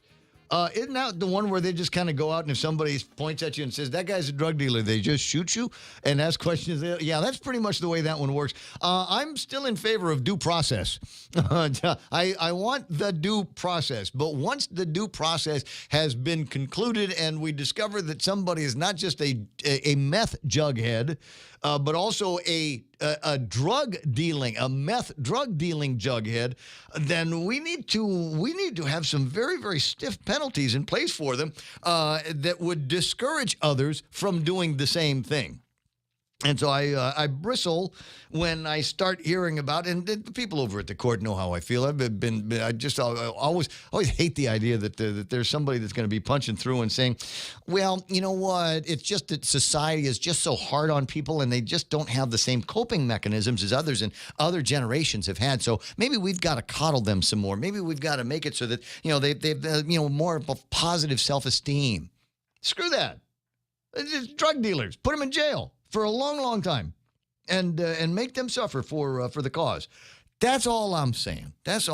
Isn't that the one where they just kind of go out and if somebody points at you and says, that guy's a drug dealer, they just shoot you and ask questions? Yeah, that's pretty much the way that one works. I'm still in favor of due process. I want the due process. But once the due process has been concluded and we discover that somebody is not just a meth jughead, but also a meth drug dealing jughead, then we need to have some very, very stiff penalties in place for them that would discourage others from doing the same thing. And so I bristle when I start hearing about, and the people over at the court know how I feel. I always hate the idea that there's somebody that's going to be punching through and saying, well, you know what? It's just that society is just so hard on people, and they just don't have the same coping mechanisms as others and other generations have had. So maybe we've got to coddle them some more. Maybe we've got to make it so that they've more of positive self-esteem. Screw that. It's drug dealers. Put them in jail for a long, long time, and make them suffer for the cause. That's all I'm saying. 9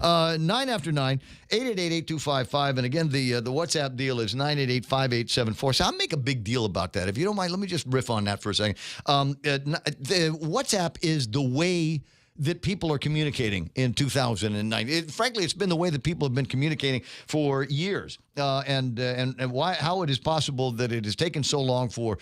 after 9, 888-8255, and again, the WhatsApp deal is 988-5874. So I'll make a big deal about that. If you don't mind, let me just riff on that for a second. The WhatsApp is the way that people are communicating in 2009. Frankly, it's been the way that people have been communicating for years. And how it is possible that it has taken so long for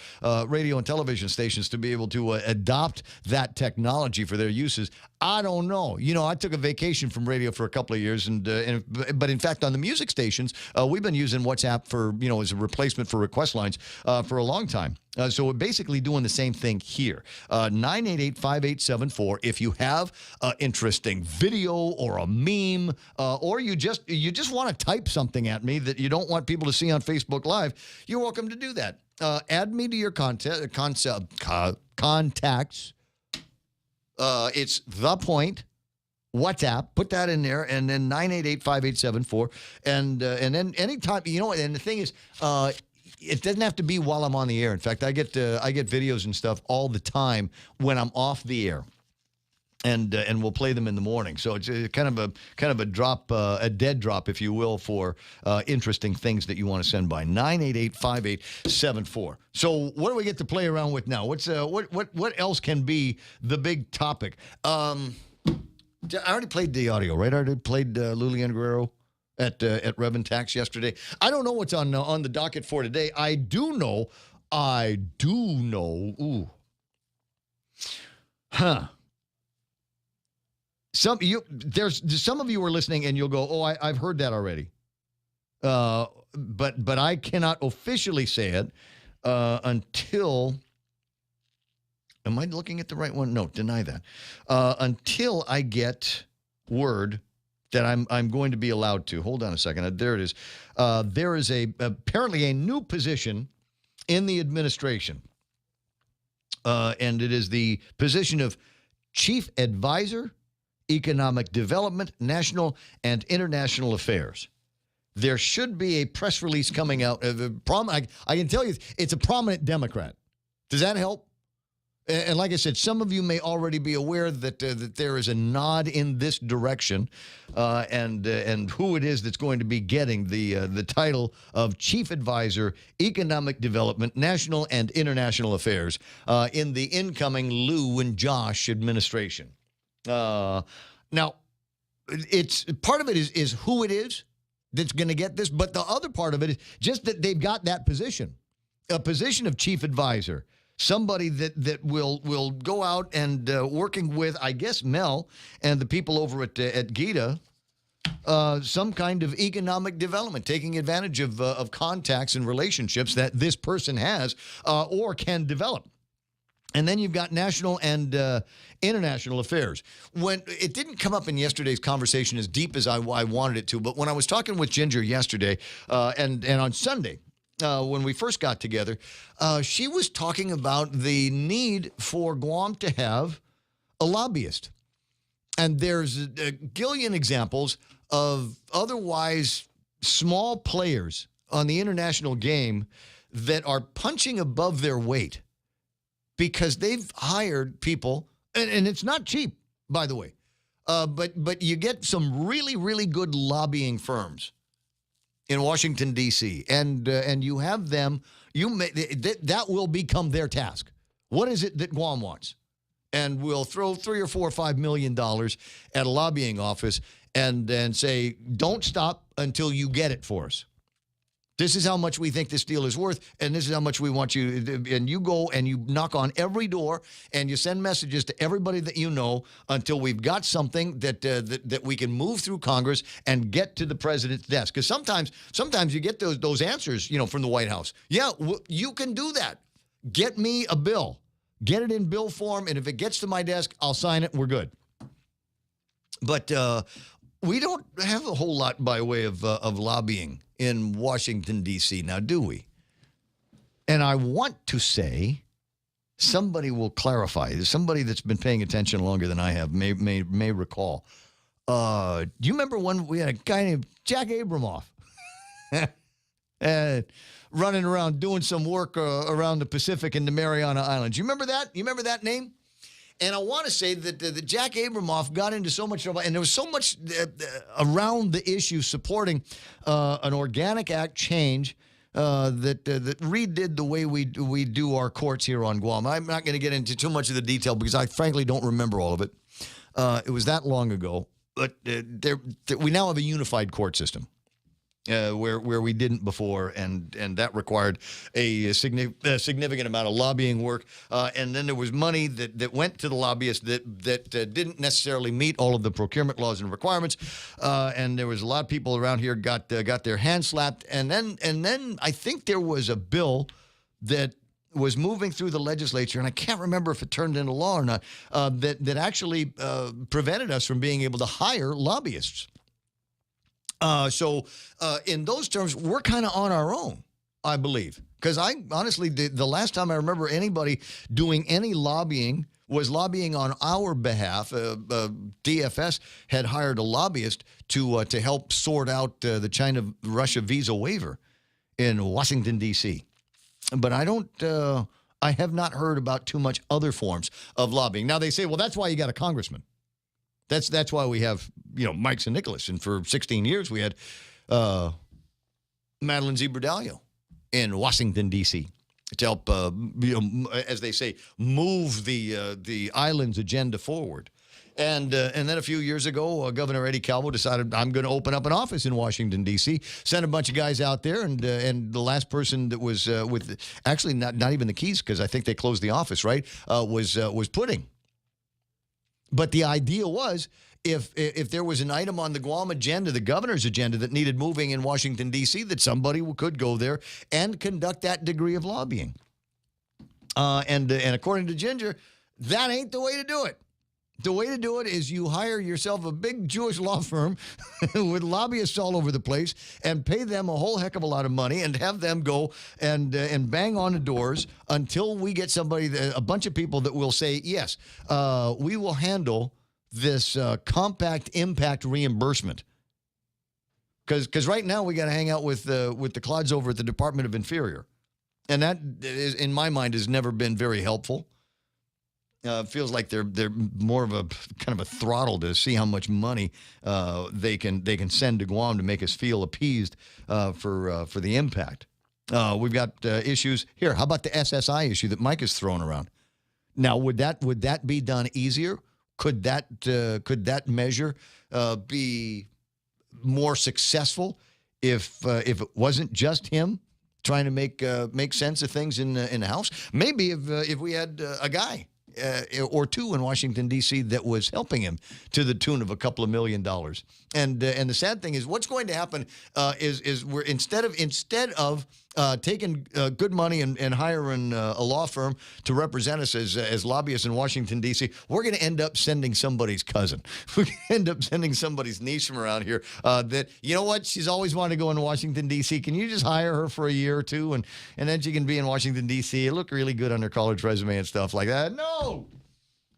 radio and television stations to be able to adopt that technology for their uses, I don't know. I took a vacation from radio for a couple of years, but in fact, on the music stations, we've been using WhatsApp for as a replacement for request lines for a long time. So we're basically doing the same thing here. 988-5874. If you have interesting video or a meme, or you just want to type something at me that you don't want people to see on Facebook Live, you're welcome to do that. Add me to your contacts. It's The Point WhatsApp. Put that in there, and then 988-5874. And then anytime, and the thing is, it doesn't have to be while I'm on the air. In fact, I get videos and stuff all the time when I'm off the air. And we'll play them in the morning. So it's kind of a drop, a dead drop, if you will, for interesting things that you want to send by 988-5874. So what do we get to play around with now? What else can be the big topic? I already played the audio, right? I already played Lulian Guerrero at Rev and Tax yesterday. I don't know what's on the docket for today. I do know. Ooh. Huh. Some of you are listening and you'll go, oh, I've heard that already. But I cannot officially say it until. Am I looking at the right one? No, deny that. Until I get word that I'm going to be allowed to. Hold on a second. There it is. There is apparently a new position in the administration, and it is the position of Chief Advisor, Economic Development, National and International Affairs. There should be a press release coming out. I can tell you it's a prominent Democrat. Does that help? And like I said, some of you may already be aware that there is a nod in this direction, and who it is that's going to be getting the title of Chief Advisor, Economic Development, National and International Affairs in the incoming Lou and Josh administration. Now, it's part of it is who it is that's going to get this, but the other part of it is just that they've got that position, a position of Chief Advisor. Somebody that will go out and working with, I guess, Mel and the people over at GITA, some kind of economic development, taking advantage of contacts and relationships that this person has or can develop. And then you've got national and international affairs. When it didn't come up in yesterday's conversation as deep as I wanted it to, but when I was talking with Ginger yesterday and on Sunday, when we first got together, she was talking about the need for Guam to have a lobbyist. And there's a gillion examples of otherwise small players on the international game that are punching above their weight because they've hired people, and it's not cheap, by the way, but you get some really, really good lobbying firms in Washington, D.C., and you have them, that will become their task. What is it that Guam wants? And we'll throw $3 or $4 or $5 million at a lobbying office and say, don't stop until you get it for us. This is how much we think this deal is worth, and this is how much we want you. And you go and you knock on every door, and you send messages to everybody that you know until we've got something that we can move through Congress and get to the president's desk. Because sometimes you get those answers, from the White House. Yeah, you can do that. Get me a bill. Get it in bill form, and if it gets to my desk, I'll sign it, and we're good. But we don't have a whole lot by way of lobbying in Washington, D.C. now, do we? And I want to say, somebody will clarify. Somebody that's been paying attention longer than I have may recall. Do you remember when we had a guy named Jack Abramoff running around doing some work around the Pacific and the Mariana Islands? You remember that? You remember that name? And I want to say that Jack Abramoff got into so much trouble, and there was so much around the issue supporting an Organic Act change that redid the way we do our courts here on Guam. I'm not going to get into too much of the detail because I frankly don't remember all of it. It was that long ago, but we now have a unified court system. Where we didn't before, and that required a significant amount of lobbying work, and then there was money that went to the lobbyists that didn't necessarily meet all of the procurement laws and requirements, and there was a lot of people around here got their hands slapped, and then I think there was a bill that was moving through the legislature, and I can't remember if it turned into law or not, that actually prevented us from being able to hire lobbyists. So in those terms, we're kind of on our own, I believe. Because I honestly, the last time I remember anybody doing any lobbying was lobbying on our behalf. DFS had hired a lobbyist to help sort out the China-Russia visa waiver in Washington, D.C. But I don't I have not heard about too much other forms of lobbying. Now, they say, well, that's why you got a congressman. That's why we have, Mike St. Nicholas. And for 16 years, we had Madeline Zebradalio in Washington, D.C. to help, as they say, move the island's agenda forward. And then a few years ago, Governor Eddie Calvo decided, I'm going to open up an office in Washington, D.C., sent a bunch of guys out there, and the last person that was with, actually not even the keys, because I think they closed the office, right, was Pudding. But the idea was, if there was an item on the Guam agenda, the governor's agenda, that needed moving in Washington, D.C., that somebody could go there and conduct that degree of lobbying. And according to Ginger, that ain't the way to do it. The way to do it is you hire yourself a big Jewish law firm with lobbyists all over the place and pay them a whole heck of a lot of money and have them go and bang on the doors until we get somebody, a bunch of people that will say, yes, we will handle this compact impact reimbursement. Because right now we got to hang out with the clods over at the Department of Interior. And that, is, in my mind, has never been very helpful. Feels like they're more of a kind of a throttle to see how much money they can send to Guam to make us feel appeased for the impact. We've got issues here. How about the SSI issue that Mike is throwing around? Now, would that be done easier? Could that measure be more successful if it wasn't just him trying to make sense of things in the House? Maybe if we had a guy or two in Washington, D.C. that was helping him to the tune of a couple of $1 million. And the sad thing is, what's going to happen is we're instead of taking good money and hiring a law firm to represent us as lobbyists in Washington, D.C., we're going to end up sending somebody's cousin. We're going to end up sending somebody's niece from around here that, you know what, she's always wanted to go into Washington, D.C. Can you just hire her for a year or two and then she can be in Washington, D.C. It look really good on her college resume and stuff like that?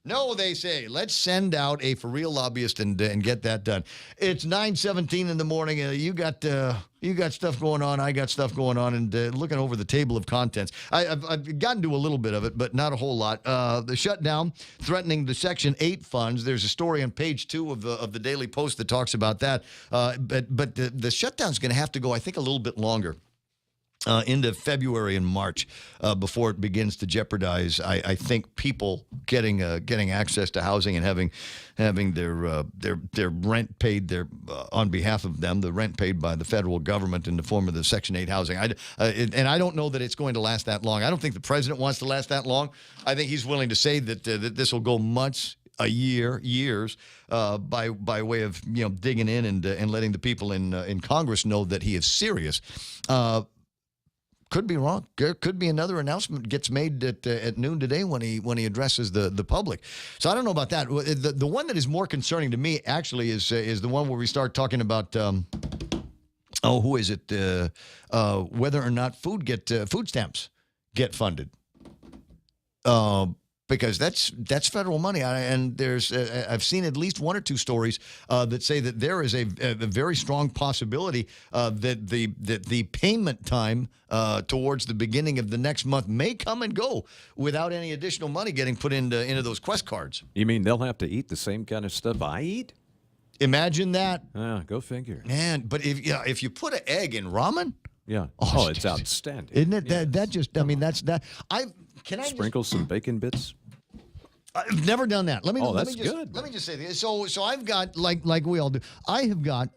No, they say. Let's send out a for real lobbyist and get that done. It's 9:17 in the morning. You got stuff going on. I got stuff going on, and looking over the table of contents. I've gotten to a little bit of it, but not a whole lot. The shutdown threatening the Section 8 funds. There's a story on page 2 of the Daily Post that talks about that. But the shutdown's going to have to go, I think, a little bit longer. Into February and March before it begins to jeopardize, I think, people getting access to housing and having their rent paid on behalf of them, the rent paid by the federal government in the form of the Section 8 housing. And I don't know that it's going to last that long. I don't think the president wants to last that long. I think he's willing to say that this will go months, years, by way of digging in and letting the people in Congress know that he is serious. Could be wrong. There could be another announcement gets made at noon today when he addresses the public. So I don't know about that. The one that is more concerning to me actually is the one where we start talking about who is it? Whether or not food stamps get funded. Because that's federal money, and there's I've seen at least one or two stories that say that there is a very strong possibility that the payment time towards the beginning of the next month may come and go without any additional money getting put into those Quest cards. You mean they'll have to eat the same kind of stuff I eat? Imagine that. Go figure. Man, but if you put an egg in ramen, it's outstanding, isn't it? Yes. That just, I mean, that's that. Sprinkle some bacon bits. I've never done that. Let me good. Let me just say this. So I've got like we all do. I have got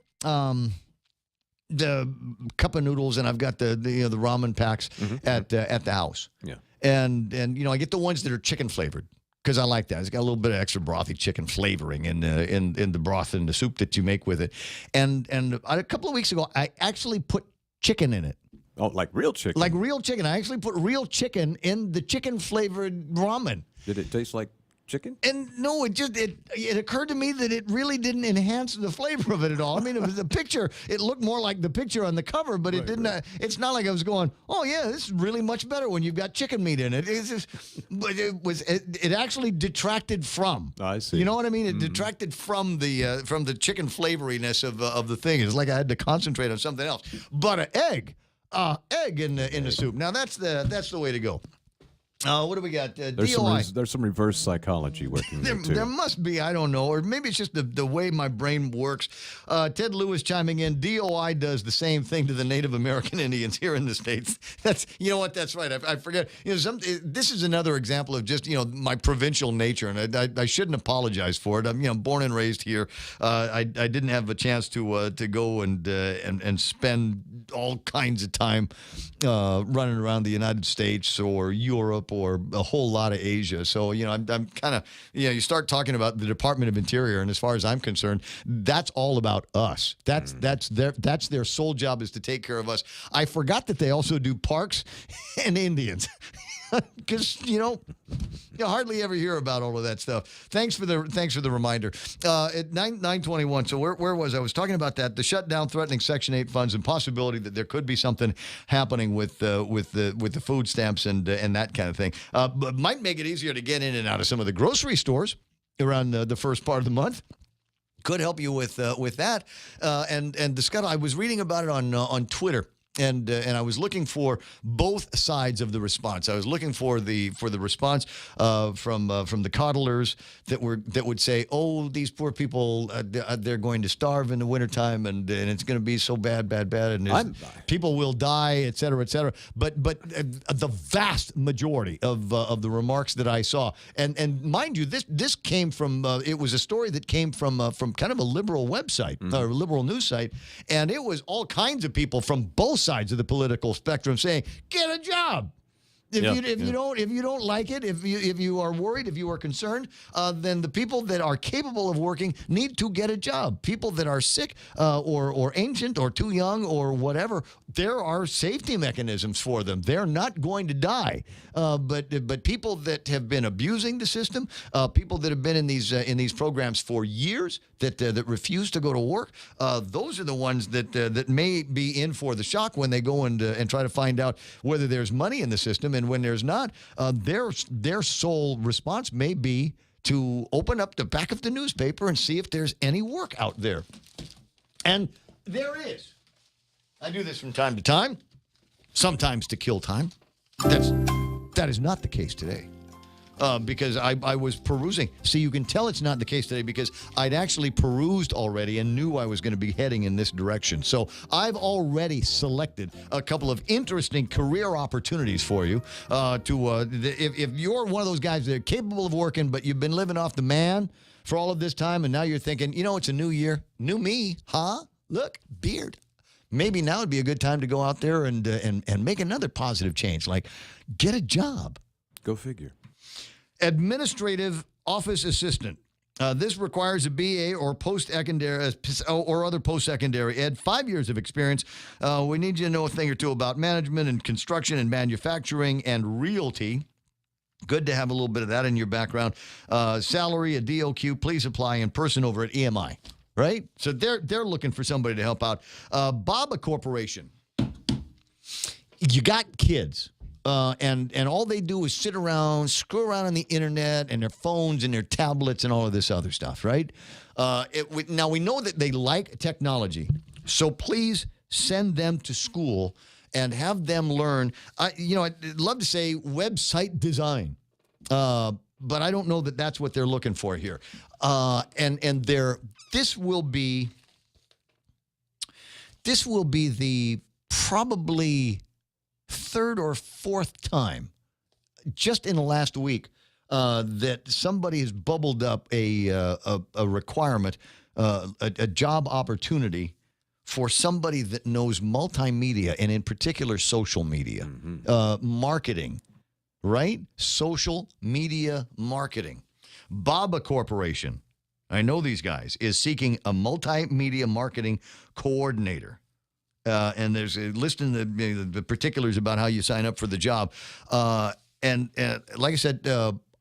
the cup of noodles, and I've got the ramen packs at the house. Yeah. And I get the ones that are chicken flavored because I like that. It's got a little bit of extra brothy chicken flavoring in the broth and the soup that you make with it. And a couple of weeks ago, I actually put chicken in it. Oh, like real chicken? Like real chicken. I actually put real chicken in the chicken-flavored ramen. Did it taste like chicken? And no, it occurred to me that it really didn't enhance the flavor of it at all. I mean, it was the picture. It looked more like the picture on the cover, but it didn't. It's not like I was going, oh yeah, this is really much better when you've got chicken meat in it. But it actually detracted from. I see. You know what I mean? It detracted from the chicken flavoriness of the thing. It's like I had to concentrate on something else. But an egg in the soup. Now that's the way to go. What do we got? There's DOI. there's some reverse psychology working there, too. There must be, I don't know, or maybe it's just the way my brain works. Ted Lewis chiming in, DOI does the same thing to the Native American Indians here in the States. That's, you know what, that's right. I forget. This is another example of just, my provincial nature, and I shouldn't apologize for it. I'm, born and raised here. I didn't have a chance to go and spend all kinds of time running around the United States or Europe or a whole lot of Asia. So, I'm kind of, you start talking about the Department of Interior, and as far as I'm concerned, that's all about us. That's their sole job, is to take care of us. I forgot that they also do parks and Indians. Because you hardly ever hear about all of that stuff. Thanks for the reminder. At 9:21. So where was I? I was talking about that, the shutdown threatening Section 8 funds and possibility that there could be something happening with the food stamps and that kind of thing. But might make it easier to get in and out of some of the grocery stores around the first part of the month. Could help you with that. And the Scott, I was reading about it on Twitter. And I was looking for both sides of the response. I was looking for the response from the coddlers that would say, "Oh, these poor people, they're going to starve in the wintertime, and it's going to be so bad, and people will die, et cetera, et cetera." But the vast majority of the remarks that I saw, and mind you, this came from it was a story that came from kind of a liberal website, or a liberal news site, and it was all kinds of people from both sides of the political spectrum saying, "Get a job." If you don't like it, if you are worried, if you are concerned, then the people that are capable of working need to get a job. People that are sick or ancient or too young or whatever, there are safety mechanisms for them. They're not going to die. But people that have been abusing the system, people that have been in these programs for years that refuse to go to work, those are the ones that may be in for the shock when they go and try to find out whether there's money in the system. And when there's not, their sole response may be to open up the back of the newspaper and see if there's any work out there. And there is. I do this from time to time, sometimes to kill time. That is not the case today. Because I was perusing. See, you can tell it's not the case today because I'd actually perused already and knew I was going to be heading in this direction. So I've already selected a couple of interesting career opportunities for you. If you're one of those guys that are capable of working, but you've been living off the man for all of this time, and now you're thinking, it's a new year, new me, huh? Look, beard. Maybe now would be a good time to go out there and make another positive change, like get a job. Go figure. Administrative office assistant. This requires a BA or post-secondary or other post-secondary ed, 5 years of experience. We need you to know a thing or two about management and construction and manufacturing and realty. Good to have a little bit of that in your background. Salary, a DOQ. Please apply in person over at EMI. Right? So they're looking for somebody to help out. Baba Corporation. You got kids. And all they do is sit around, screw around on the internet and their phones and their tablets and all of this other stuff, right? Now, we know that they like technology, so please send them to school and have them learn. I'd love to say website design, but I don't know that that's what they're looking for here. This will be the probably third or fourth time just in the last week that somebody has bubbled up a requirement, a job opportunity for somebody that knows multimedia and in particular social media, marketing, right? Social media marketing. Baba Corporation, I know these guys, is seeking a multimedia marketing coordinator. And there's a list in the particulars about how you sign up for the job. And like I said,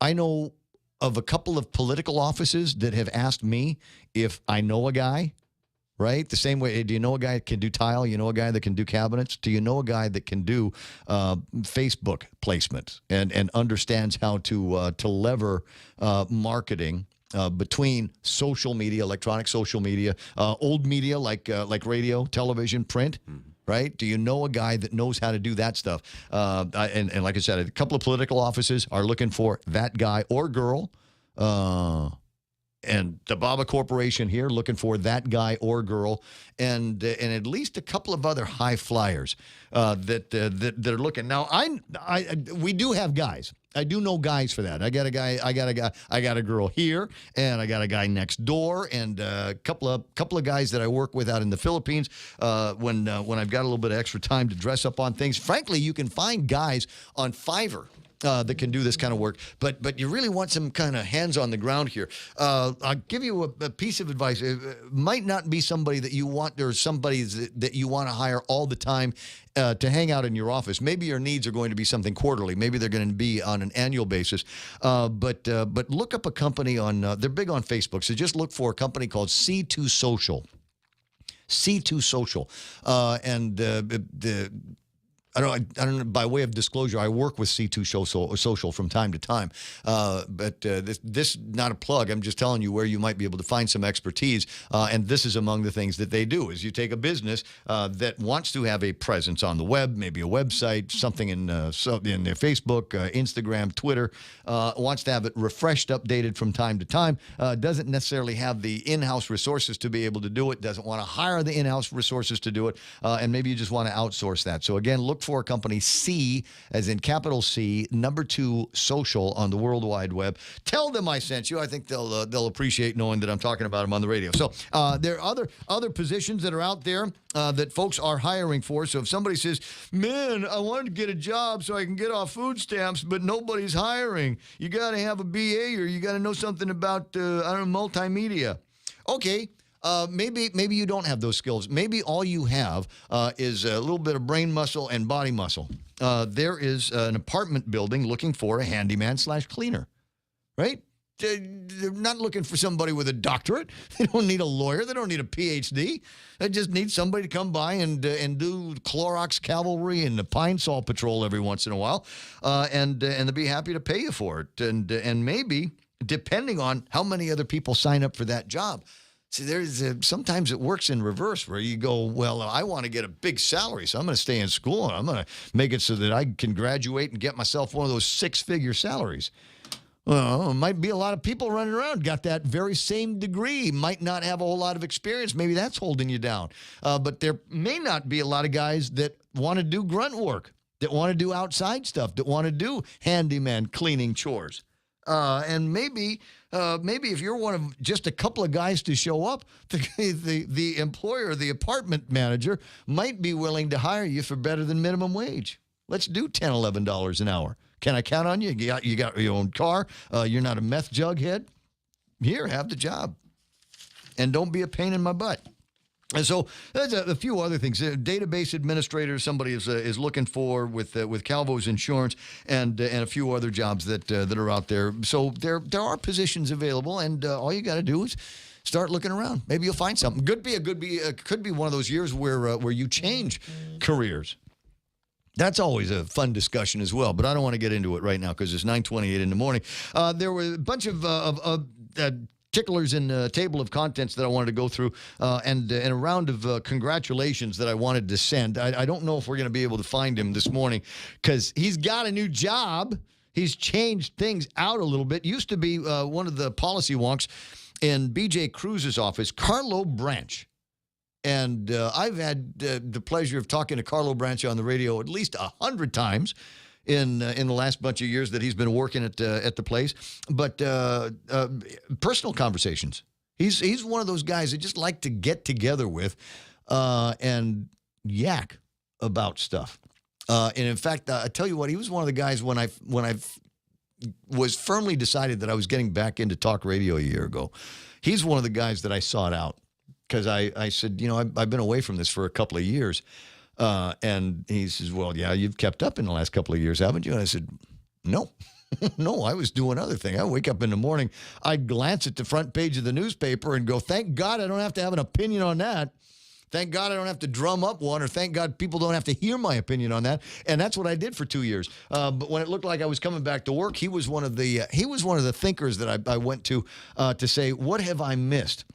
I know of a couple of political offices that have asked me if I know a guy, right? The same way, do you know a guy that can do tile? You know a guy that can do cabinets? Do you know a guy that can do Facebook placement and understands how to lever marketing between social media, electronic social media, old media like radio, television, print, right? Do you know a guy that knows how to do that stuff? And like I said, a couple of political offices are looking for that guy or girl. And the Baba Corporation here looking for that guy or girl, and at least a couple of other high flyers that are looking. Now, we do have guys. I do know guys for that. I got a guy. I got a girl here, and I got a guy next door, and a couple of guys that I work with out in the Philippines. When I've got a little bit of extra time to dress up on things, frankly, you can find guys on Fiverr that can do this kind of work, but you really want some kind of hands on the ground here. I'll give you a piece of advice. It might not be somebody that you want, or somebody that you want to hire all the time to hang out in your office. Maybe your needs are going to be something quarterly. Maybe they're going to be on an annual basis. But look up a company on. They're big on Facebook, so just look for a company called C2 Social. C2 Social, and I don't know, by way of disclosure, I work with C2 Social from time to time. But this not a plug. I'm just telling you where you might be able to find some expertise. And this is among the things that they do, is you take a business that wants to have a presence on the web, maybe a website, something in their Facebook, Instagram, Twitter, wants to have it refreshed, updated from time to time, doesn't necessarily have the in-house resources to be able to do it, doesn't want to hire the in-house resources to do it, and maybe you just want to outsource that. So again, look for a company C, as in capital C, number 2 Social on the World Wide Web. Tell them I sent you. I think they'll appreciate knowing that I'm talking about them on the radio. So there are other positions that are out there that folks are hiring for. So if somebody says, man, I wanted to get a job so I can get off food stamps, but nobody's hiring, you got to have a BA, or you got to know something about, multimedia. Okay. Maybe you don't have those skills. Maybe all you have is a little bit of brain muscle and body muscle. There is an apartment building looking for a handyman/cleaner, right? They're not looking for somebody with a doctorate. They don't need a lawyer. They don't need a PhD. They just need somebody to come by and do Clorox Cavalry and the Pine Sol Patrol every once in a while, and they'll be happy to pay you for it. And maybe, depending on how many other people sign up for that job. See, sometimes it works in reverse, where you go, well, I want to get a big salary, so I'm going to stay in school, and I'm going to make it so that I can graduate and get myself one of those 6-figure salaries. Well, it might be a lot of people running around, got that very same degree, might not have a whole lot of experience. Maybe that's holding you down. But there may not be a lot of guys that want to do grunt work, that want to do outside stuff, that want to do handyman cleaning chores. And maybe if you're one of just a couple of guys to show up, the employer, the apartment manager, might be willing to hire you for better than minimum wage. Let's do $10, $11 an hour. Can I count on you? You got your own car. You're not a meth jughead. Here, have the job. And don't be a pain in my butt. And so there's a few other things. Database administrator, somebody is looking for with Calvo's Insurance, and a few other jobs that are out there. So there are positions available, and all you got to do is start looking around. Maybe you'll find something. Could be one of those years where you change careers. That's always a fun discussion as well, but I don't want to get into it right now because it's 9:28 in the morning. There were a bunch of ticklers in the table of contents that I wanted to go through, and a round of congratulations that I wanted to send. I don't know if we're going to be able to find him this morning because he's got a new job. He's changed things out a little bit. Used to be one of the policy wonks in B.J. Cruz's office, Carlo Branch. And I've had the pleasure of talking to Carlo Branch on the radio at least 100 times in the last bunch of years that he's been working at the place. But personal conversations. He's one of those guys that just like to get together with and yak about stuff. And in fact, I tell you what, he was one of the guys when I was firmly decided that I was getting back into talk radio a year ago. He's one of the guys that I sought out. Because I said, I've been away from this for a couple of years. And he says, well, yeah, you've kept up in the last couple of years, haven't you? And I said, no. No, I was doing other thing. I wake up in the morning, I'd glance at the front page of the newspaper and go, thank God I don't have to have an opinion on that. Thank God I don't have to drum up one, or thank God people don't have to hear my opinion on that. And that's what I did for 2 years. But when it looked like I was coming back to work, he was one of the thinkers that I went to say, what have I missed?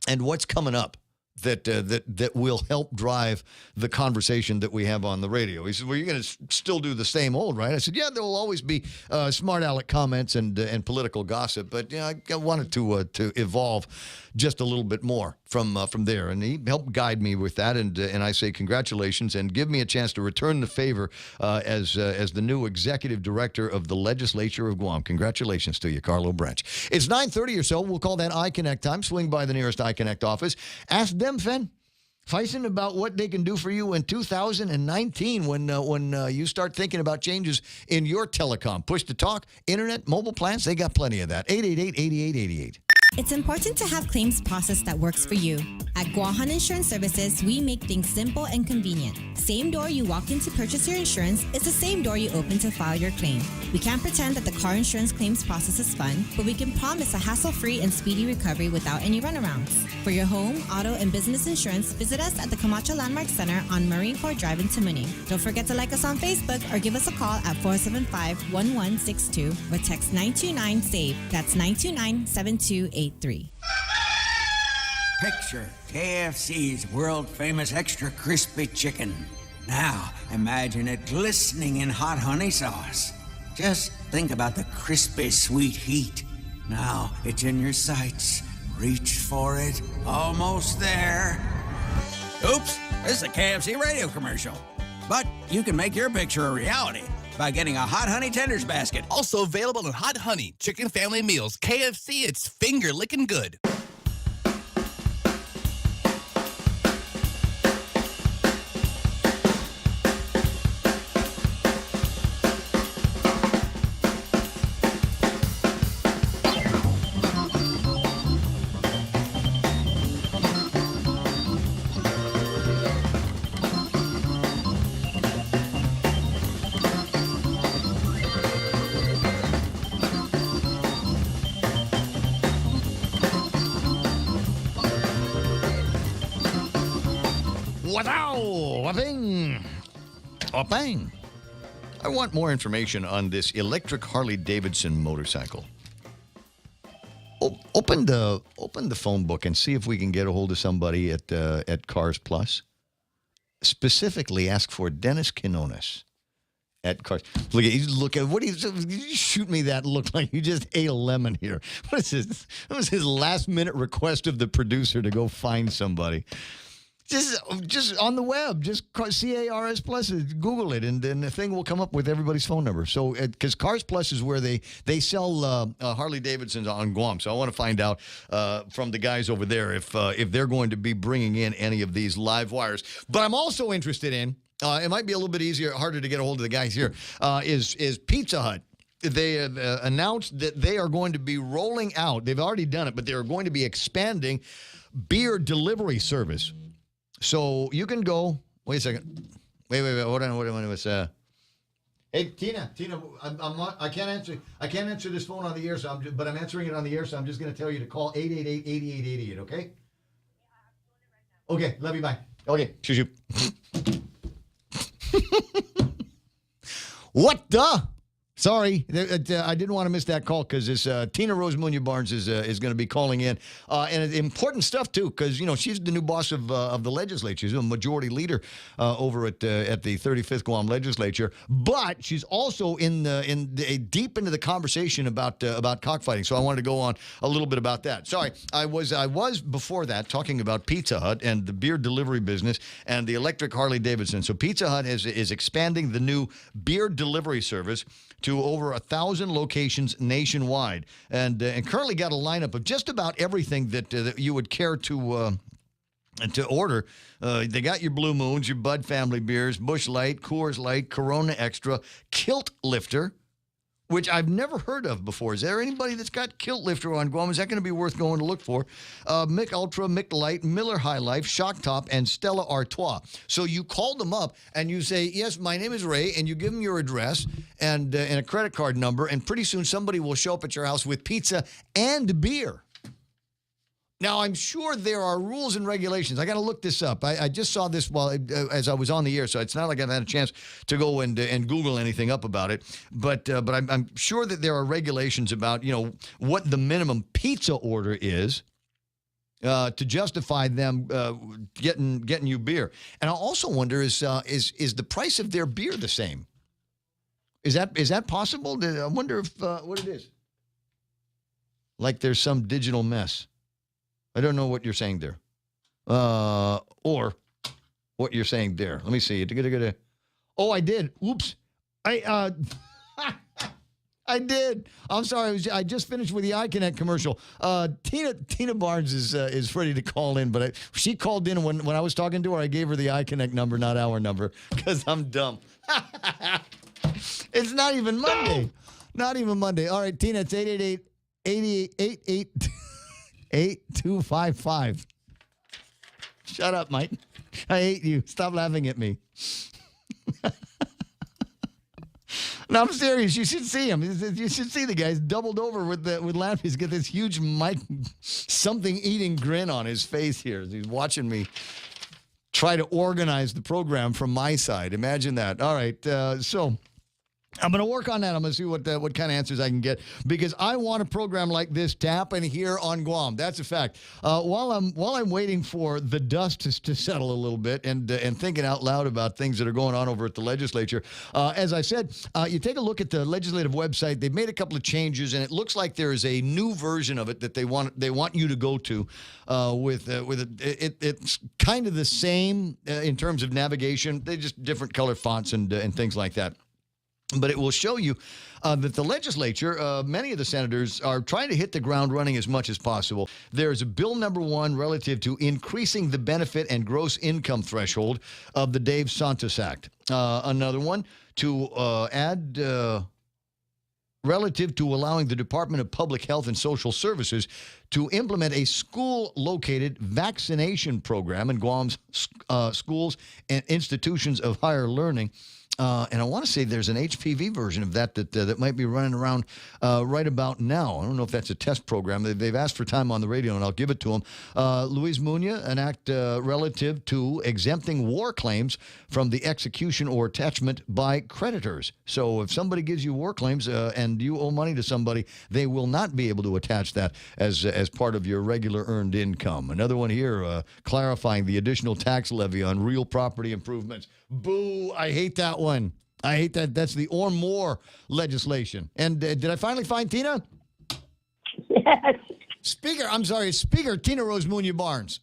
And what's coming up that will help drive the conversation that we have on the radio. He said, well, you're going to still do the same old, right? I said, yeah, there will always be smart aleck comments and political gossip, but I wanted to evolve just a little bit more from there. And he helped guide me with that, and I say congratulations and give me a chance to return the favor as the new executive director of the Legislature of Guam. Congratulations to you, Carlo Branch. It's 9:30 or so. We'll call that iConnect time. Swing by the nearest iConnect office. Ask them, Faison, about what they can do for you in 2019 when you start thinking about changes in your telecom. Push to talk, internet, mobile plans, they got plenty of that. 888-8888. It's important to have claims process that works for you. At Guahan Insurance Services, we make things simple and convenient. Same door you walk in to purchase your insurance is the same door you open to file your claim. We can't pretend that the car insurance claims process is fun, but we can promise a hassle-free and speedy recovery without any runarounds. For your home, auto, and business insurance, visit us at the Camacho Landmark Center on Marine Corps Drive in Tamuning. Don't forget to like us on Facebook or give us a call at 475-1162 or text 929-SAVE. That's 929-7283. Picture KFC's world-famous extra crispy chicken. Now, imagine it glistening in hot honey sauce. Just think about the crispy, sweet heat. Now, it's in your sights. Reach for it. Almost there. Oops, this is a KFC radio commercial. But you can make your picture a reality by getting a Hot Honey Tenders basket. Also available in Hot Honey Chicken Family Meals. KFC, it's finger-licking good. Bang! I want more information on this electric Harley-Davidson motorcycle. Open the phone book and see if we can get a hold of somebody at Cars Plus. Specifically, ask for Dennis Quinones at Cars. Look at what you shoot me that look like you just ate a lemon here. What is this? That was his last minute request of the producer to go find somebody. Just on the web, just CARS Plus, Google it, and then the thing will come up with everybody's phone number. So, because Cars Plus is where they sell Harley Davidsons on Guam. So I want to find out from the guys over there if they're going to be bringing in any of these live wires. But I'm also interested in, it might be a little bit harder to get a hold of the guys here, is Pizza Hut. They have announced that they are going to be rolling out, they've already done it, but they are going to be expanding beer delivery service. So you can go. Wait a second. Wait. Hold on. What was? Hey, Tina. I can't answer this phone on the air. But I'm answering it on the air. So I'm just going to tell you to call 888-8888. Okay. Okay. Love you. Bye. Okay. Shoot. What the? Sorry, I didn't want to miss that call because this Tina Rose Munoz-Barnes is going to be calling in, and important stuff too because she's the new boss of the legislature. She's a majority leader over at the 35th Guam Legislature, but she's also deep into the conversation about cockfighting. So I wanted to go on a little bit about that. Sorry, I was before that talking about Pizza Hut and the beer delivery business and the electric Harley Davidson. So Pizza Hut is expanding the new beer delivery service to over 1,000 locations nationwide, and currently got a lineup of just about everything that you would care to order. They got your Blue Moons, your Bud family beers, Busch Light, Coors Light, Corona Extra, Kilt Lifter, which I've never heard of before. Is there anybody that's got Kilt Lifter on Guam? Is that going to be worth going to look for? Mick Ultra, Mick Light, Miller High Life, Shock Top, and Stella Artois. So you call them up and you say, yes, my name is Ray, and you give them your address and a credit card number, and pretty soon somebody will show up at your house with pizza and beer. Now, I'm sure there are rules and regulations. I got to look this up. I just saw this as I was on the air, so it's not like I've had a chance to go and Google anything up about it. But I'm sure that there are regulations about what the minimum pizza order is, to justify them getting you beer. And I also wonder is the price of their beer the same? Is that possible? I wonder if what it is. Like there's some digital mess. I don't know what you're saying there, or what you're saying there. Let me see. Oh, I did. Oops. I did. I'm sorry. I just finished with the iConnect commercial. Tina Barnes is ready to call in, but she called in when I was talking to her. I gave her the iConnect number, not our number, because I'm dumb. It's not even Monday. Not even Monday. All right, Tina, it's 888-8255. Shut up, Mike. I hate you. Stop laughing at me. No, I'm serious. You should see him. You should see the guy's doubled over with laughing. He's got this huge Mike something eating grin on his face here. He's watching me try to organize the program from my side. Imagine that. All right, so I'm going to work on that. I'm going to see what kind of answers I can get, because I want a program like this to happen here on Guam. That's a fact. While I'm waiting for the dust to settle a little bit and thinking out loud about things that are going on over at the legislature, as I said, you take a look at the legislative website. They've made a couple of changes, and it looks like there is a new version of it that they want you to go to. It's kind of the same in terms of navigation. They just different color fonts and things like that. But it will show you that the legislature, many of the senators are trying to hit the ground running as much as possible. There's a bill number 1 relative to increasing the benefit and gross income threshold of the Dave Santos Act. Another one to add relative to allowing the Department of Public Health and Social Services to implement a school-located vaccination program in Guam's schools and institutions of higher learning. And I want to say there's an HPV version of that might be running around right about now. I don't know if that's a test program. They've asked for time on the radio, and I'll give it to them. Luis Muñoz, an act relative to exempting war claims from the execution or attachment by creditors. So if somebody gives you war claims and you owe money to somebody, they will not be able to attach that as part of your regular earned income. Another one here, clarifying the additional tax levy on real property improvements. Boo, I hate that one. I hate that. That's the or more legislation. And did I finally find Tina? Yes. Speaker Tina Rose Muñoz Barnes.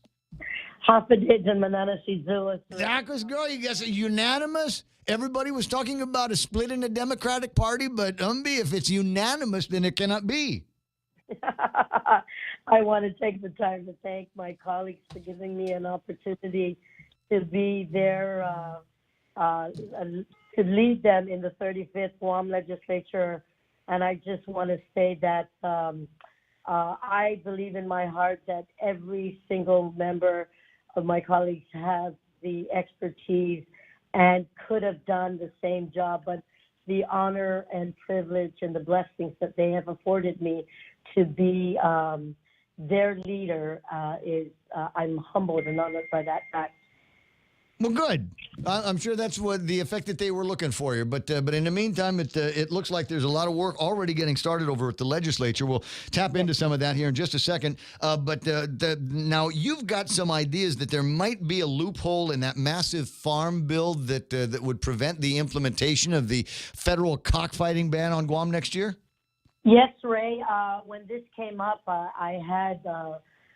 Hafidid and Manana Shizua. That was girl, you guys unanimous? Everybody was talking about a split in the Democratic Party, but if it's unanimous, then it cannot be. I want to take the time to thank my colleagues for giving me an opportunity to be there, to lead them in the 35th Guam legislature. And I just want to say that I believe in my heart that every single member of my colleagues have the expertise and could have done the same job, but the honor and privilege and the blessings that they have afforded me to be their leader I'm humbled and honored by that fact. Well, good. I'm sure that's what the effect that they were looking for here. But in the meantime, it looks like there's a lot of work already getting started over at the legislature. We'll tap into some of that here in just a second. But now you've got some ideas that there might be a loophole in that massive farm bill that would prevent the implementation of the federal cockfighting ban on Guam next year? Yes, Ray. When this came up, I had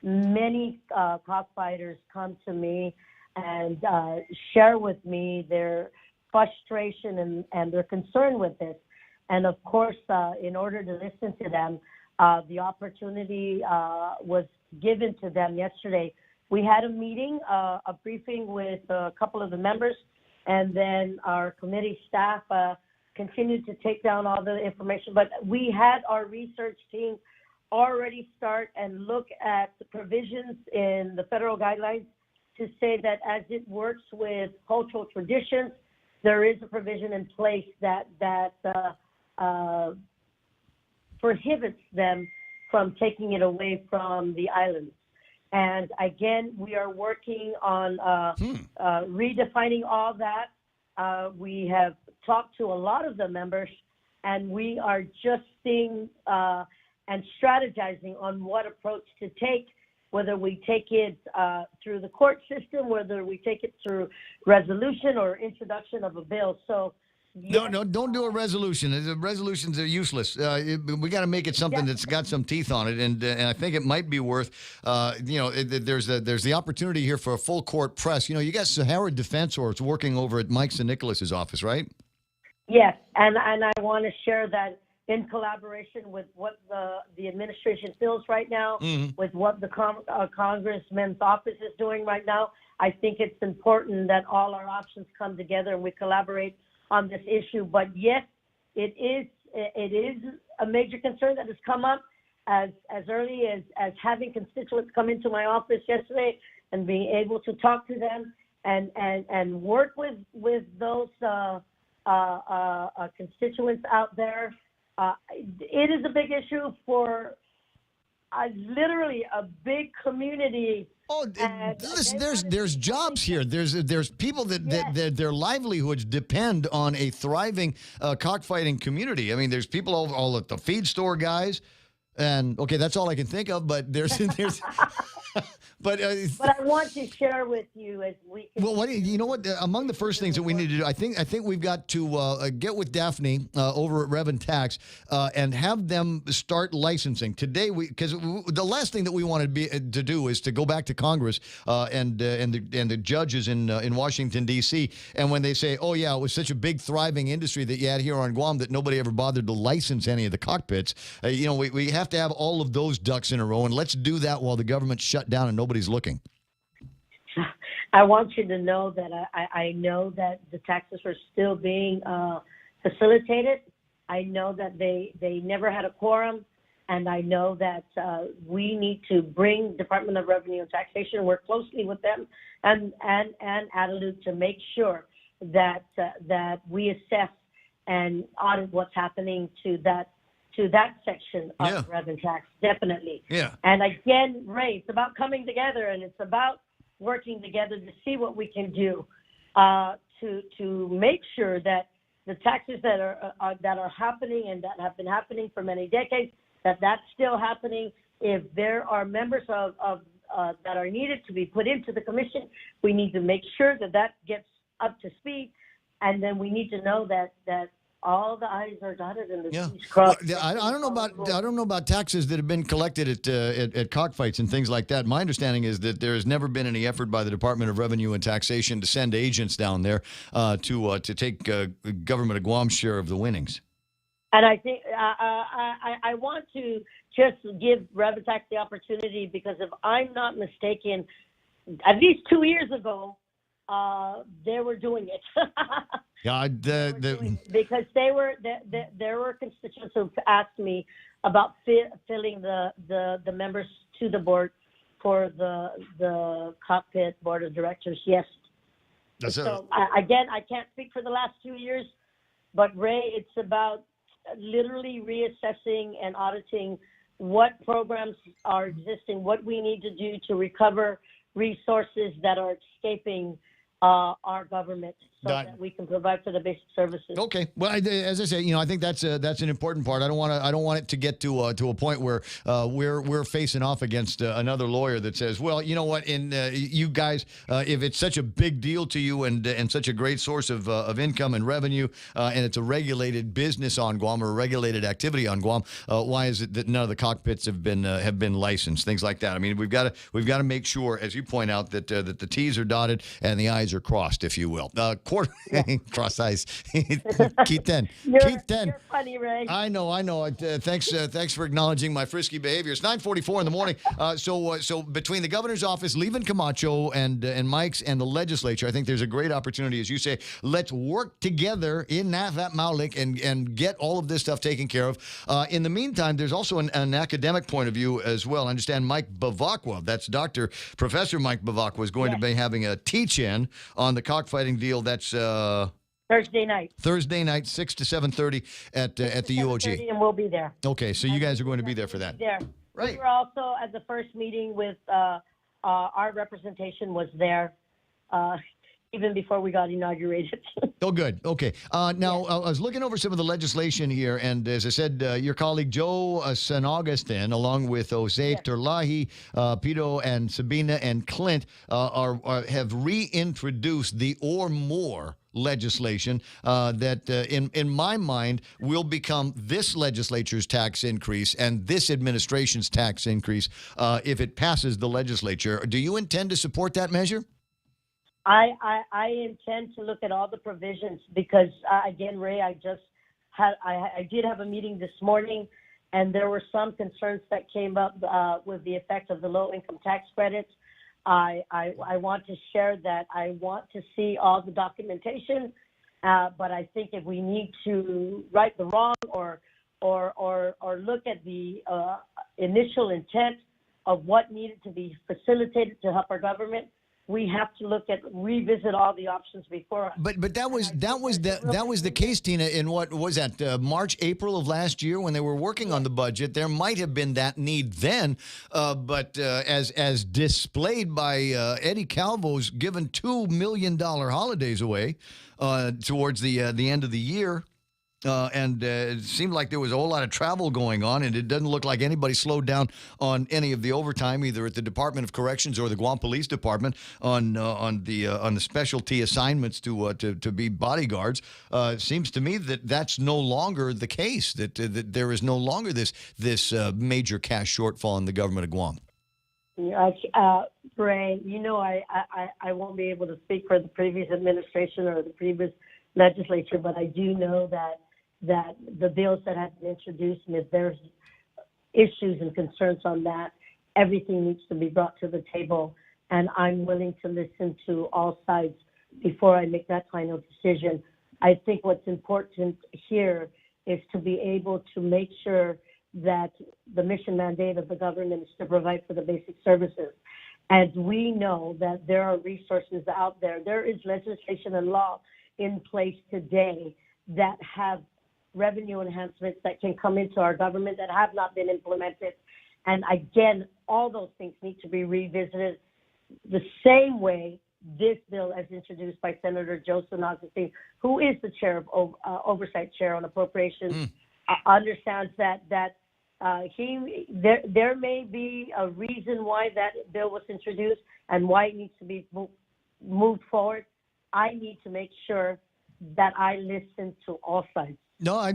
many cockfighters come to me and share with me their frustration and their concern with this. And of course, in order to listen to them, the opportunity was given to them yesterday. We had a meeting, a briefing with a couple of the members, and then our committee staff continued to take down all the information. But we had our research team already start and look at the provisions in the federal guidelines to say that as it works with cultural traditions, there is a provision in place that prohibits them from taking it away from the islands. And again, we are working on redefining all that. We have talked to a lot of the members, and we are just seeing and strategizing on what approach to take, whether we take it through the court system, whether we take it through resolution or introduction of a bill. So. No, don't do a resolution. The resolutions are useless. We got to make it something that's got some teeth on it, and I think it might be worth. There's the opportunity here for a full court press. You got Sahara Defense Force working over at Mike St. Nicholas's office, right? Yes, and I want to share that in collaboration with what the administration feels right now, with what the congressman's office is doing right now. I think it's important that all our options come together and we collaborate on this issue. But yes, it is a major concern that has come up as early as having constituents come into my office yesterday and being able to talk to them and work with those constituents out there. It is a big issue for literally a big community. Oh, listen, there's jobs here. There's people that their livelihoods depend on a thriving cockfighting community. I mean, there's people all at the feed store guys, and okay, that's all I can think of. But there's But I want to share with you as we can. Well, you know what? Among the first things that we need to do, I think we've got to get with Daphne over at Rev & Tax and have them start licensing today. Because the last thing that we want to do is to go back to Congress and the judges in Washington D.C. and when they say, "Oh yeah, it was such a big thriving industry that you had here on Guam that nobody ever bothered to license any of the cockpits." We have to have all of those ducks in a row, and let's do that while the government's shut down and nobody's looking. I want you to know that I know that the taxes are still being facilitated. I know that they never had a quorum, and I know that we need to bring Department of Revenue and Taxation, work closely with them and ADALUC to make sure that we assess and audit what's happening to that section of Rev and Tax, definitely. Yeah. And again, Ray, it's about coming together, and it's about working together to see what we can do to make sure that the taxes that are happening and that have been happening for many decades, that's still happening. If there are members of that are needed to be put into the commission, we need to make sure that gets up to speed, and then we need to know that all the I's are dotted and the T's crossed. Well, I don't know about taxes that have been collected at cockfights and things like that. My understanding is that there has never been any effort by the Department of Revenue and Taxation to send agents down there to take government of Guam's share of the winnings. And I think I want to just give Rev and Tax the opportunity, because if I'm not mistaken, at least 2 years ago, they were doing it. Yeah, because there were constituents who asked me about filling the members to the board for the cockpit board of directors. Yes. So again, I can't speak for the last 2 years, but Ray, it's about literally reassessing and auditing what programs are existing, what we need to do to recover resources that are escaping our government, so that we can provide for the basic services. Okay. Well, as I say, I think that's an important part. I don't want it to get to a point where we're facing off against another lawyer that says, well, you know what, you guys, if it's such a big deal to you and such a great source of income and revenue, and it's a regulated business on Guam or a regulated activity on Guam, why is it that none of the cockpits have been licensed? Things like that. I mean, we've got to make sure, as you point out, that the T's are dotted and the I's are crossed, if you will. Cross eyes. Keith Den. You're funny, Ray. I know. Thanks for acknowledging my frisky behavior. It's 9:44 in the morning. So between the governor's office, Levin Camacho, and Mike's and the legislature, I think there's a great opportunity, as you say. Let's work together in Nafat Maulik and get all of this stuff taken care of. In the meantime, there's also an academic point of view as well. I understand Mike Bavacqua, that's Professor Mike Bavacqua, is going to be having a teach-in on the cockfighting deal. That's Thursday night, 6 to 7:30 at the UOG. And we'll be there. Okay, so you guys are going to be there for that. There. Right. We were also at the first meeting with our representation was there. even before we got inaugurated. Oh, good. Okay. Now, I was looking over some of the legislation here, and as I said, your colleague Joe San Augustin, along with Jose Terlahi, Pito, and Sabina and Clint, have reintroduced the or more legislation that, in my mind, will become this legislature's tax increase and this administration's tax increase if it passes the legislature. Do you intend to support that measure? I intend to look at all the provisions because, again, Ray, I did have a meeting this morning, and there were some concerns that came up with the effect of the low-income tax credits. I want to share that. I want to see all the documentation, but I think if we need to right the wrong or look at the initial intent of what needed to be facilitated to help our government, we have to revisit all the options before. But that was the case, Tina, in what was that March, April of last year when they were working on the budget. There might have been that need then, but as displayed by Eddie Calvo's given $2 million holidays away towards the end of the year. And it seemed like there was a whole lot of travel going on, and it doesn't look like anybody slowed down on any of the overtime, either at the Department of Corrections or the Guam Police Department on the specialty assignments to be bodyguards. It seems to me that that's no longer the case. That there is no longer this major cash shortfall in the government of Guam. Ray, I won't be able to speak for the previous administration or the previous legislature, but I do know that the bills that have been introduced, and if there's issues and concerns on that, everything needs to be brought to the table. And I'm willing to listen to all sides before I make that final decision. I think what's important here is to be able to make sure that the mission mandate of the government is to provide for the basic services. And we know that there are resources out there. There is legislation and law in place today that have revenue enhancements that can come into our government that have not been implemented. And again, all those things need to be revisited the same way this bill, as introduced by Senator Joe San Augustin, who is the chair of Oversight Chair on Appropriations, understands that there may be a reason why that bill was introduced and why it needs to be moved forward. I need to make sure that I listen to all sides. No,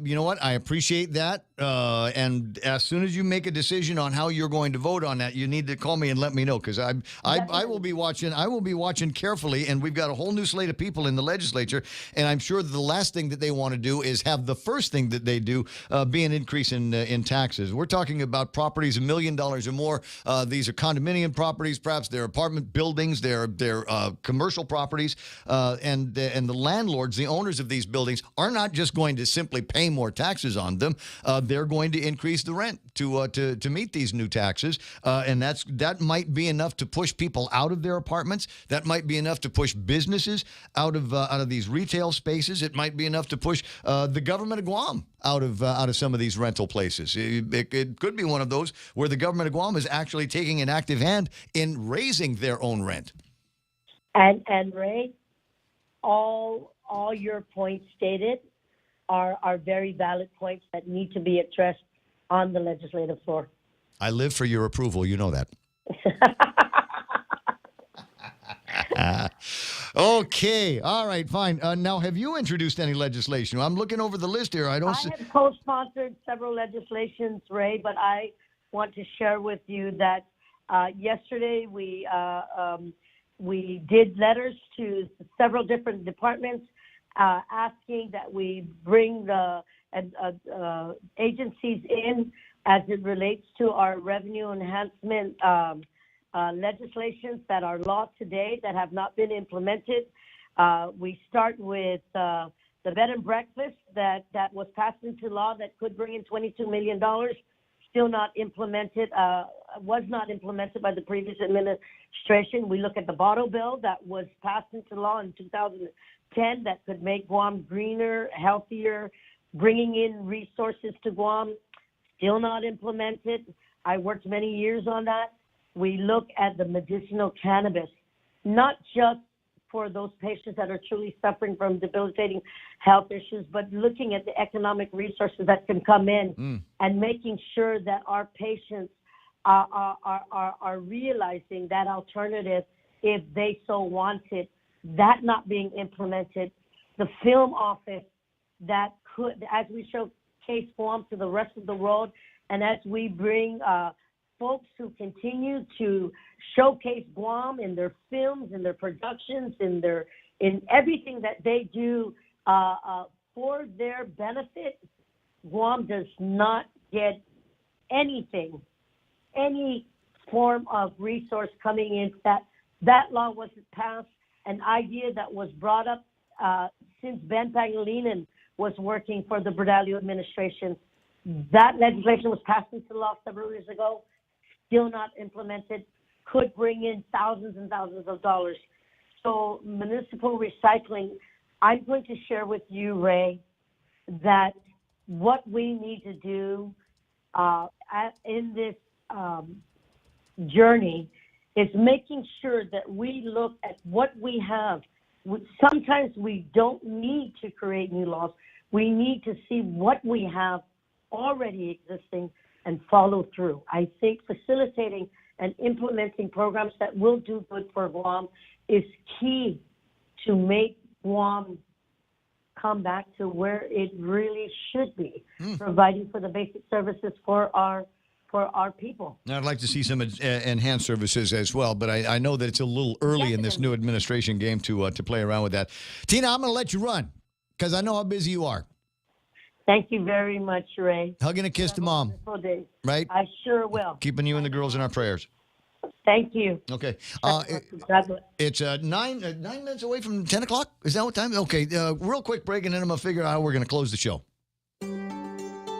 you know what? I appreciate that. And as soon as you make a decision on how you're going to vote on that, you need to call me and let me know, because I will be watching. I will be watching carefully, and we've got a whole new slate of people in the legislature, and I'm sure the last thing that they want to do is have the first thing that they do be an increase in taxes. We're talking about properties $1 million or more. These are condominium properties, perhaps they're apartment buildings, they're commercial properties, and the landlords, the owners of these buildings, are not just going to simply pay more taxes on them. They're going to increase the rent to meet these new taxes, and that might be enough to push people out of their apartments. That might be enough to push businesses out of these retail spaces. It might be enough to push the government of Guam out of some of these rental places. It could be one of those where the government of Guam is actually taking an active hand in raising their own rent. And Ray, all your points stated are very valid points that need to be addressed on the legislative floor. I live for your approval. You know that. Okay. All right. Fine. Now, have you introduced any legislation? I'm looking over the list here. I have co-sponsored several legislations, Ray, but I want to share with you that yesterday we did letters to several different departments asking that we bring the agencies in as it relates to our revenue enhancement legislations that are law today that have not been implemented. We start with the bed and breakfast that was passed into law that could bring in $22 million, still not implemented, was not implemented by the previous administration. We look at the bottle bill that was passed into law in 2010 that could make Guam greener, healthier, bringing in resources to Guam, still not implemented. I worked many years on that. We look at the medicinal cannabis, not just for those patients that are truly suffering from debilitating health issues, but looking at the economic resources that can come in and making sure that our patients are realizing that alternative if they so want it. That not being implemented. The film office that could, as we showcase Guam to the rest of the world, and as we bring folks who continue to showcase Guam in their films, in their productions, in everything that they do for their benefit, Guam does not get anything, any form of resource coming in. That law wasn't passed, an idea that was brought up since Ben Pangilinan was working for the Bradalio administration. That legislation was passed into law several years ago, still not implemented, could bring in thousands and thousands of dollars. So municipal recycling, I'm going to share with you, Ray, that what we need to do in this journey is making sure that we look at what we have. Sometimes we don't need to create new laws. We need to see what we have already existing and follow through. I think facilitating and implementing programs that will do good for Guam is key to make Guam come back to where it really should be, providing for the basic services for our people. I'd like to see some enhanced services as well, but I know that it's a little early in this new administration game to play around with that. Tina, I'm going to let you run because I know how busy you are. Thank you very much, Ray. Hugging a kiss to Mom. Right? I sure will. Keeping you and the girls in our prayers. Thank you. Okay. It's 9 minutes away from 10 o'clock. Is that what time? Okay. Real quick break, and then I'm going to figure out how we're going to close the show.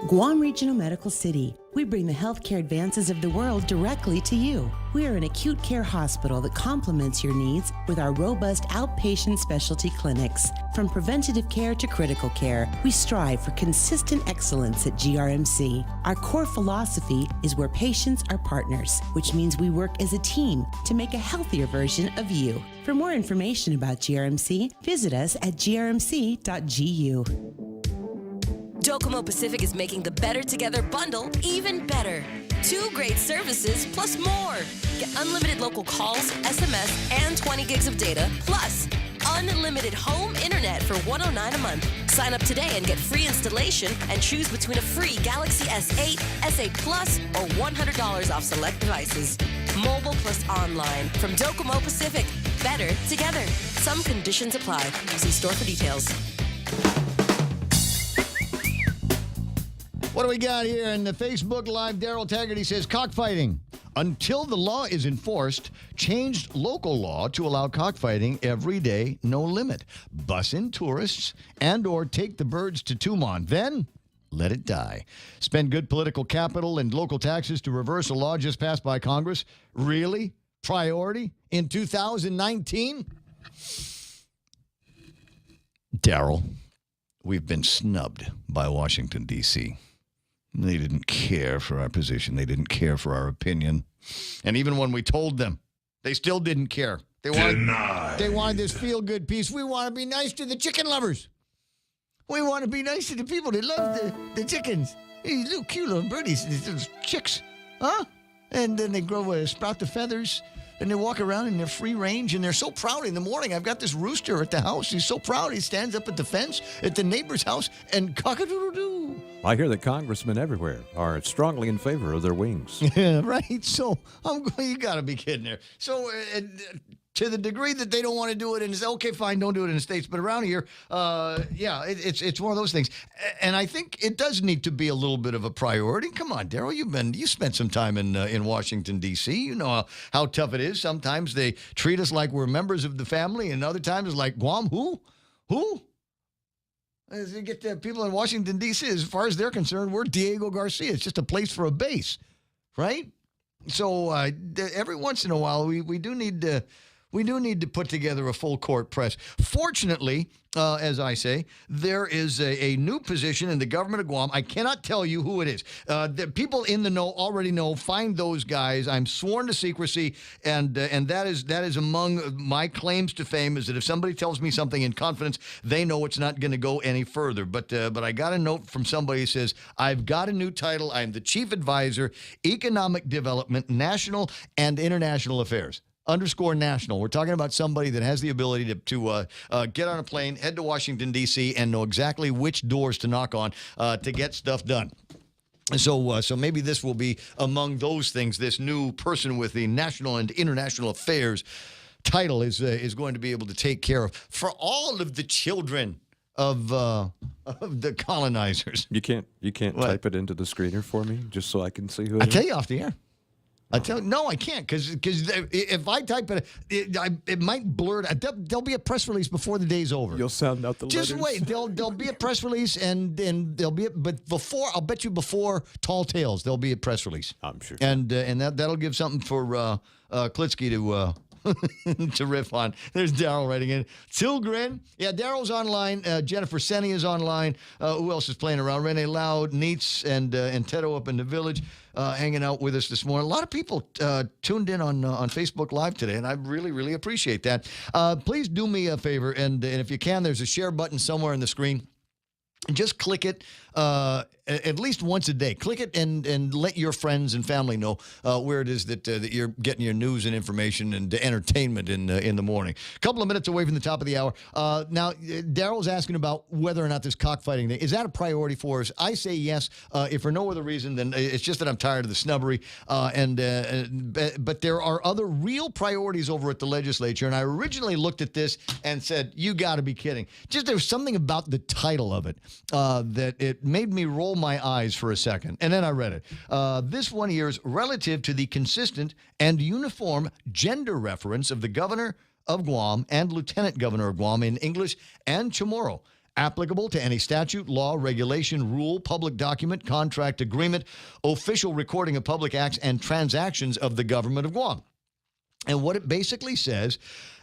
Guam Regional Medical City. We bring the healthcare advances of the world directly to you. We are an acute care hospital that complements your needs with our robust outpatient specialty clinics. From preventative care to critical care, we strive for consistent excellence at GRMC. Our core philosophy is where patients are partners, which means we work as a team to make a healthier version of you. For more information about GRMC, visit us at grmc.gu. Docomo Pacific is making the Better Together bundle even better. 2 great services plus more. Get unlimited local calls, SMS, and 20 gigs of data, plus unlimited home internet for $109 a month. Sign up today and get free installation and choose between a free Galaxy S8, S8 Plus, or $100 off select devices. Mobile plus online from Docomo Pacific. Better together. Some conditions apply. See store for details. What do we got here in the Facebook Live? Daryl Taggart, he says, cockfighting. Until the law is enforced, changed local law to allow cockfighting every day, no limit. Bus in tourists and or take the birds to Tumon. Then let it die. Spend good political capital and local taxes to reverse a law just passed by Congress. Really? Priority in 2019? Daryl, we've been snubbed by Washington, D.C. They didn't care for our position. They didn't care for our opinion. And even when we told them, they still didn't care. They wanted this feel-good piece. We want to be nice to the chicken lovers. We want to be nice to the people that love the chickens. These little cute little birdies, these little chicks. Huh? And then they grow, sprout the feathers, and they walk around in their free range, and they're so proud in the morning. I've got this rooster at the house. He's so proud. He stands up at the fence at the neighbor's house and cock-a-doodle-doo. I hear that congressmen everywhere are strongly in favor of their wings. Yeah, right. So you got to be kidding there. So to the degree that they don't want to do it, and it's okay, fine, don't do it in the States. But around here, it's one of those things. And I think it does need to be a little bit of a priority. Come on, Daryl, you spent some time in Washington, D.C. You know how tough it is. Sometimes they treat us like we're members of the family, and other times it's like, Guam, who? As you get the people in Washington, D.C., as far as they're concerned, we're Diego Garcia. It's just a place for a base, right? So every once in a while, we do need to We do need to put together a full court press. Fortunately, as I say, there is a new position in the government of Guam. I cannot tell you who it is. The people in the know already know. Find those guys. I'm sworn to secrecy, and that is among my claims to fame, is that if somebody tells me something in confidence, they know it's not going to go any further. But I got a note from somebody who says, I've got a new title. I'm the Chief Advisor, Economic Development, National and International Affairs. _national. We're talking about somebody that has the ability to get on a plane, head to Washington, D.C., and know exactly which doors to knock on to get stuff done. So maybe this will be among those things. This new person with the National and International Affairs title is going to be able to take care of for all of the children of the colonizers. You can't type it into the screener for me just so I can see who it I'll is? tell you off the air. No, I can't, because if I type it might blur it. There'll be a press release before the day's over. You'll sound out the Just letters. wait. There'll be a press release, and there'll be but before, I'll bet you before Tall Tales, there'll be a press release. I'm sure. And that'll give something for Klitsky to riff on. There's Daryl writing in. Tilgren. Yeah, Daryl's online. Jennifer Senni is online. Who else is playing around? Renee Loud, Neitz, and Tedo up in the village hanging out with us this morning. A lot of people tuned in on Facebook Live today, and I really, really appreciate that. Please do me a favor, and if you can, there's a share button somewhere on the screen. Just click it at least once a day. Click it and let your friends and family know where it is that you're getting your news and information and entertainment in the morning. A couple of minutes away from the top of the hour. Now, Daryl's asking about whether or not this cockfighting thing, is that a priority for us? I say yes. If for no other reason, then it's just that I'm tired of the snubbery. But there are other real priorities over at the legislature, and I originally looked at this and said, you got to be kidding. Just there was something about the title of it that it made me roll my eyes for a second, and then I read it. This one here is relative to the consistent and uniform gender reference of the governor of Guam and lieutenant governor of Guam in English and Chamorro, applicable to any statute, law, regulation, rule, public document, contract, agreement, official recording of public acts, and transactions of the government of Guam. And what it basically says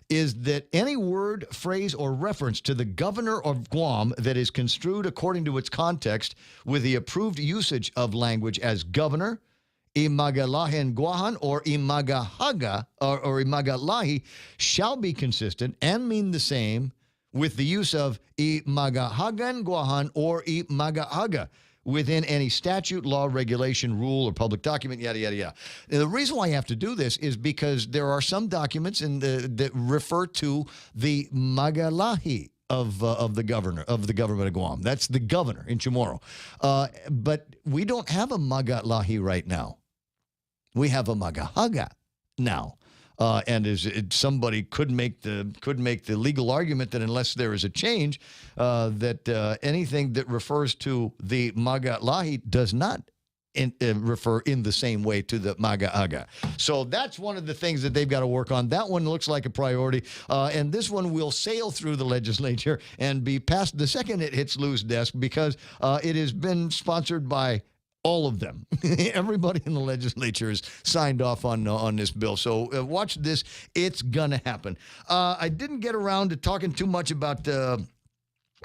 is that any word, phrase, or reference to the governor of Guam that is construed according to its context with the approved usage of language as governor, Imagalahin Guahan, or Imagahaga, or Imagalahi, shall be consistent and mean the same with the use of Imagahagan Guahan or Imagahaga within any statute, law, regulation, rule, or public document, yada, yada, yada. Now, the reason why I have to do this is because there are some documents that refer to the Magalahi of the government of Guam. That's the governor in Chamorro. But we don't have a Magalahi right now. We have a Magahaga now. And somebody could make the legal argument that unless there is a change, that anything that refers to the Magalahi does not refer in the same way to the Magaaga. So that's one of the things that they've got to work on. That one looks like a priority. And this one will sail through the legislature and be passed the second it hits Lou's desk, because it has been sponsored by all of them. Everybody in the legislature has signed off on this bill. So watch this. It's going to happen. I didn't get around to talking too much about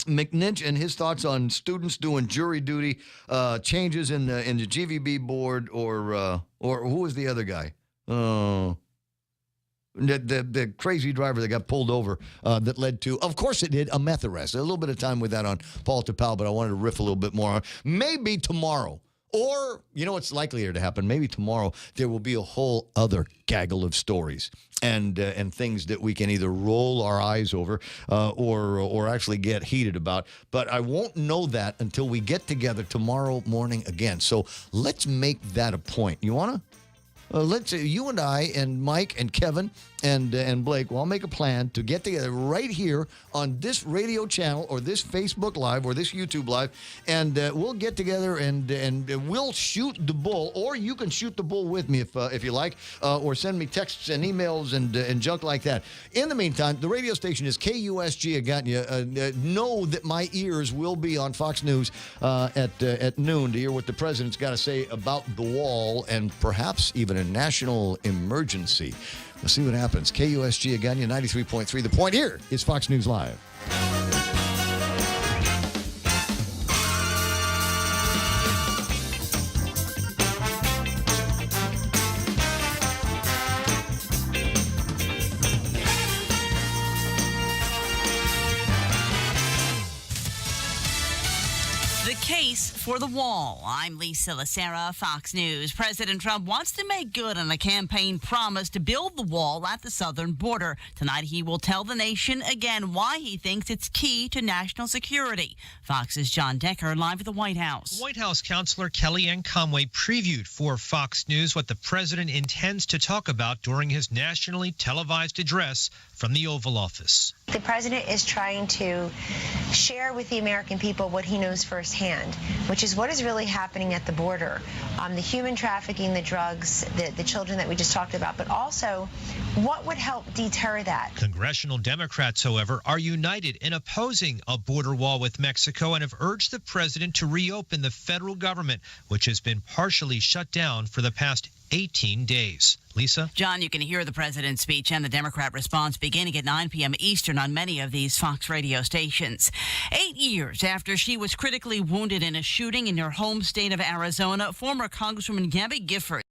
McNinch and his thoughts on students doing jury duty, changes in the GVB board, or who was the other guy? The crazy driver that got pulled over that led to, of course it did, a meth arrest. A little bit of time with that on Paul Tapal, but I wanted to riff a little bit more on maybe tomorrow. Or, you know what's likelier to happen? Maybe tomorrow there will be a whole other gaggle of stories and things that we can either roll our eyes over or actually get heated about. But I won't know that until we get together tomorrow morning again. So let's make that a point. You want to? Let's you and I and Mike and Kevin and Blake, well, I'll make a plan to get together right here on this radio channel or this Facebook Live or this YouTube Live, and we'll get together and we'll shoot the bull, or you can shoot the bull with me if you like, or send me texts and emails and junk like that. In the meantime, the radio station is KUSG. I got you. Know that my ears will be on Fox News at noon to hear what the president's got to say about the wall and perhaps even a national emergency. We'll see what happens. KUSG Agana 93.3. The Point here is Fox News Live. The case for the wall. I'm Lisa Lacera, Fox News. President Trump wants to make good on a campaign promise to build the wall at the southern border. Tonight, he will tell the nation again why he thinks it's key to national security. Fox's John Decker live at the White House. White House counselor Kellyanne Conway previewed for Fox News what the president intends to talk about during his nationally televised address from the Oval Office. The president is trying to share with the American people what he knows firsthand, which is what is really happening at the border. The human trafficking, the drugs, the children that we just talked about, but also what would help deter that. Congressional Democrats, however, are united in opposing a border wall with Mexico and have urged the president to reopen the federal government, which has been partially shut down for the past 18 days. Lisa? John, you can hear the president's speech and the Democrat response beginning at 9 p.m. Eastern on many of these Fox radio stations. 8 years after she was critically wounded in a shooting in her home state of Arizona, former Congresswoman Gabby Gifford